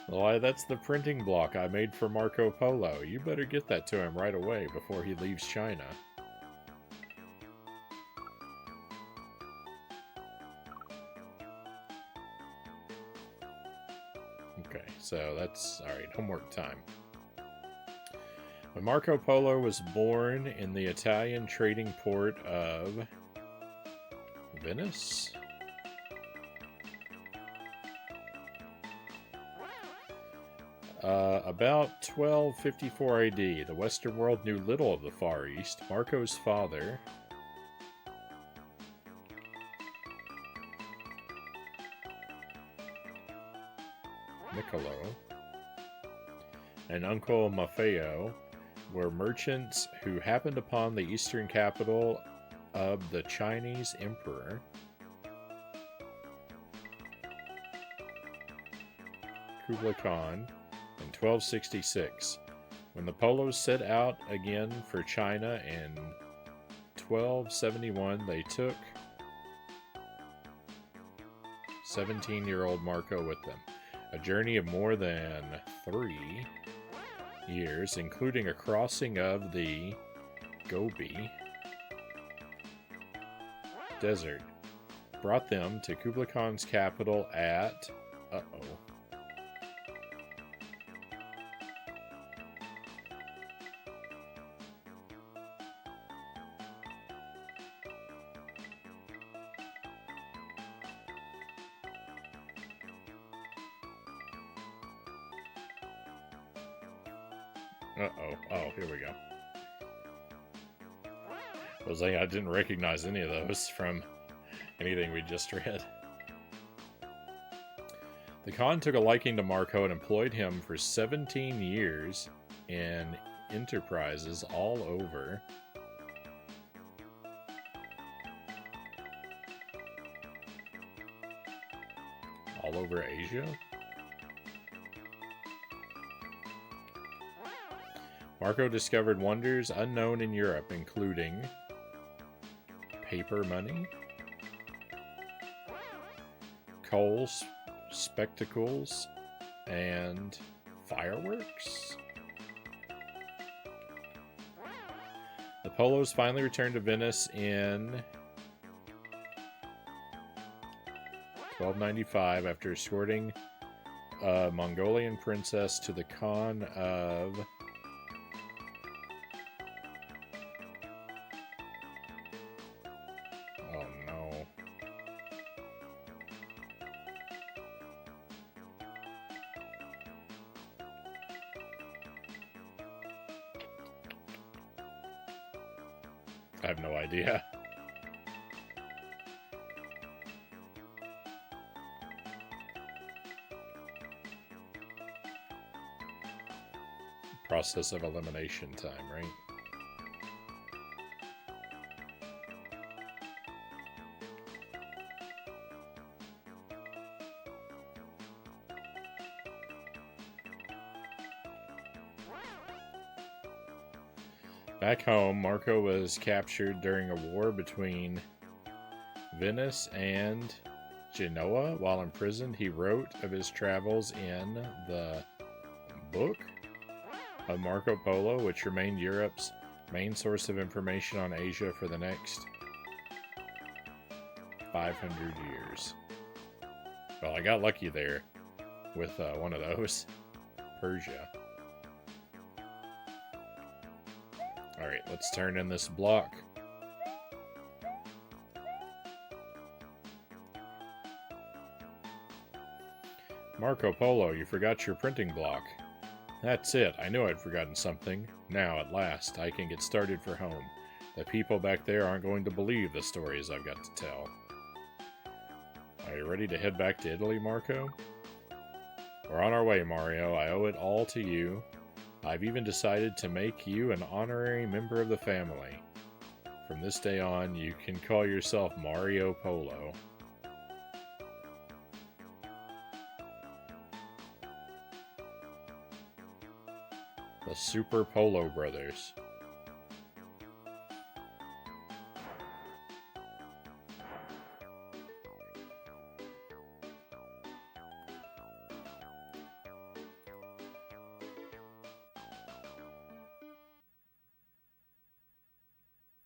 Why, that's the printing block I made for Marco Polo. You better get that to him right away before he leaves China. Okay, so that's... alright, homework time. When Marco Polo was born in the Italian trading port of Venice? About 1254 AD, the Western world knew little of the Far East. Marco's father, Niccolo, and Uncle Maffeo were merchants who happened upon the eastern capital of the Chinese emperor, Kublai Khan, in 1266. When the Polos set out again for China in 1271, they took 17-year-old Marco with them. A journey of more than 3 years, including a crossing of the Gobi Desert, brought them to Kublai Khan's capital at... Oh, here we go. I was like, I didn't recognize any of those from anything we just read. The Khan took a liking to Marco and employed him for 17 years in enterprises all over Asia. Marco discovered wonders unknown in Europe, including paper money, coal spectacles, and fireworks. The Polos finally returned to Venice in 1295 after escorting a Mongolian princess to the Khan of... oh no. I have no idea. Process of elimination time, right? Back home, Marco was captured during a war between Venice and Genoa. While imprisoned, he wrote of his travels in the Book of Marco Polo, which remained Europe's main source of information on Asia for the next 500 years. Well, I got lucky there with one of those. Persia. Alright, let's turn in this block. Marco Polo, you forgot your printing block. That's it, I knew I'd forgotten something. Now, at last, I can get started for home. The people back there aren't going to believe the stories I've got to tell. Are you ready to head back to Italy, Marco? We're on our way, Mario. I owe it all to you. I've even decided to make you an honorary member of the family. From this day on, you can call yourself Mario Polo. The Super Polo Brothers.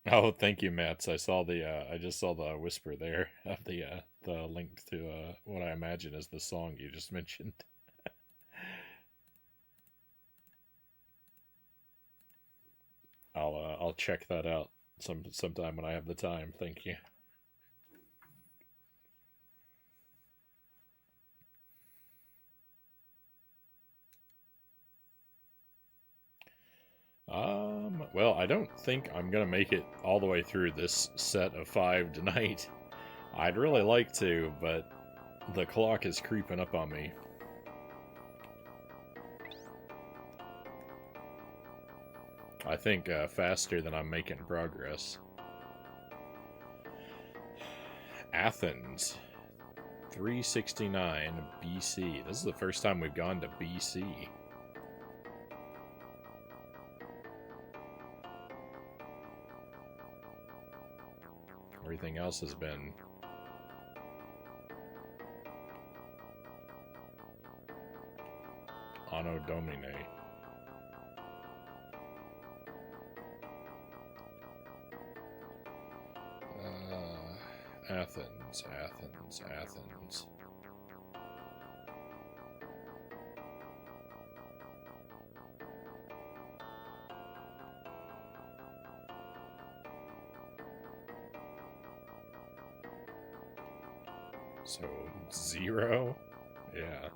Oh, thank you, Mats. I saw the I just saw the whisper there of the link to what I imagine is the song you just mentioned. I'll check that out sometime when I have the time. Thank you. Well, I don't think I'm gonna make it all the way through this set of 5 tonight. I'd really like to, but the clock is creeping up on me. I think faster than I'm making progress. Athens, 369 BC. This is the first time we've gone to BC. Everything else has been Anno Domini. Athens, Athens, Athens. So, 0? Yeah.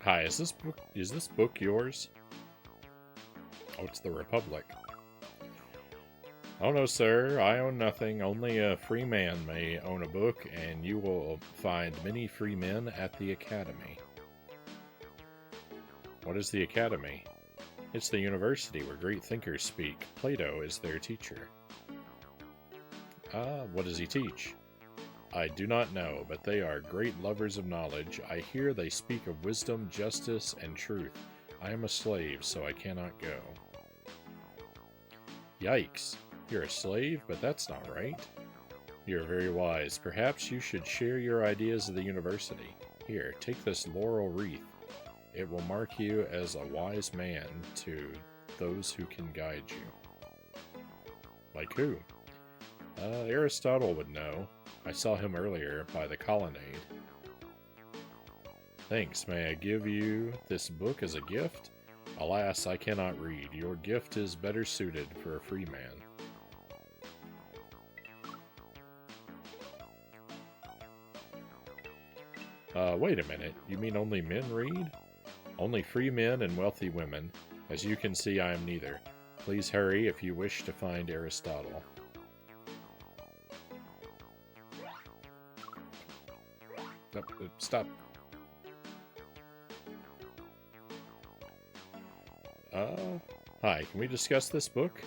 Hi, is this book yours? Oh, it's the Republic. Oh no, sir, I own nothing. Only a free man may own a book, and you will find many free men at the Academy. What is the Academy? It's the university where great thinkers speak. Plato is their teacher. What does he teach? I do not know, but they are great lovers of knowledge. I hear they speak of wisdom, justice, and truth. I am a slave, so I cannot go. Yikes. You're a slave, but that's not right. You're very wise. Perhaps you should share your ideas at the university. Here, take this laurel wreath. It will mark you as a wise man to those who can guide you. Like who? Aristotle would know. I saw him earlier by the colonnade. Thanks. May I give you this book as a gift? Alas, I cannot read. Your gift is better suited for a free man. Wait a minute. You mean only men read? Only free men and wealthy women. As you can see, I am neither. Please hurry if you wish to find Aristotle. Stop. Hi, can we discuss this book?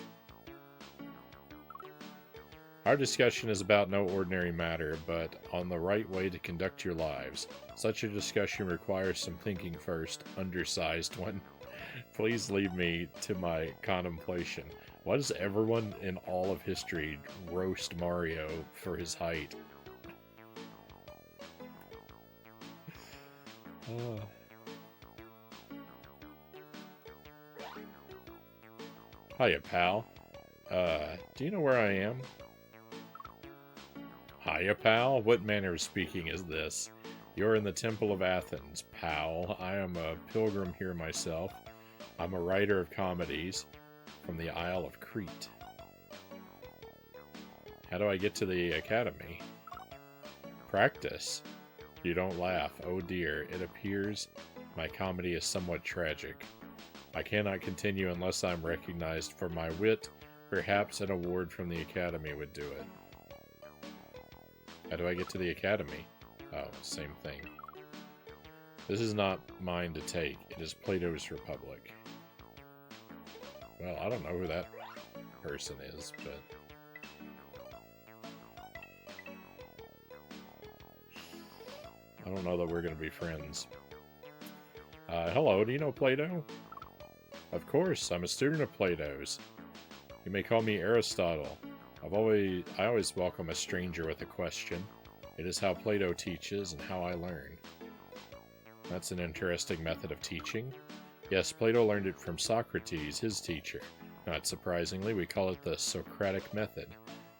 Our discussion is about no ordinary matter, but on the right way to conduct your lives. Such a discussion requires some thinking first, undersized one. Please leave me to my contemplation. Why does everyone in all of history roast Mario for his height? Hiya, pal. Do you know where I am? Hiya, pal. What manner of speaking is this? You're in the Temple of Athens, pal. I am a pilgrim here myself. I'm a writer of comedies from the Isle of Crete. How do I get to the academy? Practice. You don't laugh. Oh dear, it appears my comedy is somewhat tragic. I cannot continue unless I'm recognized for my wit. Perhaps an award from the academy would do it. How do I get to the academy? Oh, same thing. This is not mine to take. It is Plato's Republic. Well, I don't know who that person is, but... I don't know that we're going to be friends. Hello, do you know Plato? Of course, I'm a student of Plato's. You may call me Aristotle. I always welcome a stranger with a question. It is how Plato teaches and how I learn. That's an interesting method of teaching. Yes, Plato learned it from Socrates, his teacher. Not surprisingly, we call it the Socratic method.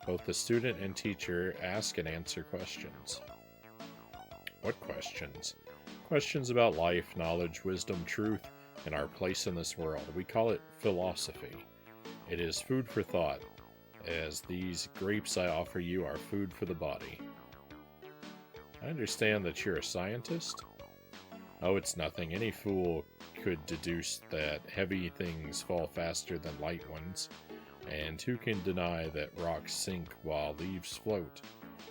Both the student and teacher ask and answer questions. What questions? Questions about life, knowledge, wisdom, truth, and our place in this world. We call it philosophy. It is food for thought, as these grapes I offer you are food for the body. I understand that you're a scientist? Oh, it's nothing. Any fool could deduce that heavy things fall faster than light ones, and who can deny that rocks sink while leaves float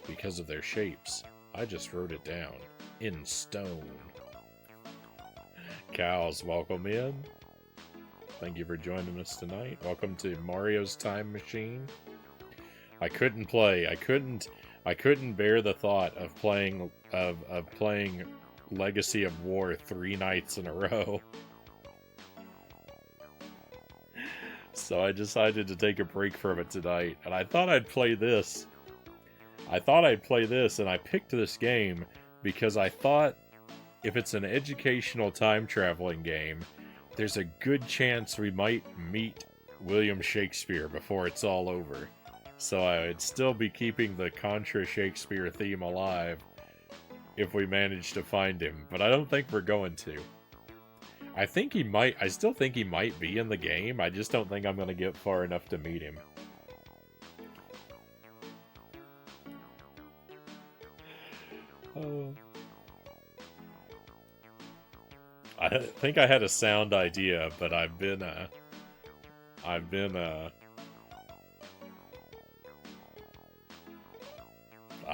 because of their shapes? I just wrote it down, in stone. Cows, welcome in. Thank you for joining us tonight. Welcome to Mario's Time Machine. I couldn't play. I couldn't bear the thought of playing Legacy of War 3 nights in a row. So I decided to take a break from it tonight, and I thought I'd play this. And I picked this game because I thought if it's an educational time-traveling game, there's a good chance we might meet William Shakespeare before it's all over. So I would still be keeping the Contra Shakespeare theme alive if we manage to find him, but I don't think we're going to. I still think he might be in the game, I just don't think I'm going to get far enough to meet him. I think I had a sound idea, but I've been I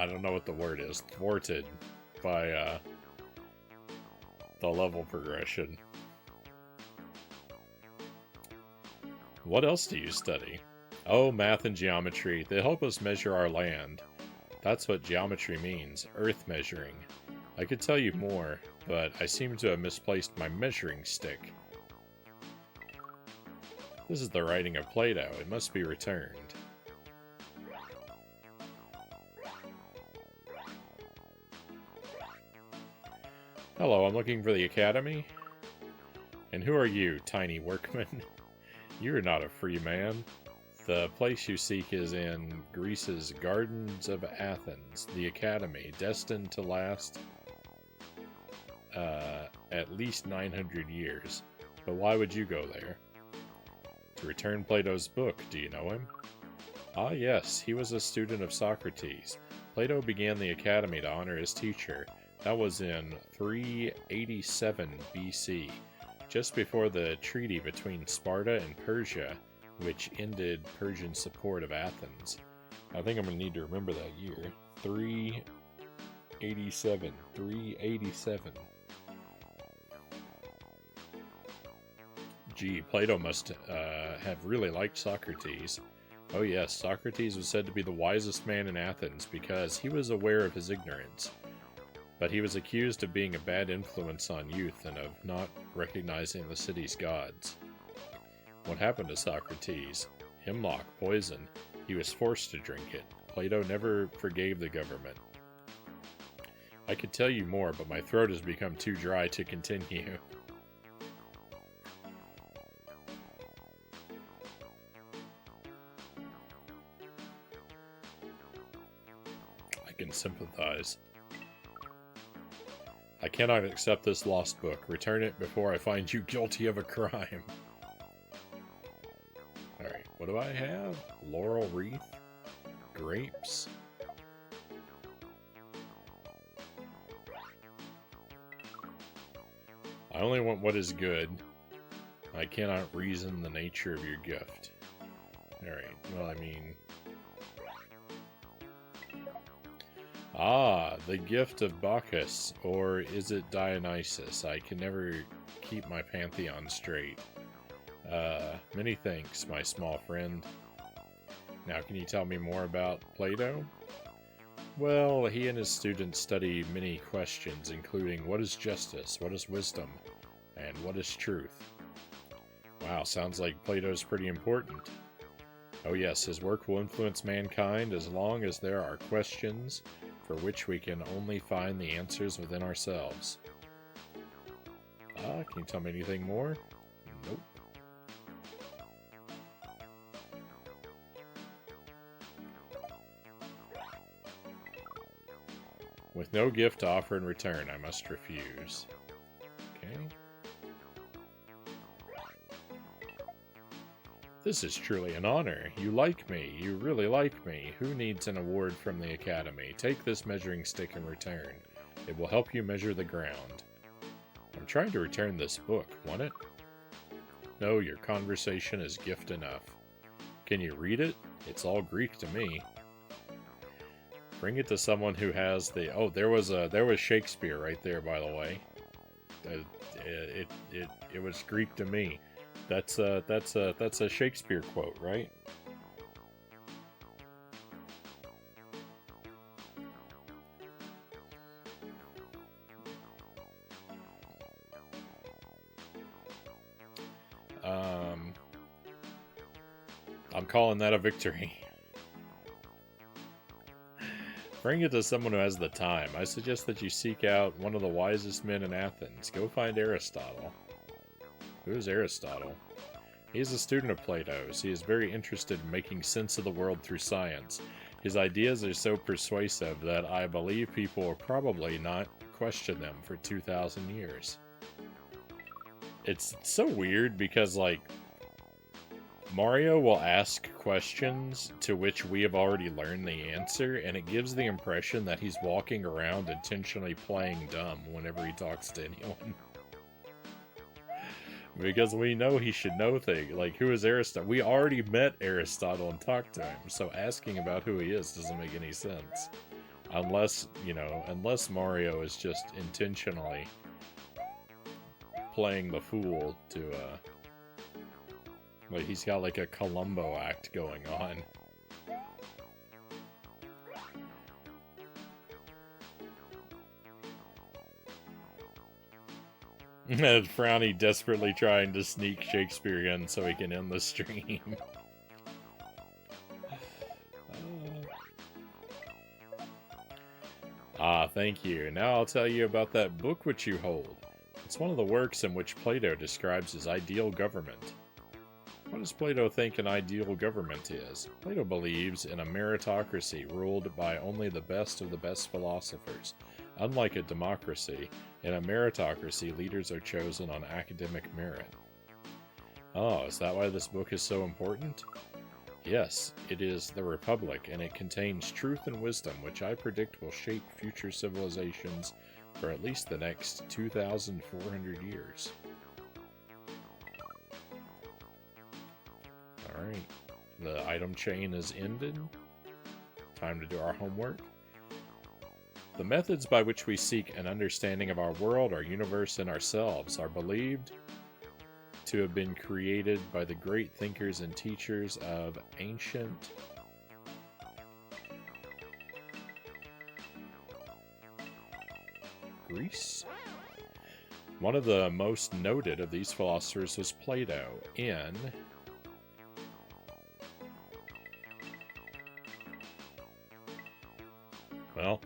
don't know what the word is, thwarted by the level progression. What else do you study? Oh, math and geometry. They help us measure our land. That's what geometry means, earth measuring. I could tell you more, but I seem to have misplaced my measuring stick. This is the writing of Plato. It must be returned. Hello, I'm looking for the academy. And who are you, tiny workman? You're not a free man. The place you seek is in Greece's Gardens of Athens, the academy, destined to last. at least 900 years. But why would you go there? To return Plato's book. Do you know him? Ah, yes, he was a student of Socrates. Plato began the academy to honor his teacher. That was in 387 BC, just before the treaty between Sparta and Persia, which ended Persian support of Athens. I think I'm going to need to remember that year. 387. 387. Gee, Plato must have really liked Socrates. Oh yes, Socrates was said to be the wisest man in Athens because he was aware of his ignorance. But he was accused of being a bad influence on youth and of not recognizing the city's gods. What happened to Socrates? Hemlock poison. He was forced to drink it. Plato never forgave the government. I could tell you more, but my throat has become too dry to continue. I can sympathize. I cannot accept this lost book. Return it before I find you guilty of a crime. Alright, what do I have? Laurel wreath? Grapes? I only want what is good. I cannot reason the nature of your gift. Alright, well, I mean... Ah, the gift of Bacchus, or is it Dionysus? I can never keep my pantheon straight. Many thanks, my small friend. Now, can you tell me more about Plato? Well, he and his students study many questions, including what is justice, what is wisdom, and what is truth. Wow, sounds like Plato's pretty important. Oh yes, his work will influence mankind as long as there are questions for which we can only find the answers within ourselves. Can you tell me anything more? Nope. With no gift to offer in return, I must refuse. Okay. This is truly an honor. You like me. You really like me. Who needs an award from the Academy? Take this measuring stick in return. It will help you measure the ground. I'm trying to return this book. Want it? No, your conversation is gift enough. Can you read it? It's all Greek to me. Bring it to someone who has the... Oh, there was Shakespeare right there, by the way. It was Greek to me. That's a Shakespeare quote, right? I'm calling that a victory. Bring it to someone who has the time. I suggest that you seek out one of the wisest men in Athens. Go find Aristotle. Who's Aristotle? He is a student of Plato's. He is very interested in making sense of the world through science. His ideas are so persuasive that I believe people will probably not question them for 2,000 years. It's so weird because, like, Mario will ask questions to which we have already learned the answer, and it gives the impression that he's walking around intentionally playing dumb whenever he talks to anyone. Because we know he should know things. Like, who is Aristotle? We already met Aristotle and talked to him, so asking about who he is doesn't make any sense. Unless, you know, unless Mario is just intentionally playing the fool to, like, he's got like a Columbo act going on. Frownie desperately trying to sneak Shakespeare in so he can end the stream. Thank you. Now I'll tell you about that book which you hold. It's one of the works in which Plato describes his ideal government. What does Plato think an ideal government is? Plato believes in a meritocracy ruled by only the best of the best philosophers. Unlike a democracy, in a meritocracy, leaders are chosen on academic merit. Oh, is that why this book is so important? Yes, it is The Republic, and it contains truth and wisdom, which I predict will shape future civilizations for at least the next 2,400 years. Alright, the item chain is ended. Time to do our homework. The methods by which we seek an understanding of our world, our universe, and ourselves are believed to have been created by the great thinkers and teachers of ancient Greece. One of the most noted of these philosophers was Plato in well,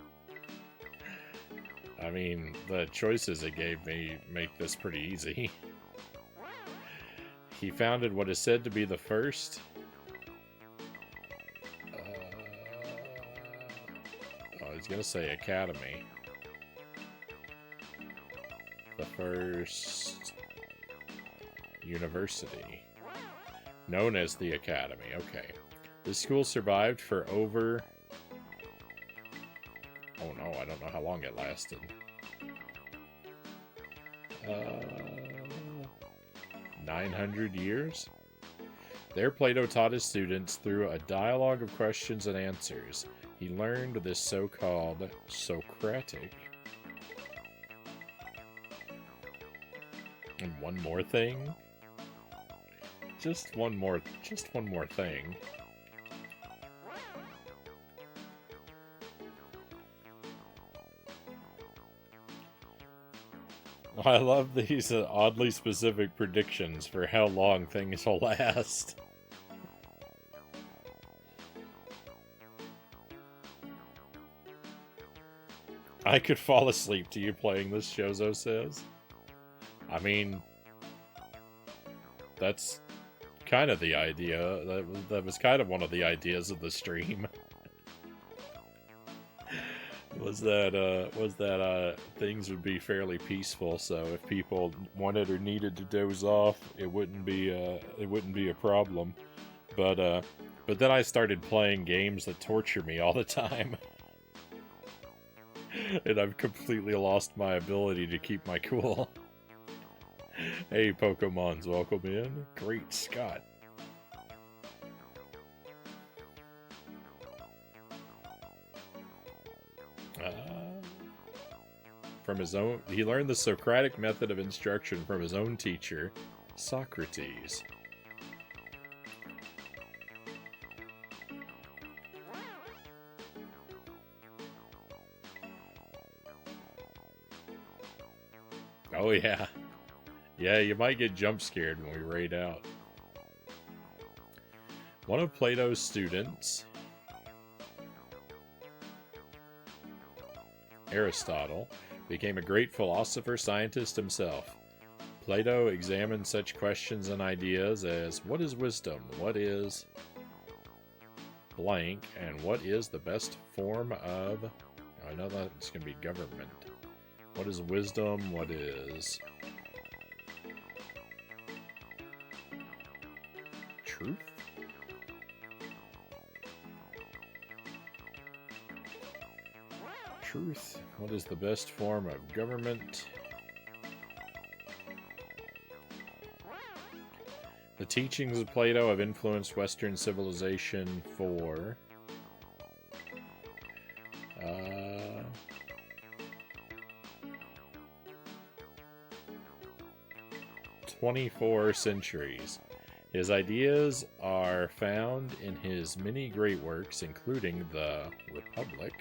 I mean, the choices it gave me make this pretty easy. He founded what is said to be the first I was gonna say academy. The first university. Known as the Academy. Okay. This school survived for over... Oh no, I don't know how long it lasted. 900 years? There Plato taught his students through a dialogue of questions and answers. He learned this so-called Socratic. And one more thing. Just one more thing. I love these oddly specific predictions for how long things will last. I could fall asleep to you playing this, Shozo says. I mean, that's kind of the idea. That was kind of one of the ideas of the stream. was that things would be fairly peaceful, so if people wanted or needed to doze off, it wouldn't be a problem. But then I started playing games that torture me all the time. And I've completely lost my ability to keep my cool. Hey, Pokemons, welcome in. Great Scott. From his own, he learned the Socratic method of instruction from his own teacher, Socrates. Oh yeah. Yeah, you might get jump scared when we raid out. One of Plato's students, Aristotle, became a great philosopher scientist himself. Plato examined such questions and ideas as what is wisdom, what is blank, and what is the best form of... I know that it's going to be government. What is wisdom, what is truth? Truth. What is the best form of government? The teachings of Plato have influenced Western civilization for 24 centuries. His ideas are found in his many great works, including The Republic,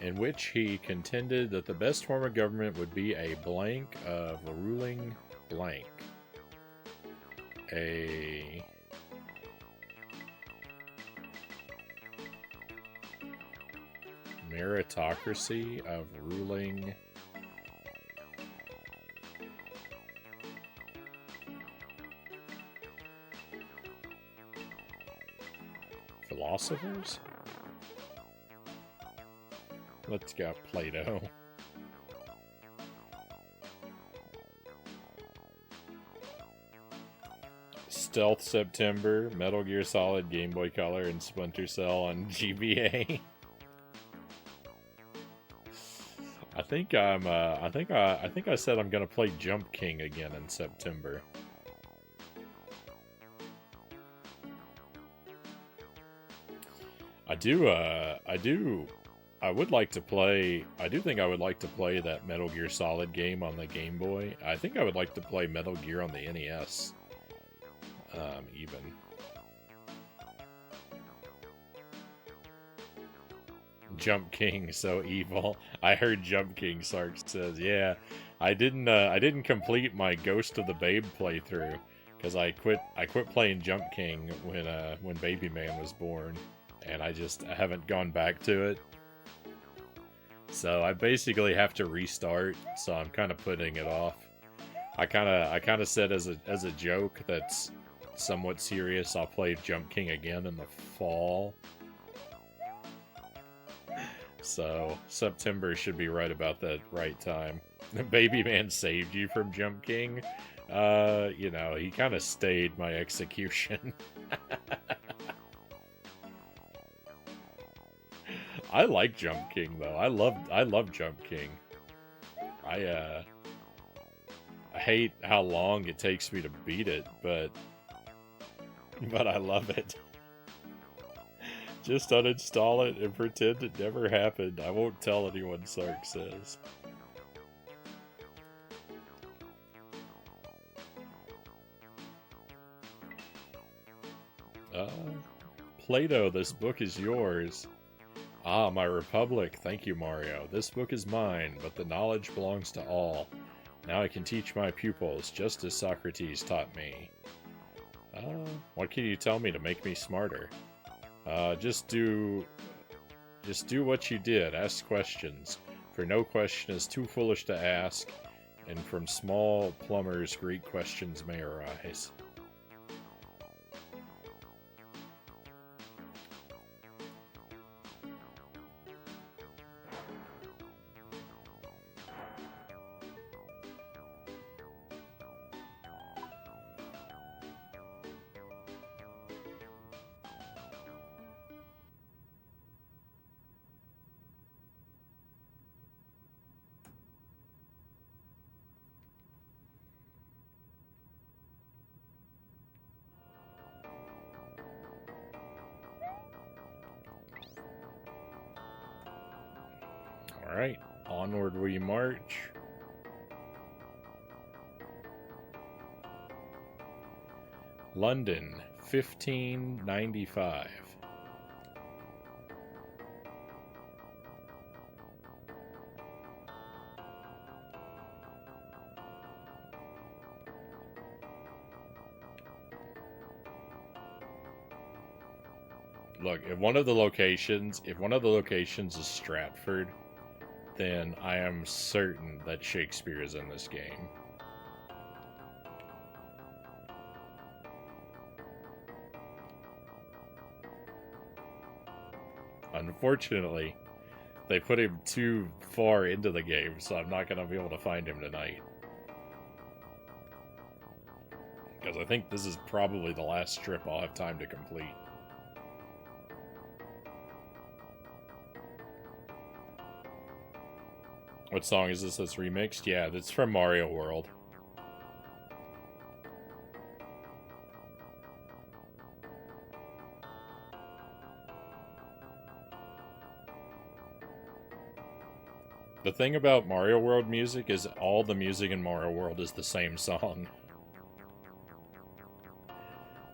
in which he contended that the best form of government would be a blank of ruling blank. A meritocracy of ruling Philosophers? Let's go Play-Doh. Stealth September, Metal Gear Solid, Game Boy Color, and Splinter Cell on GBA. I think I said I'm gonna play Jump King again in September. I do think I would like to play that Metal Gear Solid game on the Game Boy. I think I would like to play Metal Gear on the NES. Even. Jump King, so evil. I heard Jump King, Sark says, yeah. I didn't complete my Ghost of the Babe playthrough because I quit playing Jump King when Baby Man was born, and I haven't gone back to it. So I basically have to restart, so I'm kind of putting it off. I kind of said as a joke that's somewhat serious, I'll play Jump King again in the fall. So September should be right about that right time. Baby Man saved you from Jump King. You know, he kind of stayed my execution. I like Jump King though. I love Jump King. I hate how long it takes me to beat it, but I love it. Just uninstall it and pretend it never happened. I won't tell anyone, Sark says. Plato, this book is yours. Ah, my republic. Thank you, Mario. This book is mine, but the knowledge belongs to all. Now I can teach my pupils, just as Socrates taught me. What can you tell me to make me smarter? Just do what you did. Ask questions, for no question is too foolish to ask, and from small plumbers great questions may arise. Alright, onward we march. London, 1595. Look, if one of the locations is Stratford, then I am certain that Shakespeare is in this game. Unfortunately, they put him too far into the game, so I'm not going to be able to find him tonight. Because I think this is probably the last strip I'll have time to complete. What song is this that's remixed? Yeah, that's from Mario World. The thing about Mario World music is all the music in Mario World is the same song.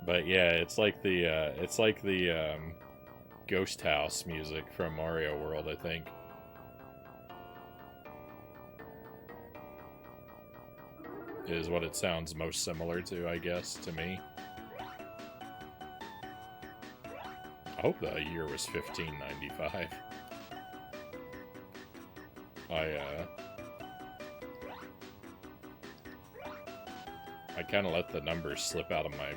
But yeah, it's like the Ghost House music from Mario World, I think. Is what it sounds most similar to, I guess, to me. I hope the year was 1595. I kind of let the numbers slip out of my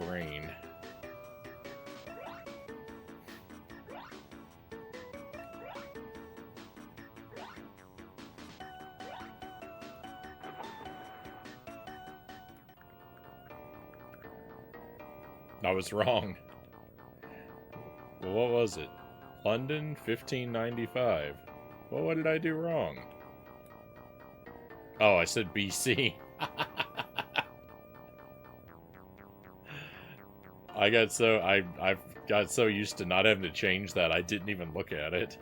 brain. I was wrong. Well, what was it? London, 1595. Well, what did I do wrong? Oh, I said BC. I got so used to not having to change that I didn't even look at it.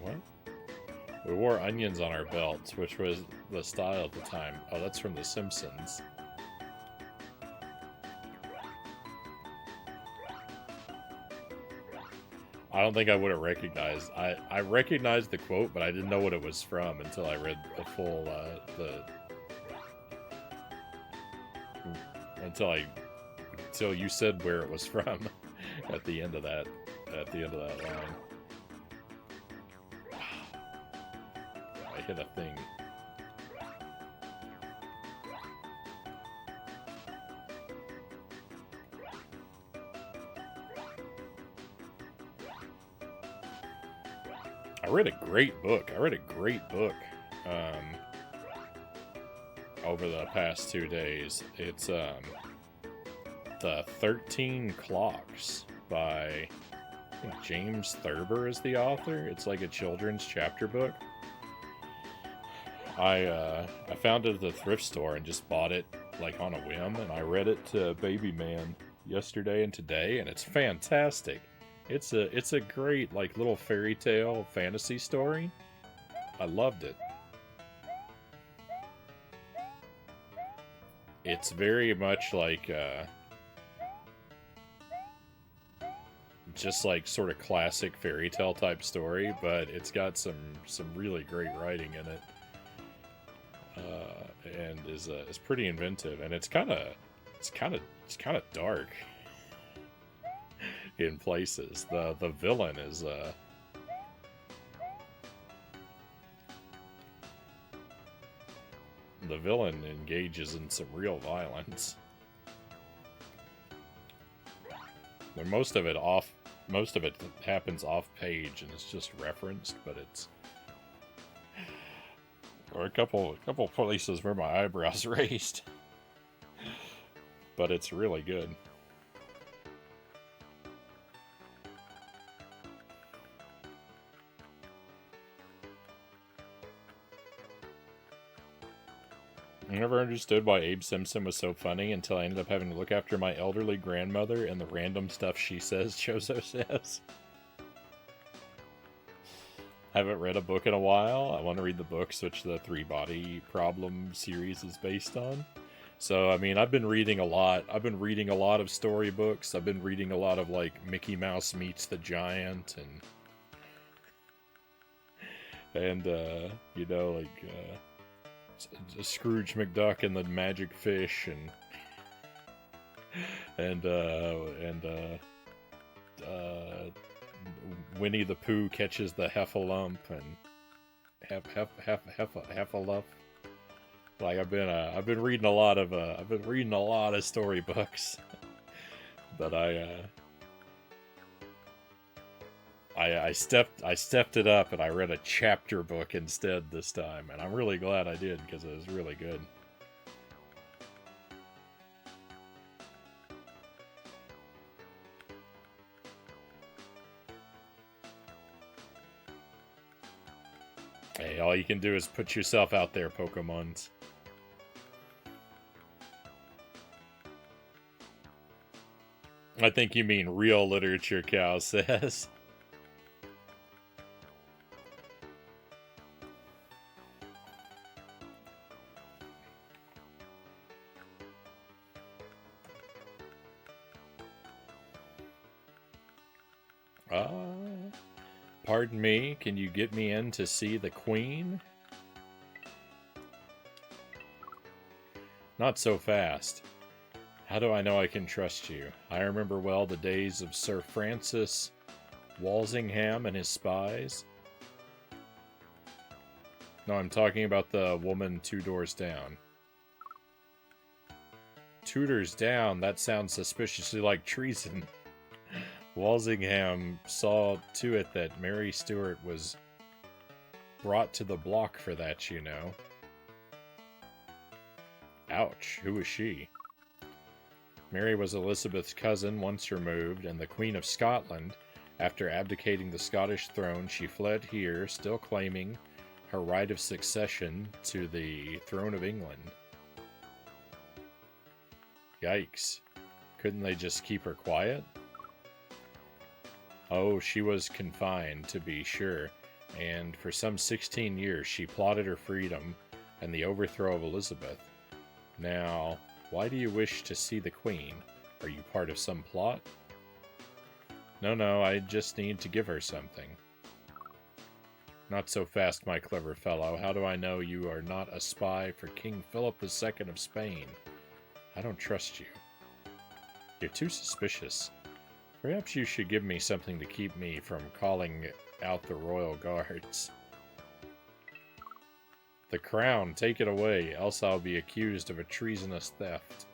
What? We wore onions on our belts, which was the style at the time. Oh, that's from The Simpsons. I don't think I would have recognized. I recognized the quote, but I didn't know what it was from until I read the full until you said where it was from at the end of that line. I hit a thing. I read a great book. Over the past 2 days. It's the 13 Clocks by, I think, James Thurber is the author. It's like a children's chapter book. I found it at the thrift store and just bought it like on a whim, and I read it to Baby Man yesterday and today, and it's fantastic. It's a great like little fairy tale fantasy story. I loved it. It's very much like just like sort of classic fairy tale type story, but it's got some really great writing in it, and is pretty inventive, and it's kind of dark in places. The villain is the villain engages in some real violence. But most of it happens off page and it's just referenced, but it's or a couple places where my eyebrows raised. But it's really good. I never understood why Abe Simpson was so funny until I ended up having to look after my elderly grandmother and the random stuff she says Chozo says. Haven't read a book in a while. I want to read the books which the Three Body Problem series is based on. So, I mean, I've been reading a lot. I've been reading a lot of storybooks. I've been reading a lot of, like, Mickey Mouse Meets the Giant and you know, like, Scrooge McDuck and the Magic Fish and Winnie the Pooh catches the Heffalump and Heffalump. Like I've been reading a lot of storybooks, but I stepped it up and I read a chapter book instead this time, and I'm really glad I did because it was really good. Hey, all you can do is put yourself out there, Pokemons. I think you mean real literature, Cow says. Pardon me, can you get me in to see the Queen? Not so fast. How do I know I can trust you? I remember well the days of Sir Francis Walsingham and his spies. No, I'm talking about the woman 2 doors down. 2 doors down? That sounds suspiciously like treason. Walsingham saw to it that Mary Stuart was brought to the block for that, you know. Ouch, who was she? Mary was Elizabeth's cousin, once removed, and the Queen of Scotland. After abdicating the Scottish throne, she fled here, still claiming her right of succession to the throne of England. Yikes. Couldn't they just keep her quiet? Oh, she was confined, to be sure, and for some 16 years she plotted her freedom and the overthrow of Elizabeth. Now, why do you wish to see the Queen? Are you part of some plot? No, I just need to give her something. Not so fast, my clever fellow. How do I know you are not a spy for King Philip II of Spain? I don't trust you. You're too suspicious. Perhaps you should give me something to keep me from calling out the royal guards. The crown, take it away, else I'll be accused of a treasonous theft.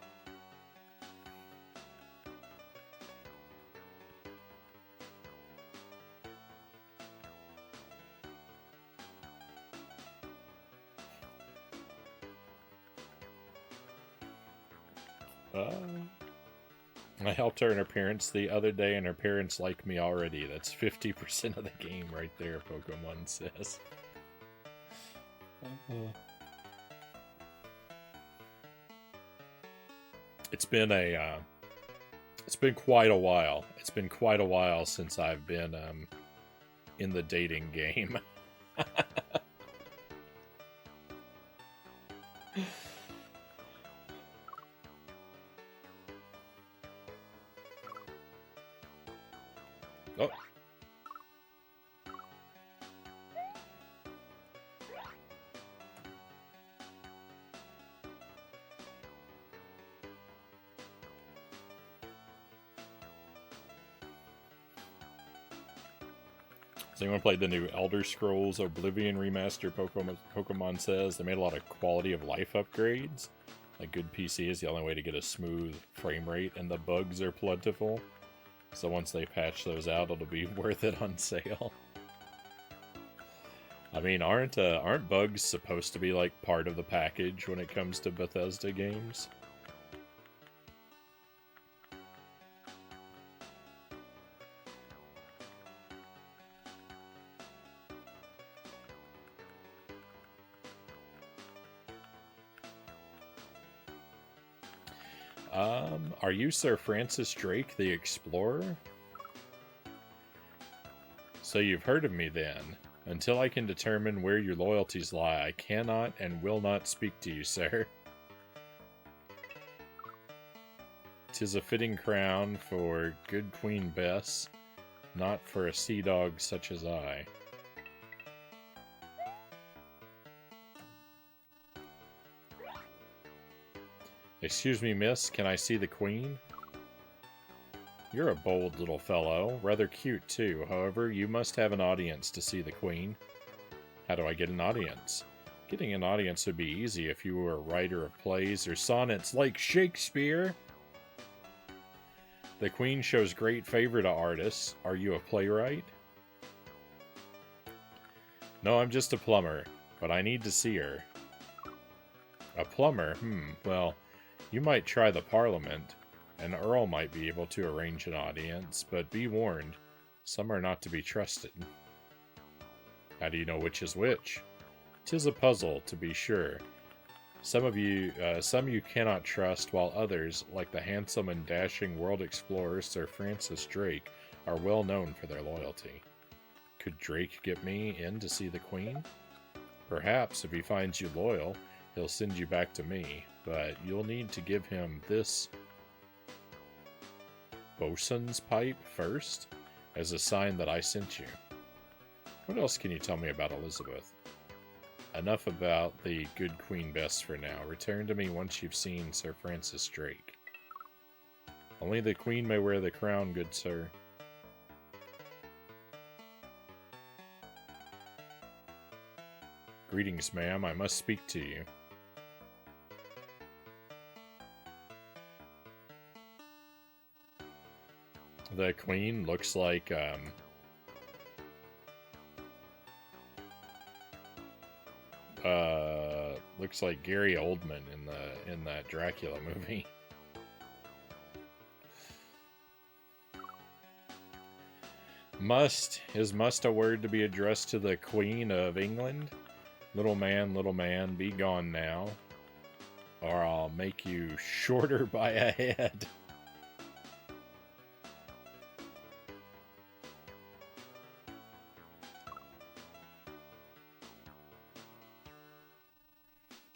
I helped her and her parents the other day, and her parents like me already. That's 50% of the game right there, Pokemon says. It's been quite a while. It's been quite a while since I've been in the dating game. Oh. Has anyone played the new Elder Scrolls Oblivion remaster? Pokemon says they made a lot of quality of life upgrades. A good PC is the only way to get a smooth frame rate, and the bugs are plentiful. So once they patch those out, it'll be worth it on sale. I mean, aren't bugs supposed to be like part of the package when it comes to Bethesda games? Are you Sir Francis Drake, the explorer? So you've heard of me then. Until I can determine where your loyalties lie, I cannot and will not speak to you, sir. 'Tis a fitting crown for good Queen Bess, not for a sea dog such as I. Excuse me, miss, can I see the Queen? You're a bold little fellow, rather cute too. However, you must have an audience to see the Queen. How do I get an audience? Getting an audience would be easy if you were a writer of plays or sonnets like Shakespeare. The Queen shows great favor to artists. Are you a playwright? No, I'm just a plumber, but I need to see her. A plumber? Well, you might try the Parliament. An earl might be able to arrange an audience, but be warned, some are not to be trusted. How do you know which is which? 'Tis a puzzle, to be sure. Some you cannot trust, while others, like the handsome and dashing world explorer Sir Francis Drake, are well known for their loyalty. Could Drake get me in to see the Queen? Perhaps, if he finds you loyal, he'll send you back to me, but you'll need to give him this bosun's pipe first, as a sign that I sent you. What else can you tell me about Elizabeth? Enough about the good Queen Bess for now. Return to me once you've seen Sir Francis Drake. Only the Queen may wear the crown, good sir. Greetings, ma'am. I must speak to you. The queen looks like, looks like Gary Oldman in that Dracula movie. Is must a word to be addressed to the Queen of England? Little man, be gone now, or I'll make you shorter by a head.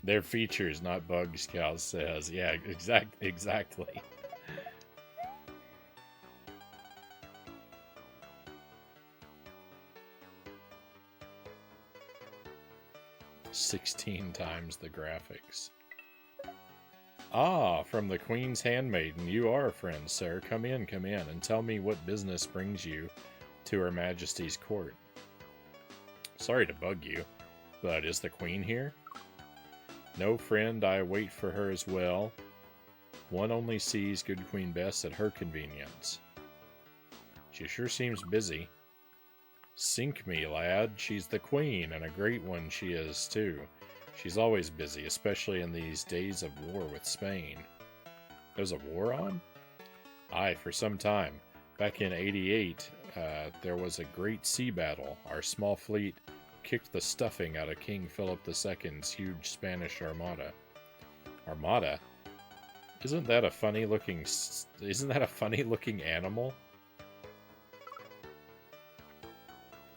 They're features, not bugs, Cal says. Yeah, exactly. "16 times the graphics." Ah, from the Queen's Handmaiden. You are a friend, sir. Come in, and tell me what business brings you to Her Majesty's court. Sorry to bug you, but is the Queen here? No, friend, I wait for her as well. One only sees good Queen Bess at her convenience. She sure seems busy. Sink me, lad. She's the Queen, and a great one she is, too. She's always busy, especially in these days of war with Spain. There's a war on? Aye, for some time. Back in '88, there was a great sea battle. Our small fleet kicked the stuffing out of King Philip II's huge Spanish armada. Armada? Isn't that a funny looking animal?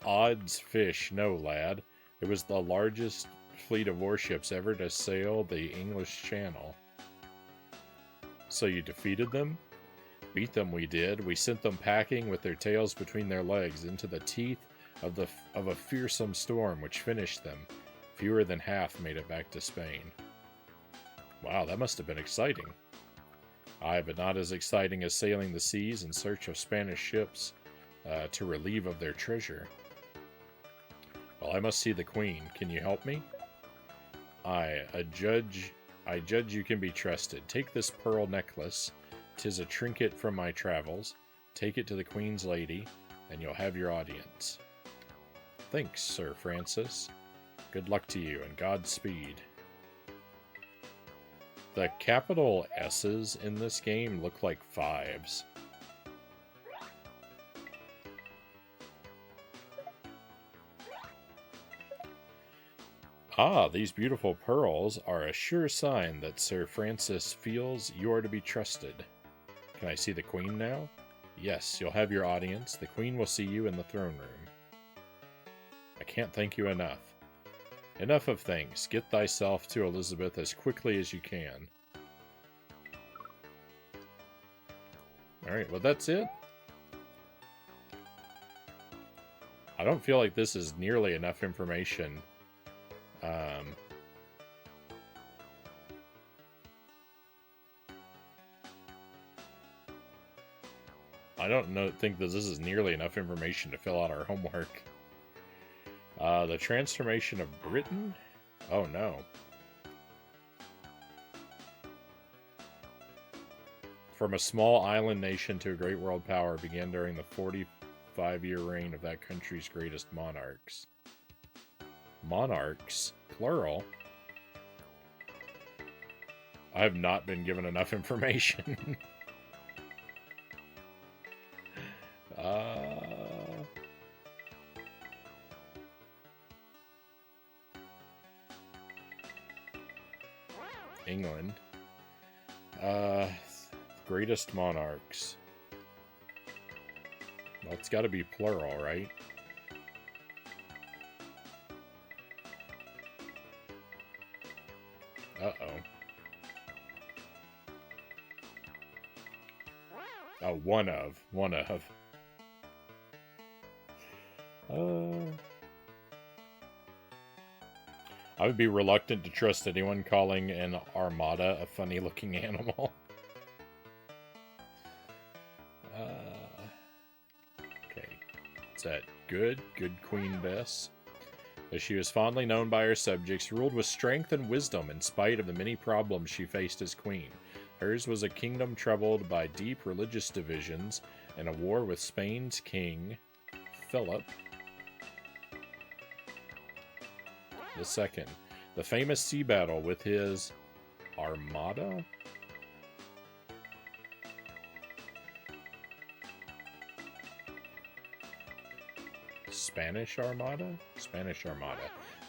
Odds fish, no, lad. It was the largest fleet of warships ever to sail the English Channel. So you defeated them? Beat them, we did. We sent them packing with their tails between their legs into the teeth of a fearsome storm which finished them. Fewer than half made it back to Spain. Wow, that must have been exciting. Aye, but not as exciting as sailing the seas in search of Spanish ships to relieve of their treasure. Well, I must see the Queen. Can you help me? I judge you can be trusted. Take this pearl necklace. 'Tis a trinket from my travels. Take it to the Queen's lady, and you'll have your audience. Thanks, Sir Francis. Good luck to you, and Godspeed. The capital S's in this game look like 5s. Ah, these beautiful pearls are a sure sign that Sir Francis feels you are to be trusted. Can I see the Queen now? Yes, you'll have your audience. The Queen will see you in the throne room. I can't thank you enough. Enough of thanks. Get thyself to Elizabeth as quickly as you can. Alright, well that's it. I don't feel like this is nearly enough information. I don't think that this is nearly enough information to fill out our homework. The transformation of Britain? Oh no. From a small island nation to a great world power began during the 45-year reign of that country's greatest monarchs. Monarchs? Plural? I have not been given enough information. England. Greatest monarchs. Well, it's got to be plural, right? Uh-oh. Oh, one of. I would be reluctant to trust anyone calling an armada a funny-looking animal. Okay. Is that good? Good Queen Bess. As she was fondly known by her subjects, ruled with strength and wisdom in spite of the many problems she faced as queen. Hers was a kingdom troubled by deep religious divisions and a war with Spain's king, Philip II. The famous sea battle with his armada? Spanish Armada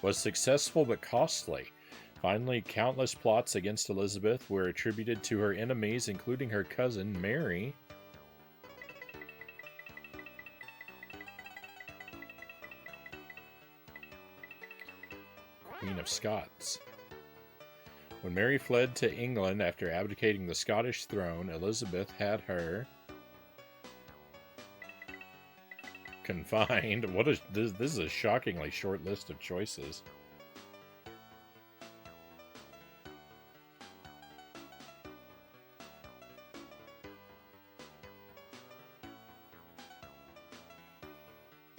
was successful but costly. Finally, countless plots against Elizabeth were attributed to her enemies, including her cousin Mary. Queen of Scots. When Mary fled to England after abdicating the Scottish throne, Elizabeth had her confined. This is a shockingly short list of choices.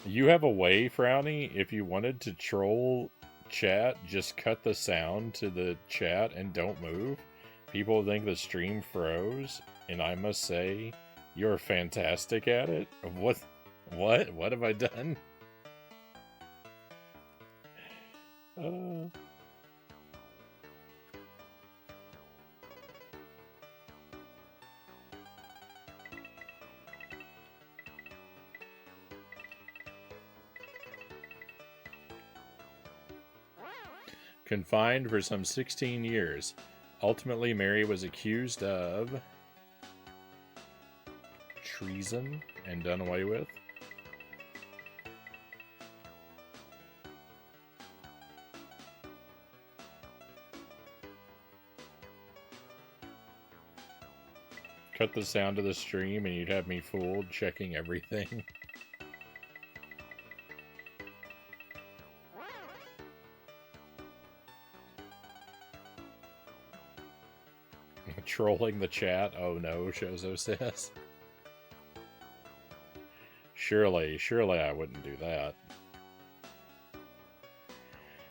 You have a way, Frownie, if you wanted to troll chat, just cut the sound to the chat and don't move. People think the stream froze, and I must say, you're fantastic at it. What have I done? Confined for some 16 years. Ultimately, Mary was accused of treason and done away with. Cut the sound of the stream and you'd have me fooled checking everything. Trolling the chat. Oh no, Shozo says. Surely I wouldn't do that.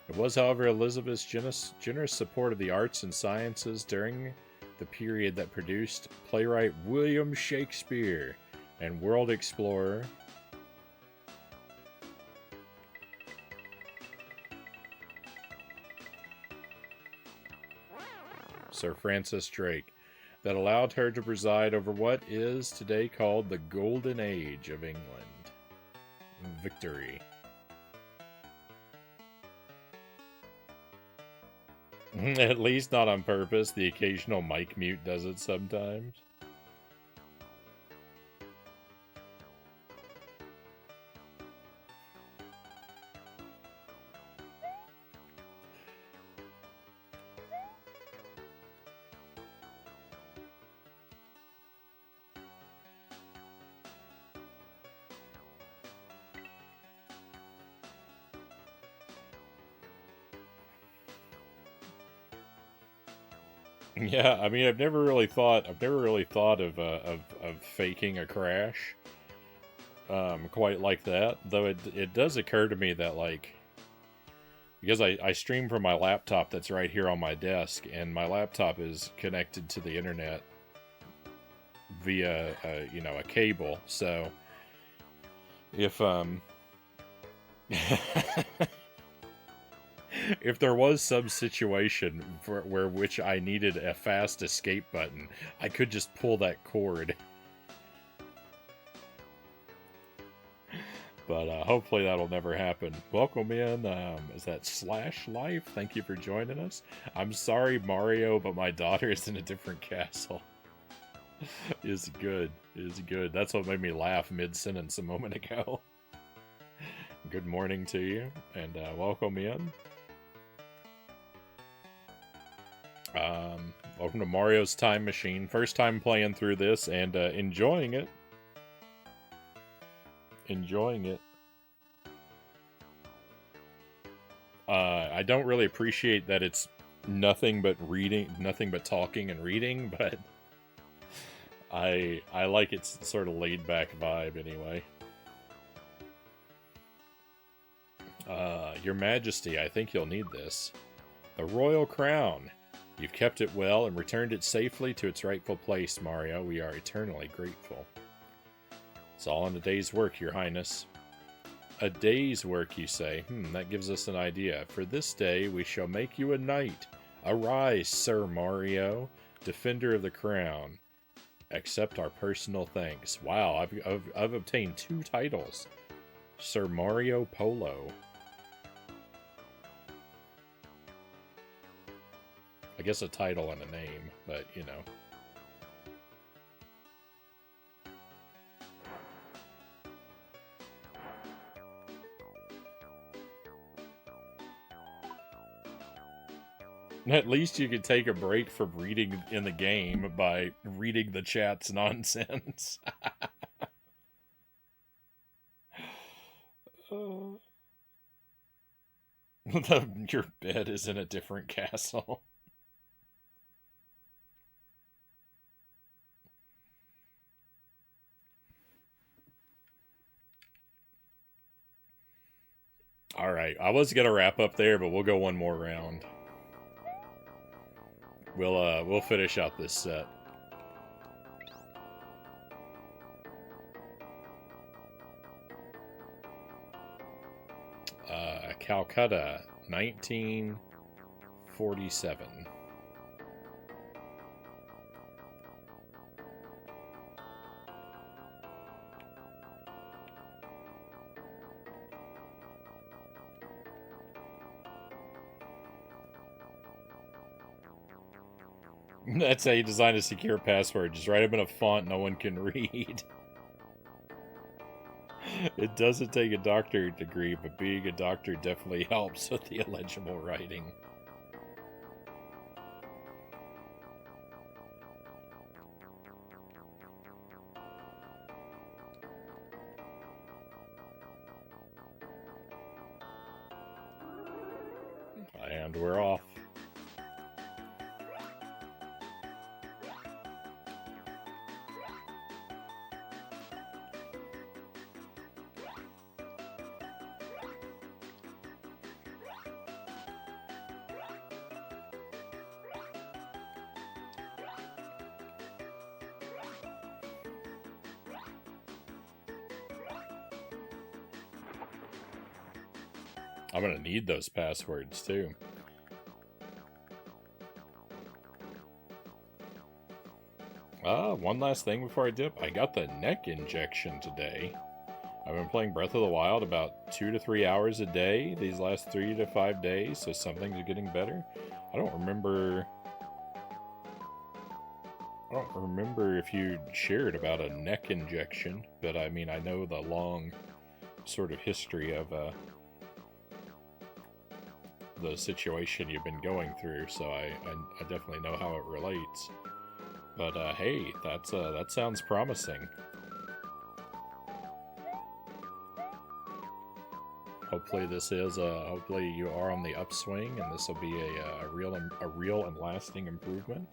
It was, however, Elizabeth's generous support of the arts and sciences during the period that produced playwright William Shakespeare and world explorer Sir Francis Drake that allowed her to preside over what is today called the Golden Age of England. Victory. At least not on purpose. The occasional mic mute does it sometimes. Yeah, I mean, I've never really thought of faking a crash, quite like that. Though it does occur to me that, like, because I stream from my laptop that's right here on my desk, and my laptop is connected to the internet via a cable. So if if there was some situation where which I needed a fast escape button, I could just pull that cord. But hopefully that'll never happen. Welcome in. Is that Slash Life? Thank you for joining us. I'm sorry, Mario, but my daughter is in a different castle. Is good. Is good. That's what made me laugh mid-sentence a moment ago. Good morning to you, and welcome in. Welcome to Mario's Time Machine. First time playing through this and enjoying it. I don't really appreciate that it's nothing but talking and reading, but I like its sort of laid back vibe anyway. Your Majesty, I think you'll need this. The royal crown. You've kept it well and returned it safely to its rightful place, Mario. We are eternally grateful. It's all in a day's work, Your Highness. A day's work, you say? That gives us an idea. For this day, we shall make you a knight. Arise, Sir Mario, defender of the crown. Accept our personal thanks. Wow, I've obtained 2 titles. Sir Mario Polo. I guess a title and a name, but you know. At least you could take a break from reading in the game by reading the chat's nonsense. Your bed is in a different castle. Alright, I was gonna wrap up there, but we'll go one more round. We'll finish out this set. Calcutta, 1947. That's how you design a secure password. Just write them in a font no one can read. It doesn't take a doctorate degree, but being a doctor definitely helps with the illegible writing. And we're off. I'm gonna need those passwords too. One last thing before I dip. I got the neck injection today. I've been playing Breath of the Wild about 2 to 3 hours a day these last 3 to 5 days, so something's getting better. I don't remember if you shared about a neck injection, but I mean, I know the long sort of history of the situation you've been going through, so I definitely know how it relates. But hey, that sounds promising. Hopefully hopefully you are on the upswing, and this will be a real and lasting improvement.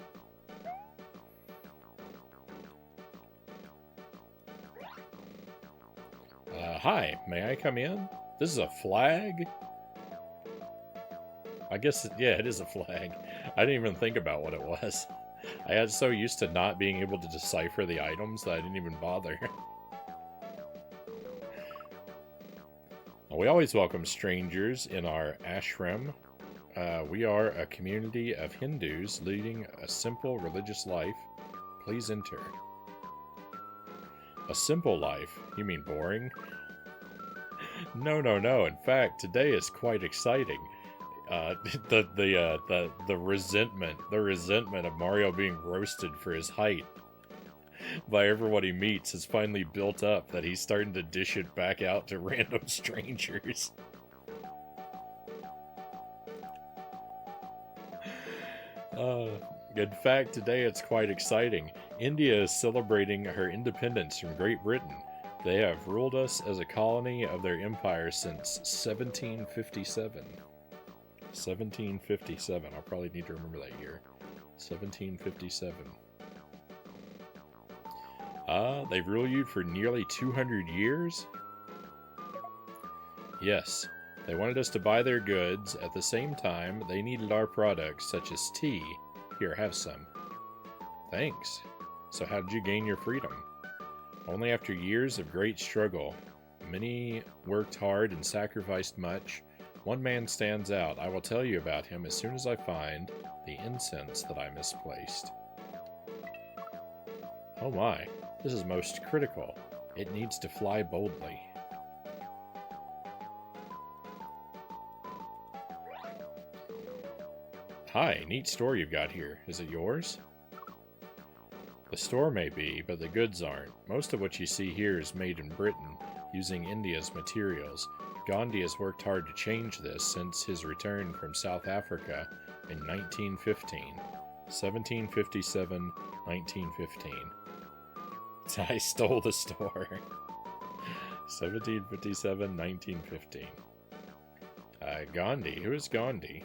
Hi, may I come in? This is a flag? I guess, yeah, it is a flag. I didn't even think about what it was. I got so used to not being able to decipher the items that I didn't even bother. We always welcome strangers in our ashram. We are a community of Hindus leading a simple religious life. Please enter. A simple life? You mean boring? No. In fact, today is quite exciting. The resentment of Mario being roasted for his height by everyone he meets has finally built up that he's starting to dish it back out to random strangers. In fact, today it's quite exciting. India is celebrating her independence from Great Britain. They have ruled us as a colony of their empire since 1757. 1757. I'll probably need to remember that year. 1757. They've ruled you for nearly 200 years? Yes. They wanted us to buy their goods. At the same time, they needed our products, such as tea. Here, have some. Thanks. So how did you gain your freedom? Only after years of great struggle. Many worked hard and sacrificed much. One man stands out. I will tell you about him as soon as I find the incense that I misplaced. Oh my, this is most critical. It needs to fly boldly. Hi, neat store you've got here. Is it yours? The store may be, but the goods aren't. Most of what you see here is made in Britain, using India's materials. Gandhi has worked hard to change this since his return from South Africa in 1915. 1757, 1915. I stole the store. 1757, 1915. Gandhi. Who is Gandhi?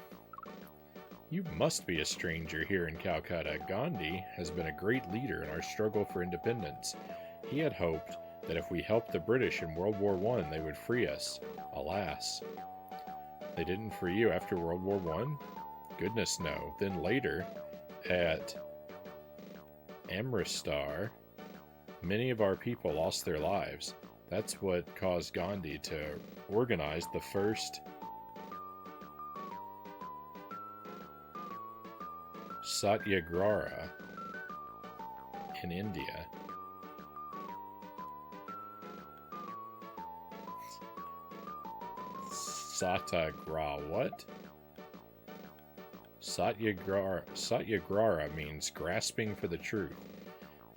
You must be a stranger here in Calcutta. Gandhi has been a great leader in our struggle for independence. He had hoped that if we helped the British in World War I, they would free us. Alas, they didn't free you after World War I? Goodness no. Then later, at Amritsar, many of our people lost their lives. That's what caused Gandhi to organize the first Satyagraha in India. Satyagraha, what? Satyagraha means grasping for the truth.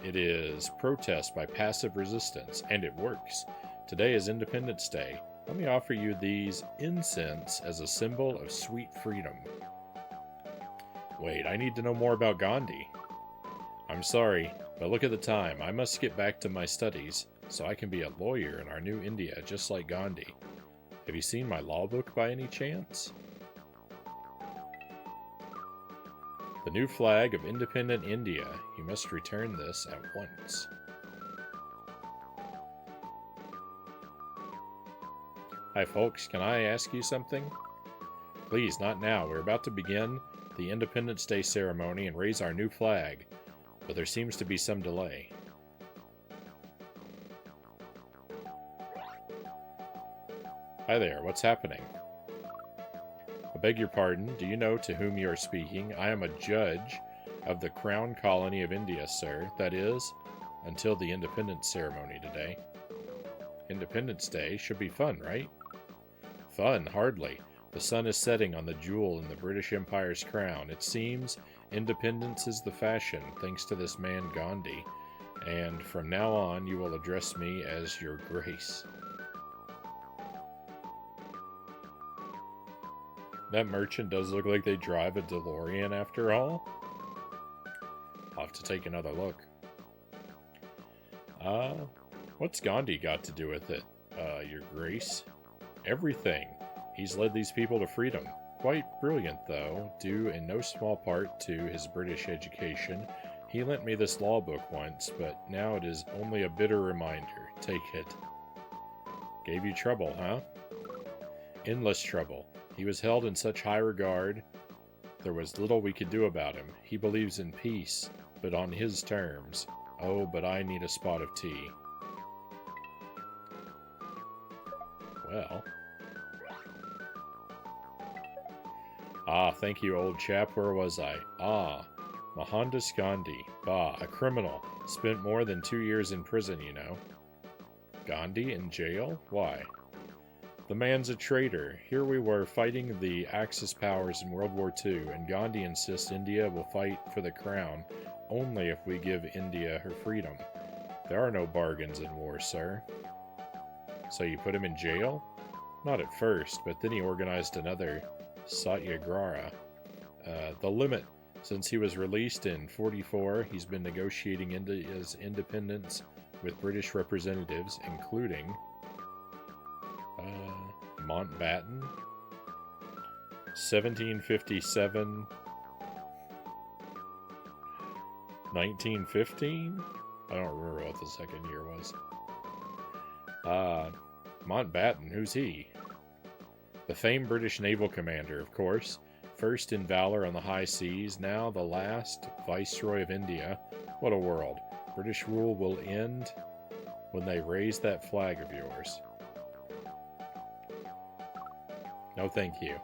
It is protest by passive resistance, and it works. Today is Independence Day. Let me offer you these incense as a symbol of sweet freedom. Wait, I need to know more about Gandhi. I'm sorry, but look at the time. I must get back to my studies so I can be a lawyer in our new India, just like Gandhi. Have you seen my law book by any chance? The new flag of independent India. You must return this at once. Hi folks, can I ask you something? Please, not now. We're about to begin the Independence Day ceremony and raise our new flag, but there seems to be some delay. Hi there, what's happening? I beg your pardon, do you know to whom you are speaking? I am a judge of the Crown Colony of India, sir. That is, until the independence ceremony today. Independence Day should be fun, right? Fun, hardly. The sun is setting on the jewel in the British Empire's crown. It seems independence is the fashion, thanks to this man Gandhi. And from now on, you will address me as Your Grace. That merchant does look like they drive a DeLorean after all. I'll have to take another look. What's Gandhi got to do with it, Your Grace? Everything. He's led these people to freedom. Quite brilliant, though, due in no small part to his British education. He lent me this law book once, but now it is only a bitter reminder. Take it. Gave you trouble, huh? Endless trouble. He was held in such high regard, there was little we could do about him. He believes in peace, but on his terms. Oh, but I need a spot of tea. Well. Ah, thank you, old chap. Where was I? Ah, Mohandas Gandhi. Bah, a criminal. Spent more than 2 years in prison, you know. Gandhi in jail? Why? The man's a traitor. Here we were fighting the Axis powers in World War II, and Gandhi insists India will fight for the crown only if we give India her freedom. There are no bargains in war, sir. So you put him in jail? Not at first, but then he organized another Satyagraha. The limit. Since he was released in 1944, he's been negotiating India's independence with British representatives, including Mountbatten, 1757, 1915? I don't remember what the second year was. Mountbatten, who's he? The famed British naval commander, of course, first in valor on the high seas, now the last Viceroy of India. What a world. British rule will end when they raise that flag of yours. No thank you.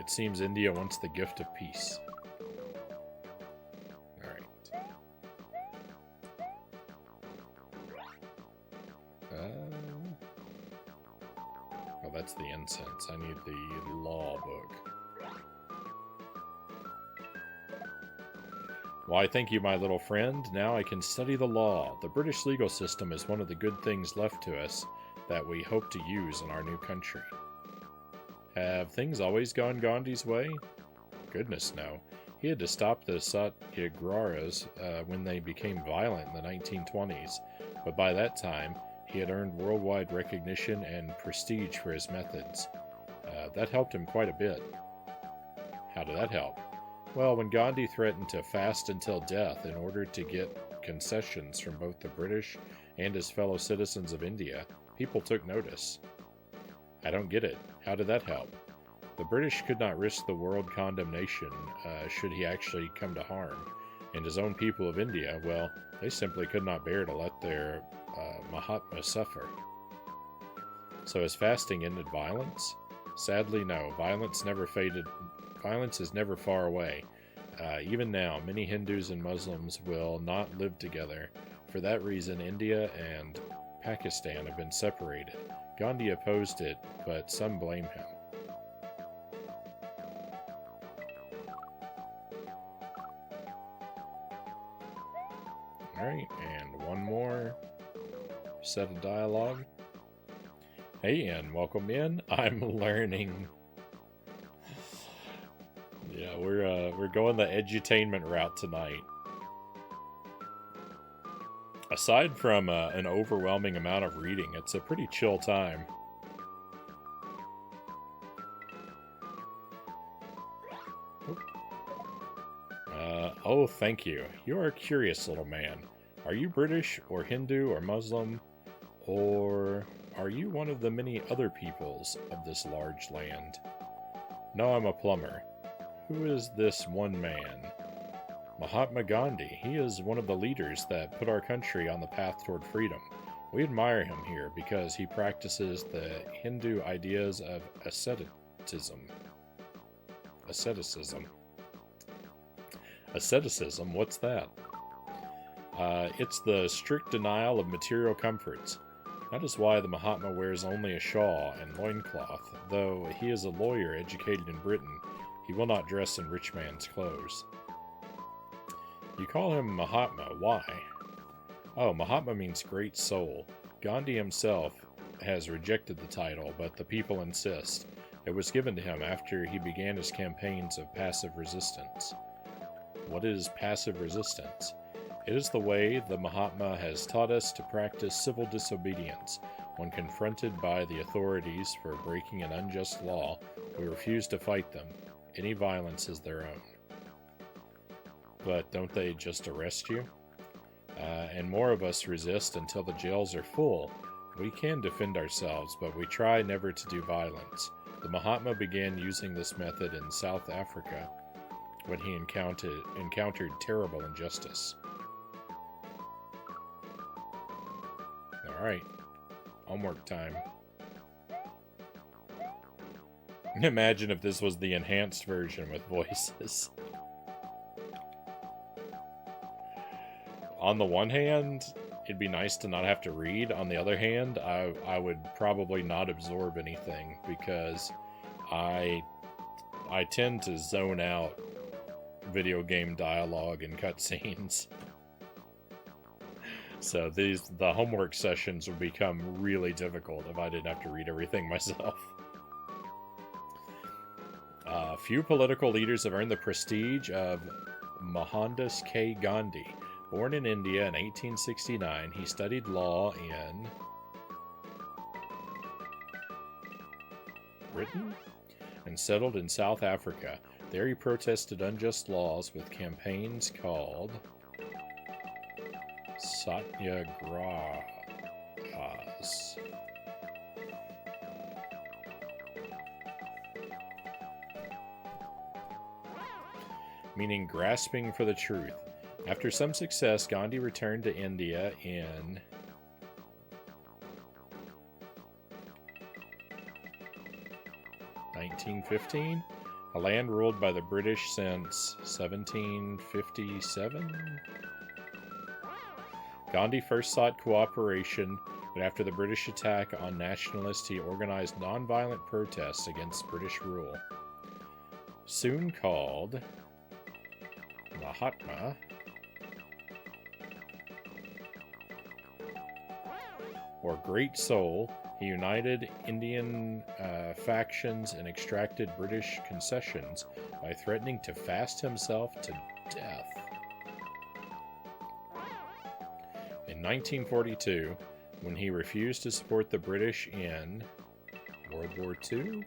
It seems India wants the gift of peace. Alright. Oh, that's the incense. I need the law book. Why, thank you, my little friend. Now I can study the law. The British legal system is one of the good things left to us that we hope to use in our new country. Have things always gone Gandhi's way? Goodness, no. He had to stop the Satyagrahas when they became violent in the 1920s, but by that time, he had earned worldwide recognition and prestige for his methods. That helped him quite a bit. How did that help? Well, when Gandhi threatened to fast until death in order to get concessions from both the British and his fellow citizens of India, people took notice. I don't get it. How did that help? The British could not risk the world condemnation should he actually come to harm, and his own people of India, well, they simply could not bear to let their Mahatma suffer. So has fasting ended violence? Sadly, no. Violence never faded. Violence is never far away. Even now, many Hindus and Muslims will not live together. For that reason, India and Pakistan have been separated. Gandhi opposed it, but some blame him. Alright, and one more set of dialogue. Hey, and welcome in. I'm learning. Yeah, we're going the edutainment route tonight. Aside from an overwhelming amount of reading, it's a pretty chill time. Oh, thank you. You are a curious little man. Are you British, or Hindu, or Muslim, or are you one of the many other peoples of this large land? No, I'm a plumber. Who is this one man? Mahatma Gandhi. He is one of the leaders that put our country on the path toward freedom. We admire him here because he practices the Hindu ideas of asceticism. Asceticism? What's that? It's the strict denial of material comforts. That is why the Mahatma wears only a shawl and loincloth. Though he is a lawyer educated in Britain, he will not dress in rich man's clothes. You call him Mahatma. Why? Oh, Mahatma means great soul. Gandhi himself has rejected the title, but the people insist. It was given to him after he began his campaigns of passive resistance. What is passive resistance? It is the way the Mahatma has taught us to practice civil disobedience. When confronted by the authorities for breaking an unjust law, we refuse to fight them. Any violence is their own. But don't they just arrest you? And more of us resist until the jails are full. We can defend ourselves, but we try never to do violence. The Mahatma began using this method in South Africa when he encountered terrible injustice. Alright, homework time. Imagine if this was the enhanced version with voices. On the one hand, it'd be nice to not have to read. On the other hand, I would probably not absorb anything because I tend to zone out video game dialogue and cutscenes. So the homework sessions would become really difficult if I didn't have to read everything myself. Few political leaders have earned the prestige of Mohandas K. Gandhi. Born in India in 1869, he studied law in Britain and settled in South Africa. There he protested unjust laws with campaigns called Satyagrahas. meaning grasping for the truth. After some success, Gandhi returned to India in 1915, a land ruled by the British since 1757. Gandhi first sought cooperation, but after the British attack on nationalists, he organized nonviolent protests against British rule. Soon called Mahatma, or Great Soul, he united Indian factions and extracted British concessions by threatening to fast himself to death. In 1942, when he refused to support the British in World War II,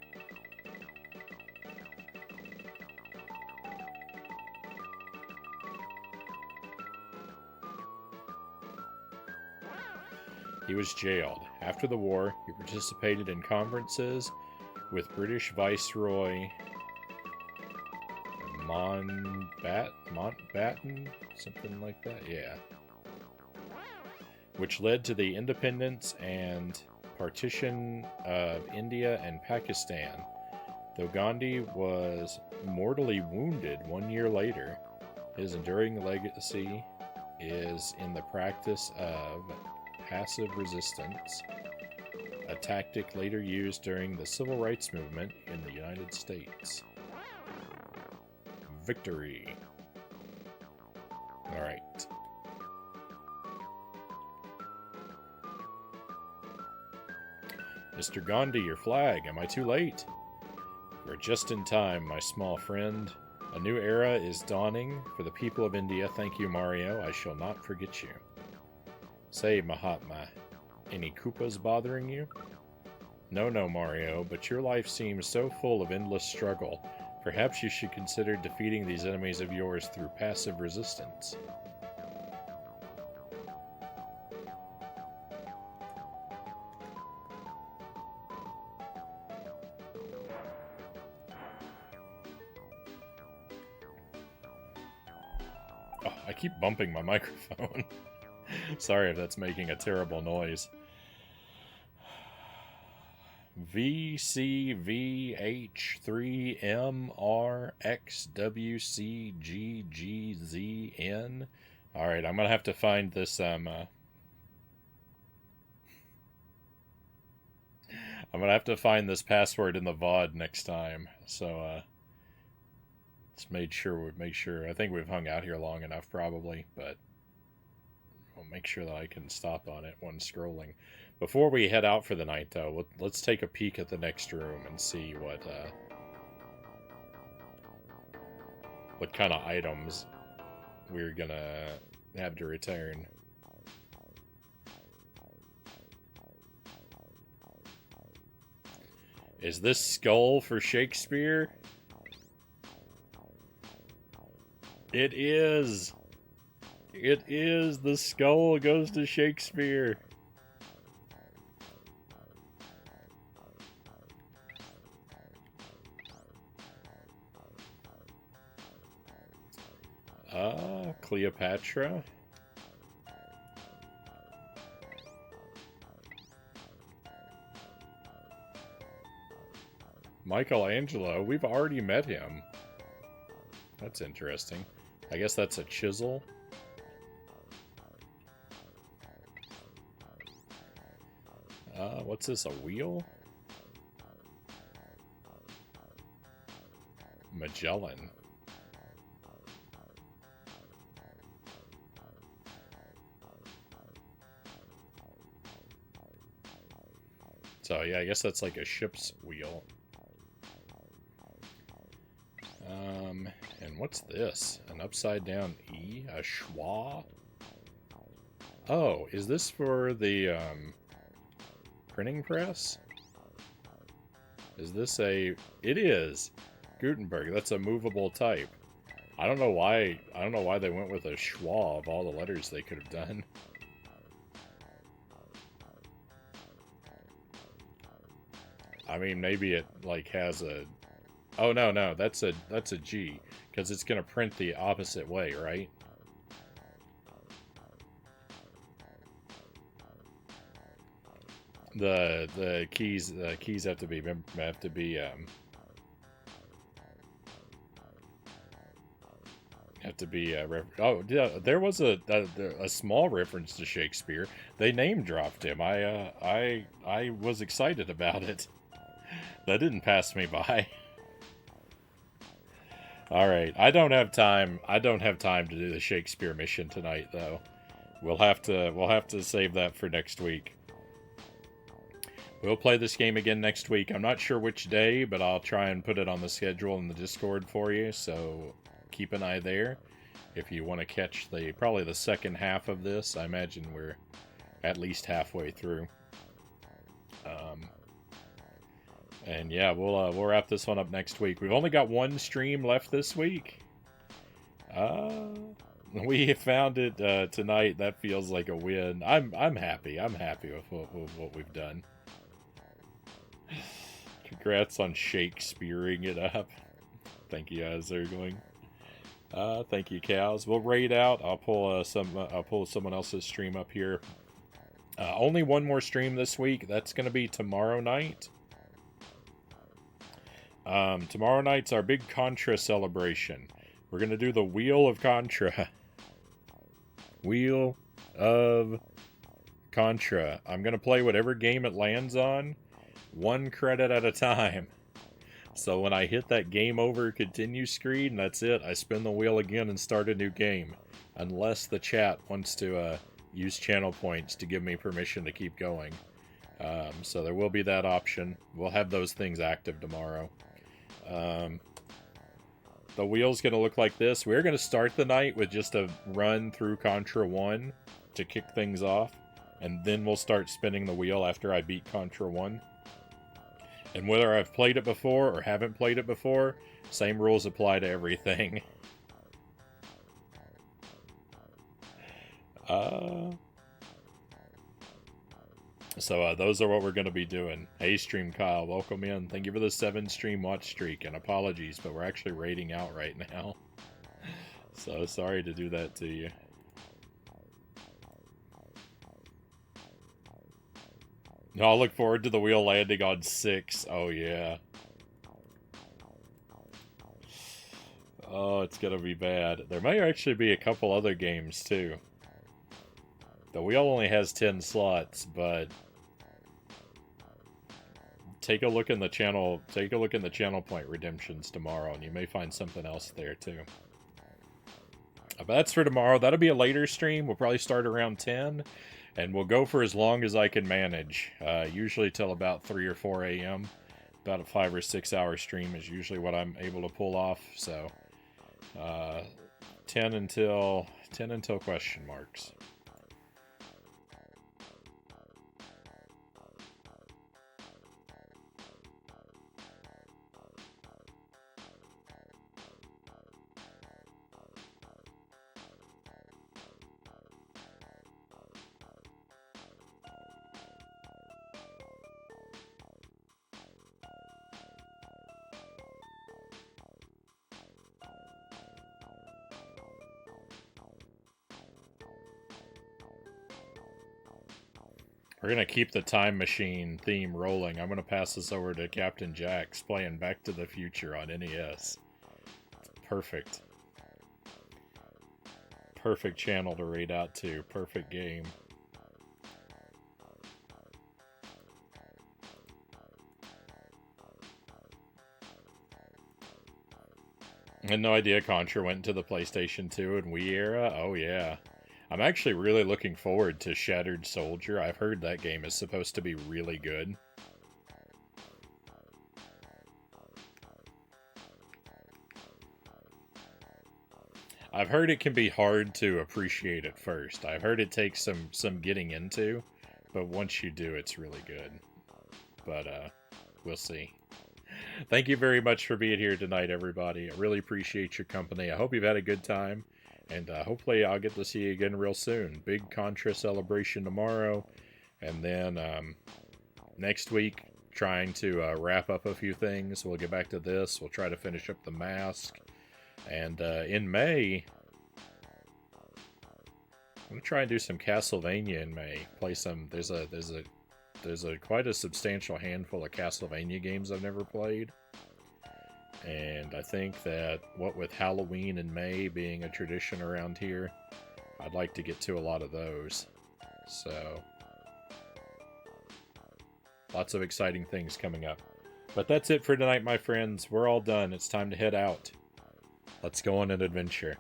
he was jailed. After the war, he participated in conferences with British Viceroy Mountbatten, something like that, yeah, which led to the independence and partition of India and Pakistan. Though Gandhi was mortally wounded 1 year later, his enduring legacy is in the practice of passive resistance, a tactic later used during the Civil Rights Movement in the United States. Victory. All right. Mr. Gandhi, your flag. Am I too late? You're just in time, my small friend. A new era is dawning for the people of India. Thank you, Mario. I shall not forget you. Say, Mahatma, any Koopas bothering you? No, Mario, but your life seems so full of endless struggle. Perhaps you should consider defeating these enemies of yours through passive resistance. Oh, I keep bumping my microphone. Sorry if that's making a terrible noise. VCVH3MRXWCGGZN. Alright, I'm gonna have to find this, I'm gonna have to find this password in the VOD next time. So, let's make sure. I think we've hung out here long enough, probably, but I'll make sure that I can stop on it when scrolling. Before we head out for the night, though, let's take a peek at the next room and see what kind of items we're gonna have to return. Is this skull for Shakespeare? It is! It is! The skull goes to Shakespeare! Cleopatra? Michelangelo? We've already met him. That's interesting. I guess that's a chisel. What's this, a wheel? Magellan. So yeah, I guess that's like a ship's wheel. And what's this? An upside down E? A schwa? Oh, is this for the, printing press? Is this a... It is! Gutenberg, that's a movable type. I don't know why they went with a schwa of all the letters they could have done. I mean, maybe it, like, has a Oh, no, no, that's a G, because it's going to print the opposite way, right? The keys have to be oh yeah, there was a small reference to Shakespeare. They name dropped him. I was excited about it. That didn't pass me by. All right, I don't have time. I don't have time to do the Shakespeare mission tonight, though. We'll have to save that for next week. We'll play this game again next week. I'm not sure which day, but I'll try and put it on the schedule in the Discord for you, so keep an eye there. If you want to catch probably the second half of this, I imagine we're at least halfway through. And yeah, we'll wrap this one up next week. We've only got one stream left this week. We found it tonight. That feels like a win. I'm happy. I'm happy with what we've done. Congrats on Shakespearing it up. Thank you guys, Zergling. Thank you, cows. We'll raid out. I'll pull someone else's stream up here. Only one more stream this week. That's going to be tomorrow night. Tomorrow night's our big Contra celebration. We're going to do the Wheel of Contra. Wheel of Contra. I'm going to play whatever game it lands on, 1 credit at a time. So when I hit that game over continue screen, that's it. I spin the wheel again and start a new game. Unless the chat wants to use channel points to give me permission to keep going. So there will be that option. We'll have those things active tomorrow. The wheel's going to look like this. We're going to start the night with just a run through Contra 1 to kick things off. And then we'll start spinning the wheel after I beat Contra 1. And whether I've played it before or haven't played it before, same rules apply to everything. So those are what we're going to be doing. Hey, Stream Kyle, welcome in. Thank you for the 7 stream watch streak, and apologies, but we're actually raiding out right now. So sorry to do that to you. No, I'll look forward to the wheel landing on 6. Oh, yeah. Oh, it's going to be bad. There may actually be a couple other games, too. The wheel only has 10 slots, but take a look in the channel point redemptions tomorrow, and you may find something else there, too. But that's for tomorrow. That'll be a later stream. We'll probably start around 10. And we'll go for as long as I can manage, usually till about 3 or 4 a.m. About a 5 or 6 hour stream is usually what I'm able to pull off. So, 10 until question marks. We're going to keep the time machine theme rolling. I'm going to pass this over to Captain Jax playing Back to the Future on NES. Perfect. Perfect channel to raid out to. Perfect game. I had no idea Contra went to the PlayStation 2 and Wii era. Oh, yeah. I'm actually really looking forward to Shattered Soldier. I've heard that game is supposed to be really good. I've heard it can be hard to appreciate at first. I've heard it takes some getting into, but once you do, it's really good. But, we'll see. Thank you very much for being here tonight, everybody. I really appreciate your company. I hope you've had a good time. And hopefully I'll get to see you again real soon. Big Contra celebration tomorrow. And then next week, trying to wrap up a few things. We'll get back to this. We'll try to finish up the mask. And in May, I'm gonna try and do some Castlevania in May. Play some. There's a quite a substantial handful of Castlevania games I've never played. And I think that what with Halloween in May being a tradition around here, I'd like to get to a lot of those. So, lots of exciting things coming up. But that's it for tonight, my friends. We're all done. It's time to head out. Let's go on an adventure.